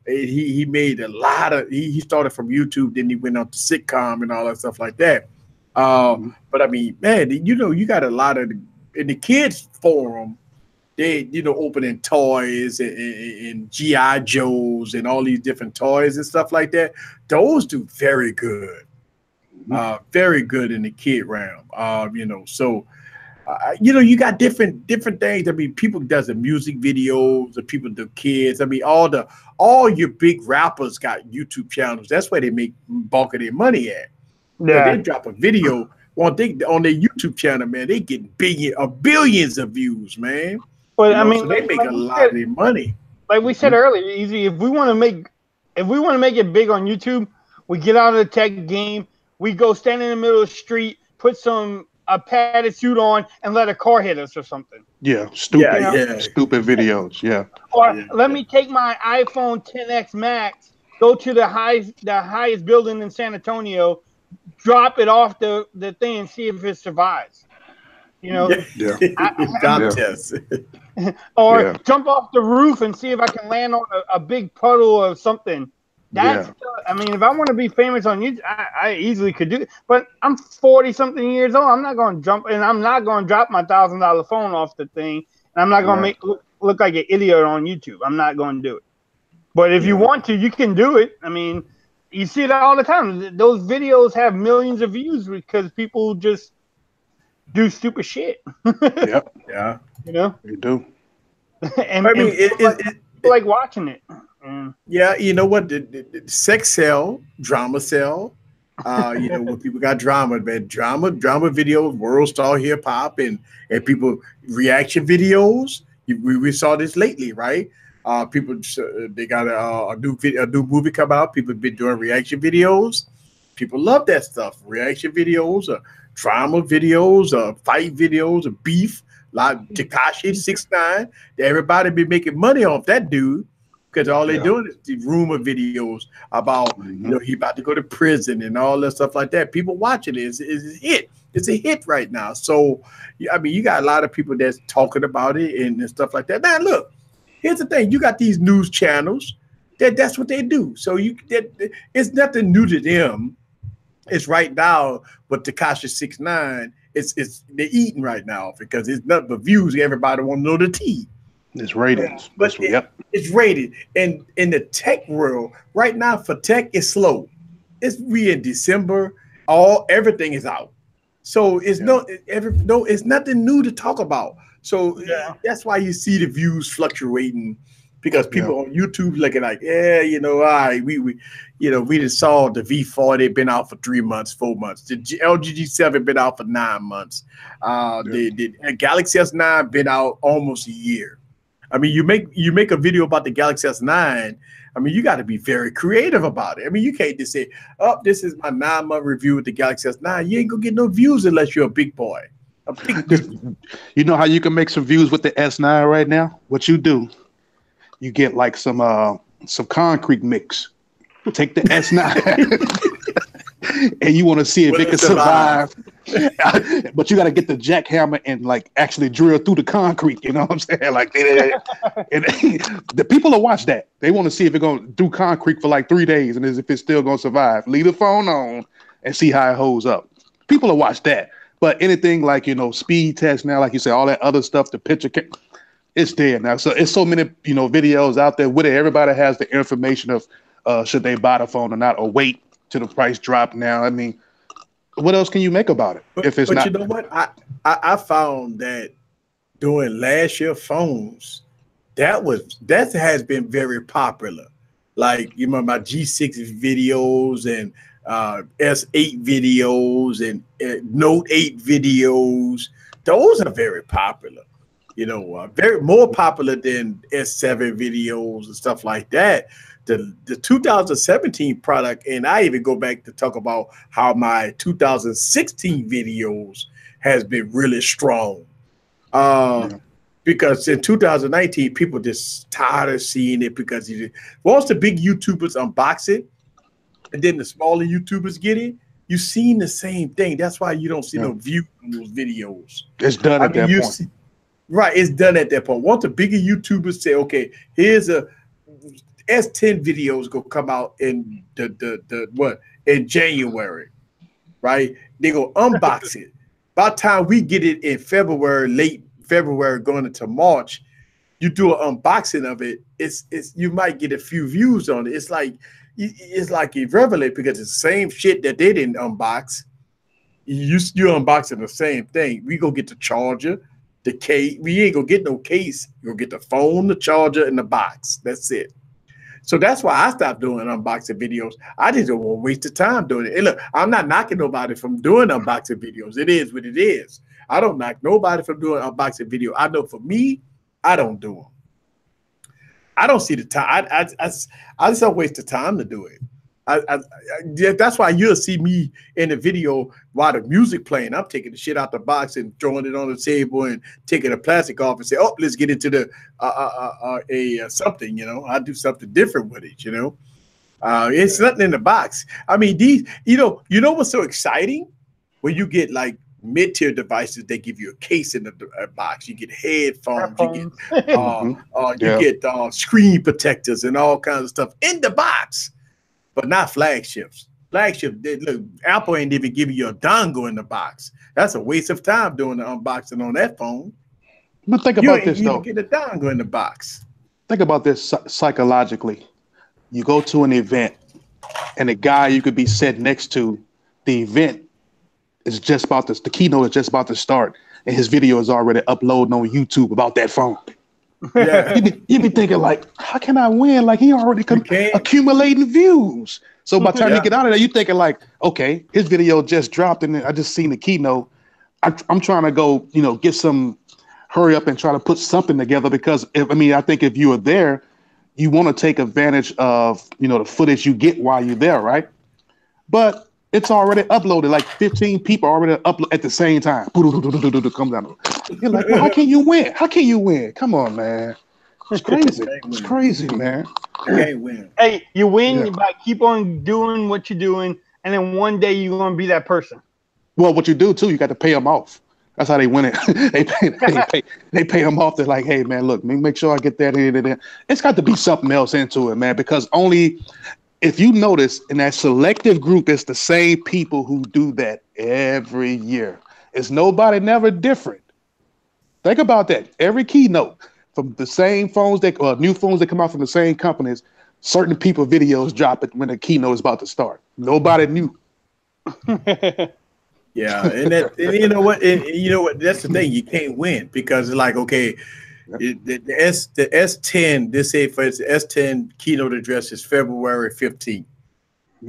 he made a lot of. He started from YouTube, then he went on to sitcom and all that stuff like that. But I mean, man, you got a lot of in the kids forum. They opening toys and GI Joes and all these different toys and stuff like that. Those do very good, very good in the kid realm. So. You got different things. I mean, people does the music videos, the people do kids. I mean, all your big rappers got YouTube channels. That's where they make bulk of their money at. Yeah, they drop a video on their YouTube channel, man. They get billions of views, man. But I mean, so they make a lot of their money. Like we said earlier, Easy. If we want to make it big on YouTube, we get out of the tech game. We go stand in the middle of the street, put a padded suit on, and let a car hit us or something. Yeah, stupid, stupid videos. Yeah. Or let me take my iPhone 10X Max, go to the highest building in San Antonio, drop it off the thing, and see if it survives. Test. Or jump off the roof and see if I can land on a big puddle of something. I mean, if I want to be famous on YouTube, I easily could do it. But I'm 40-something years old. I'm not going to jump, and I'm not going to drop my $1,000 phone off the thing. And I'm not going to look like an idiot on YouTube. I'm not going to do it. But if you want to, you can do it. I mean, you see it all the time. Those videos have millions of views because people just do stupid shit. Yep. Yeah. You know? You do. And I mean, people like watching it. Yeah, you know what? The sex sell, drama sell. You know, when people got drama, man, drama videos, world star hip hop, and people reaction videos. We saw this lately, right? People they got a new movie come out. People been doing reaction videos. People love that stuff. Reaction videos, drama videos, fight videos, beef. Like Tekashi 6ix9ine. Everybody be making money off that dude. Because all they're doing is the rumor videos about, you know, he about to go to prison and all that stuff like that. People watching it. It's a hit. It's a hit right now. So, I mean, you got a lot of people that's talking about it and stuff like that. Now, look, here's the thing. You got these news channels. That's what they do. So it's nothing new to them. It's right now, but Tekashi 6ix9ine, they're eating right now because it's nothing but views. Everybody want to know the tea. It's ratings. But it's rated. And in the tech world, right now for tech, it's slow. We in December, everything is out. So it's it's nothing new to talk about. So that's why you see the views fluctuating, because people on YouTube looking like, you know, all right, we just saw the V40 been out for 3 months, 4 months. The LG G7 been out for 9 months. The Galaxy S9 been out almost a year. I mean, you make a video about the Galaxy S9. I mean, you got to be very creative about it. I mean, you can't just say, "Oh, this is my 9-month review with the Galaxy S9." You ain't gonna get no views unless you're a big boy. You know how you can make some views with the S9 right now? What you do? You get like some concrete mix. Take the S9. And you want to see if it can survive. But you got to get the jackhammer and like actually drill through the concrete. You know what I'm saying? Like, and the people will watch that. They want to see if it's going to do concrete for like 3 days and if it's still going to survive. Leave the phone on and see how it holds up. People will watch that. But anything like, you know, speed test now, like you say, all that other stuff, the picture, it's there now. So it's so many, you know, videos out there with it. Everybody has the information of should they buy the phone or not, or wait till the price drop now. I mean, what else can you make about it if it's not? But you know what? I found that during last year phones, that has been very popular. Like, you know, my G6 videos and S8 videos and Note 8 videos. Those are very popular. You know, very more popular than S7 videos and stuff like that. The 2017 product, and I even go back to talk about how my 2016 videos has been really strong. Because in 2019, people just tired of seeing it because once the big YouTubers unbox it, and then the smaller YouTubers get it, you've seen the same thing. That's why you don't see no view on those videos. It's done at that point. Right, it's done at that point. Once the bigger YouTubers say, okay, here's a S10 videos gonna come out in in January, right? They go unbox it. By the time we get it in February, late February, going into March, you do an unboxing of it. It's you might get a few views on it. It's like irrelevant because it's the same shit that they didn't unbox. You're unboxing the same thing. We go get the charger, the case. We ain't gonna get no case. You're gonna get the phone, the charger, and the box. That's it. So that's why I stopped doing unboxing videos. I just don't want to waste the time doing it. And look, I'm not knocking nobody from doing unboxing videos. It is what it is. I don't knock nobody from doing unboxing video. I know for me, I don't do them. I don't see the time. I just don't waste the time to do it. That's why you'll see me in the video while the music playing. I'm taking the shit out the box and throwing it on the table and taking the plastic off and say, "Oh, let's get into the something." You know, I do something different with it. You know, it's nothing in the box. I mean, you know what's so exciting when you get like mid-tier devices, they give you a case in the box. You get headphones, you get screen protectors and all kinds of stuff in the box. But not flagships. Look, Apple ain't even giving you a dongle in the box. That's a waste of time doing the unboxing on that phone. But think You about ain't this even though. get a dongle in the box. Think about this psychologically. You go to an event, and the guy you could be sitting next to, the event is just about to, the keynote is just about to start, and his video is already uploading on YouTube about that phone. Yeah, You be thinking like, how can I win? Like he already you can't. accumulating views. So by the time you Yeah. get out of there, you thinking like, okay, his video just dropped, and I just seen the keynote. I'm trying to go, get some, hurry up and try to put something together because I think if you are there, you want to take advantage of, the footage you get while you're there, right? But it's already uploaded. Like 15 people already upload at the same time. Come down. You're like, well, how can you win? How can you win? Come on, man. It's crazy. It's crazy, man. You can't win. Hey, you win Yeah. by keep on doing what you're doing, and then one day you're gonna be that person. Well, what you do too, you got to pay them off. That's how they win it. they pay them off. They're like, hey, man, look, make sure I get that in. It's got to be something else into it, man, because only if you notice in that selective group, it's the same people who do that every year. It's nobody never different. Think about that. Every keynote from the same phones new phones that come out from the same companies, certain people videos drop it when the keynote is about to start. Nobody knew. Yeah, and you know what? That's the thing. You can't win because it's like, okay, the S10. They say for its S10 keynote address is February 15th.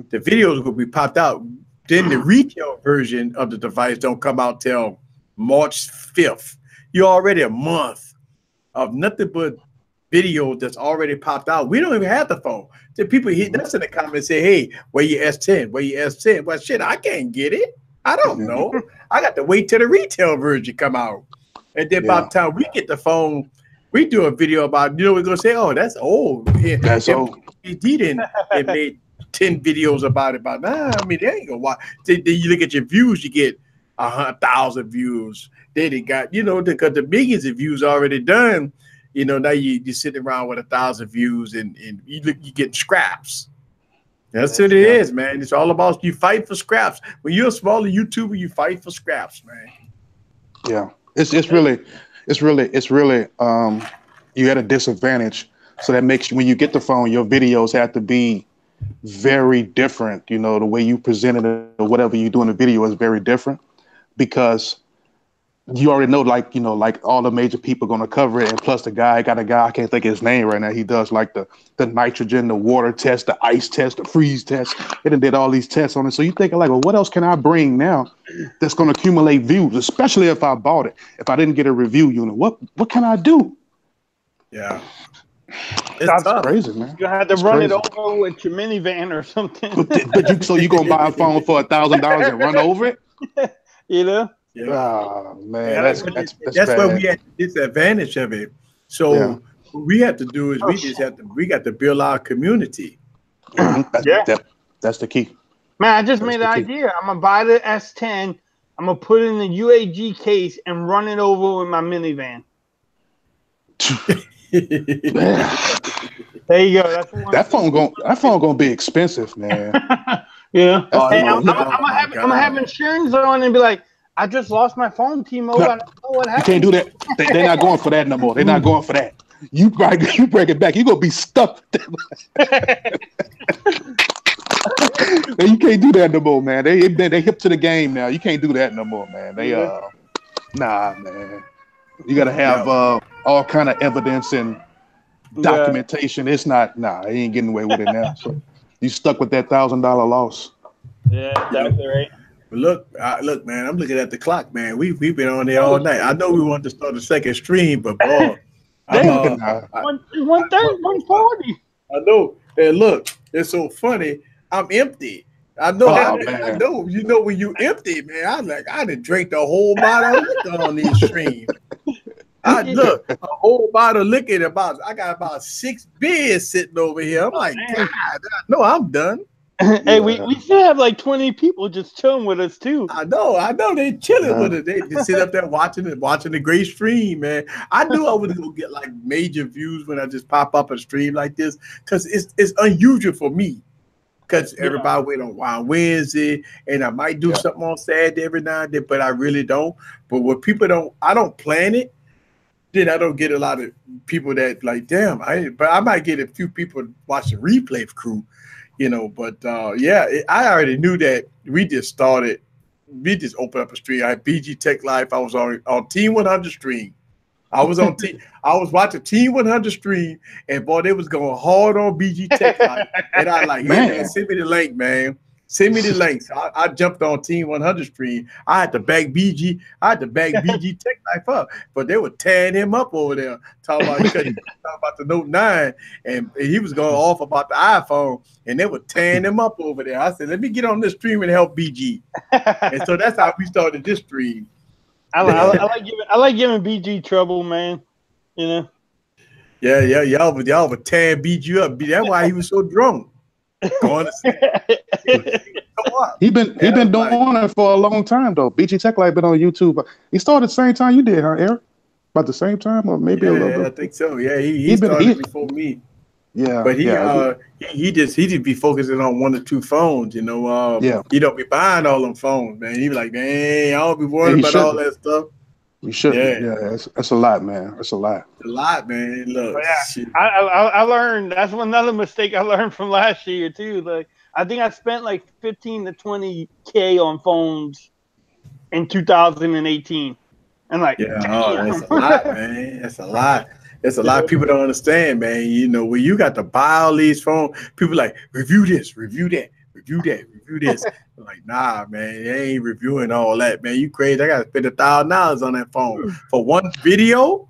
The videos will be popped out. Then the retail version of the device don't come out till March 5th. You're already a month of nothing but video that's already popped out. We don't even have the phone. The people hit us in the comments say, hey, where your S10? Where your S10? Well, shit, I can't get it. I don't know. I got to wait till the retail version come out. And then by the time we get the phone, we do a video about, we're going to say, oh, that's old. That's old. He didn't. It made 10 videos about it. But they ain't going to watch. Then you look at your views, you get 100,000 views. Then they got, because the millions of views already done. Now you're sitting around with 1,000 views and you get scraps. That's what it is, man. It's all about you fight for scraps. When you're a smaller YouTuber, you fight for scraps, man. Yeah, it's really you at a disadvantage. So that makes you, when you get the phone, your videos have to be very different. The way you present it or whatever you do in the video is very different because you already know, like all the major people are going to cover it. And plus I can't think of his name right now. He does like the nitrogen, the water test, the ice test, the freeze test. They did all these tests on it. So you thinking like, well, what else can I bring now that's going to accumulate views, especially if I bought it, if I didn't get a review unit, what can I do? Yeah. That's crazy, man. You had to run it over with your minivan or something. But you going to buy a phone for $1,000 and run over it? Yeah. Oh man, yeah, that's where we had the disadvantage of it. So what we have to do is we got to build our community. That's the key. Man, I just made an idea. I'm gonna buy the S10. I'm gonna put it in the UAG case and run it over with my minivan. There you go. That phone gonna be expensive, man. Yeah. Hey, I'm gonna have insurance on and be like, I just lost my phone, T-Mobile. I don't know what happened. You can't do that. They're not going for that no more. They're not going for that. You break it back. You're gonna be stuck. You can't do that no more, man. They hip to the game now. You can't do that no more, man. Nah, man. You gotta have all kind of evidence and documentation. It's not. Nah, they ain't getting away with it now. So you stuck with that $1,000 loss. Yeah, that's right. Look, man. I'm looking at the clock, man. We've been on there all night. I know we wanted to start a second stream, but boy, 130, 140. I know. And look, it's so funny. I'm empty. I know. I know. When you empty, man, I done drank the whole bottle of liquor on these streams. Look, a whole bottle of liquor. I got about 6 beers sitting over here. I'm like, God, no, I'm done. Hey, we still have like 20 people just chilling with us too. I know. They chilling with it. They just sit up there watching the great stream, man. I knew I was gonna get like major views when I just pop up a stream like this because it's unusual for me. Because everybody wait on Wednesday, and I might do something on Saturday every now and then, but I really don't. But what people don't, I don't plan it. then I don't get a lot of people that like, damn, but I might get a few people watching replay crew, you know. But I already knew that we just opened up a stream. I had BG Tech Life. I was on Team 100 stream. I was watching Team 100 stream, and boy, they was going hard on BG Tech Life. And I like, man, send me the link, man. Send me the links. I jumped on Team 100 stream. I had to back BG Tech Life up, but they were tearing him up over there, talking about the Note 9, and he was going off about the iPhone, and they were tearing him up over there. I said, let me get on this stream and help BG. And so that's how we started this stream. I like giving BG trouble, man. You know. Yeah, y'all were tearing BG up. That's why he was so drunk. Going to sleep. He been doing it for a long time though. BG Tech Life been on YouTube. He started the same time you did, huh, Eric? About the same time, or maybe a little bit. I think so. Yeah, he started before me. Yeah, but he just be focusing on one or two phones, you know. He don't be buying all them phones, man. He be like, man, I don't be worried about all that stuff. We shouldn't. Yeah, that's a lot, man. That's a lot. It's a lot, man. Look, I learned. That's another mistake I learned from last year too. Like, I think I spent like 15 to 20K on phones in 2018. And like, that's a lot, man. That's a lot. There's a lot of people don't understand, man. You know, when you got to buy all these phones, people like, review this, review that, review that, review this. I'm like, nah, man, they ain't reviewing all that, man. You crazy. I got to spend $1,000 on that phone for one video.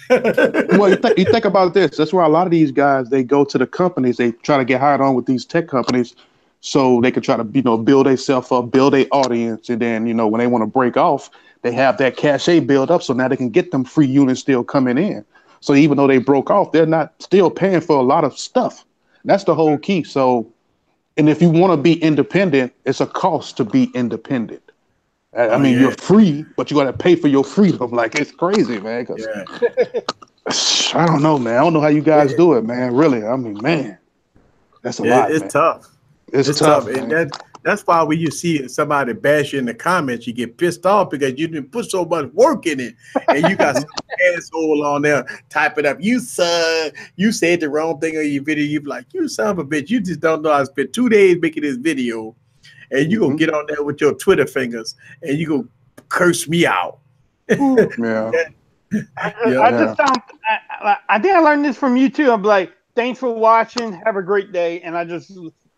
Well, you think about this. That's why a lot of these guys, they go to the companies. They try to get hired on with these tech companies so they can try to, build themselves up, build their audience. And then, when they want to break off, they have that cachet build up. So now they can get them free units still coming in. So even though they broke off, they're not still paying for a lot of stuff. That's the whole key. So, and if you want to be independent, it's a cost to be independent. I mean, you're free, but you got to pay for your freedom. Like, it's crazy, man. I don't know, man. I don't know how you guys do it, man. Really. I mean, man, that's a lot. It's man. Tough. It's tough. And that's why when you see somebody bash you in the comments, you get pissed off because you didn't put so much work in it. And you got some asshole on there typing up, you said the wrong thing on your video. You be like, you son of a bitch. You just don't know I spent 2 days making this video. And you gonna get on there with your Twitter fingers and you gonna curse me out. I think I learned this from you too. I'm like, thanks for watching. Have a great day. And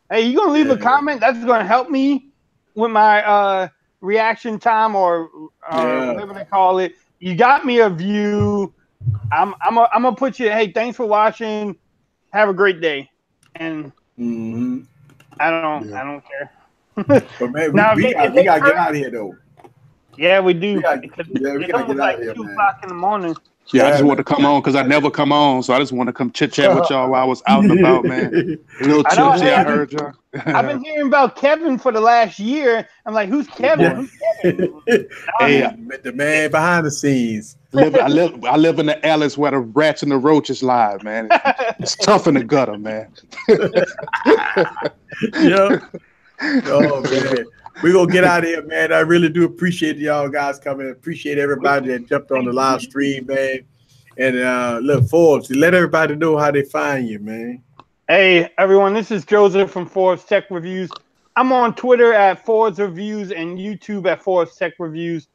hey, you gonna leave a comment? That's gonna help me with my reaction time or whatever they call it. You got me a view. I'm gonna put you. Hey, thanks for watching. Have a great day. And I don't care. But man, we gotta get out of here though. Yeah, we do. We gotta get out of here, 2 o'clock in the morning. Yeah, I just want to come on because I never come on, so I just want to come chit chat with y'all while I was out and about, man. A little tipsy, I heard y'all. I've been hearing about Kevin for the last year. I'm like, who's Kevin? Yeah. Who's Kevin? Hey, the man behind the scenes. I live in the Alice where the rats and the roaches live, man. It's tough in the gutter, man. Yeah. Oh man. We're gonna get out of here, man. I really do appreciate y'all guys coming. Appreciate everybody that jumped on the live stream, man. And look, Forbes, let everybody know how they find you, man. Hey everyone, this is Joseph from Forbes Tech Reviews. I'm on Twitter at Forbes Reviews and YouTube at Forbes Tech Reviews,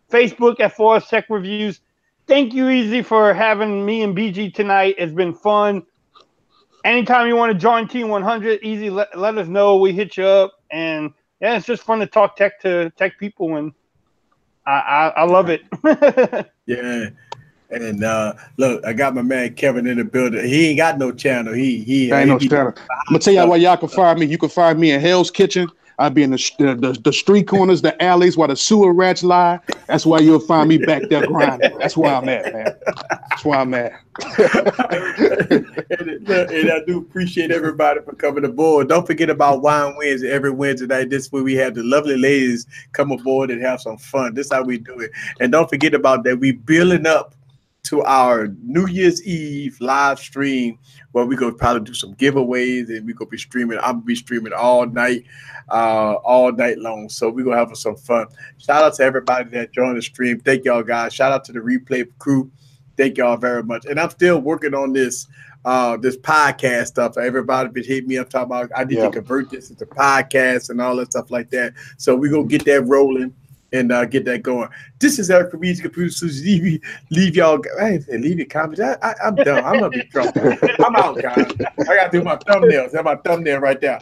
Facebook at Forbes Tech Reviews. Thank you, Easy, for having me and BG tonight. It's been fun. Anytime you want to join Team 100, Easy, let us know. We hit you up. And yeah, it's just fun to talk tech to tech people, and I love it. Yeah. And look, I got my man Kevin in the building. He ain't got no channel. He ain't no channel. I'm gonna tell y'all where y'all can find me. You can find me in Hell's Kitchen. I'll be in the street corners, the alleys where the sewer rats lie. That's why you'll find me back there grinding. That's where I'm at, man. That's where I'm at. And I do appreciate everybody for coming aboard. Don't forget about Wine Wednesday every Wednesday night. This is where we have the lovely ladies come aboard and have some fun. This is how we do it. And don't forget about that. We building up to our New Year's Eve live stream where we gonna probably do some giveaways and we gonna be streaming. I'm gonna be streaming all night long. So we're gonna have some fun. Shout out to everybody that joined the stream. Thank y'all guys. Shout out to the replay crew. Thank y'all very much. And I'm still working on this this podcast stuff. Everybody been hitting me up talking about I need to convert this into podcast and all that stuff like that. So we're gonna get that rolling and get that going. This is Eric from Music Producers. Leave y'all. I leave your comments. I'm done. I'm gonna be drunk. I'm out, guys. I gotta do my thumbnails. That's my thumbnail right there.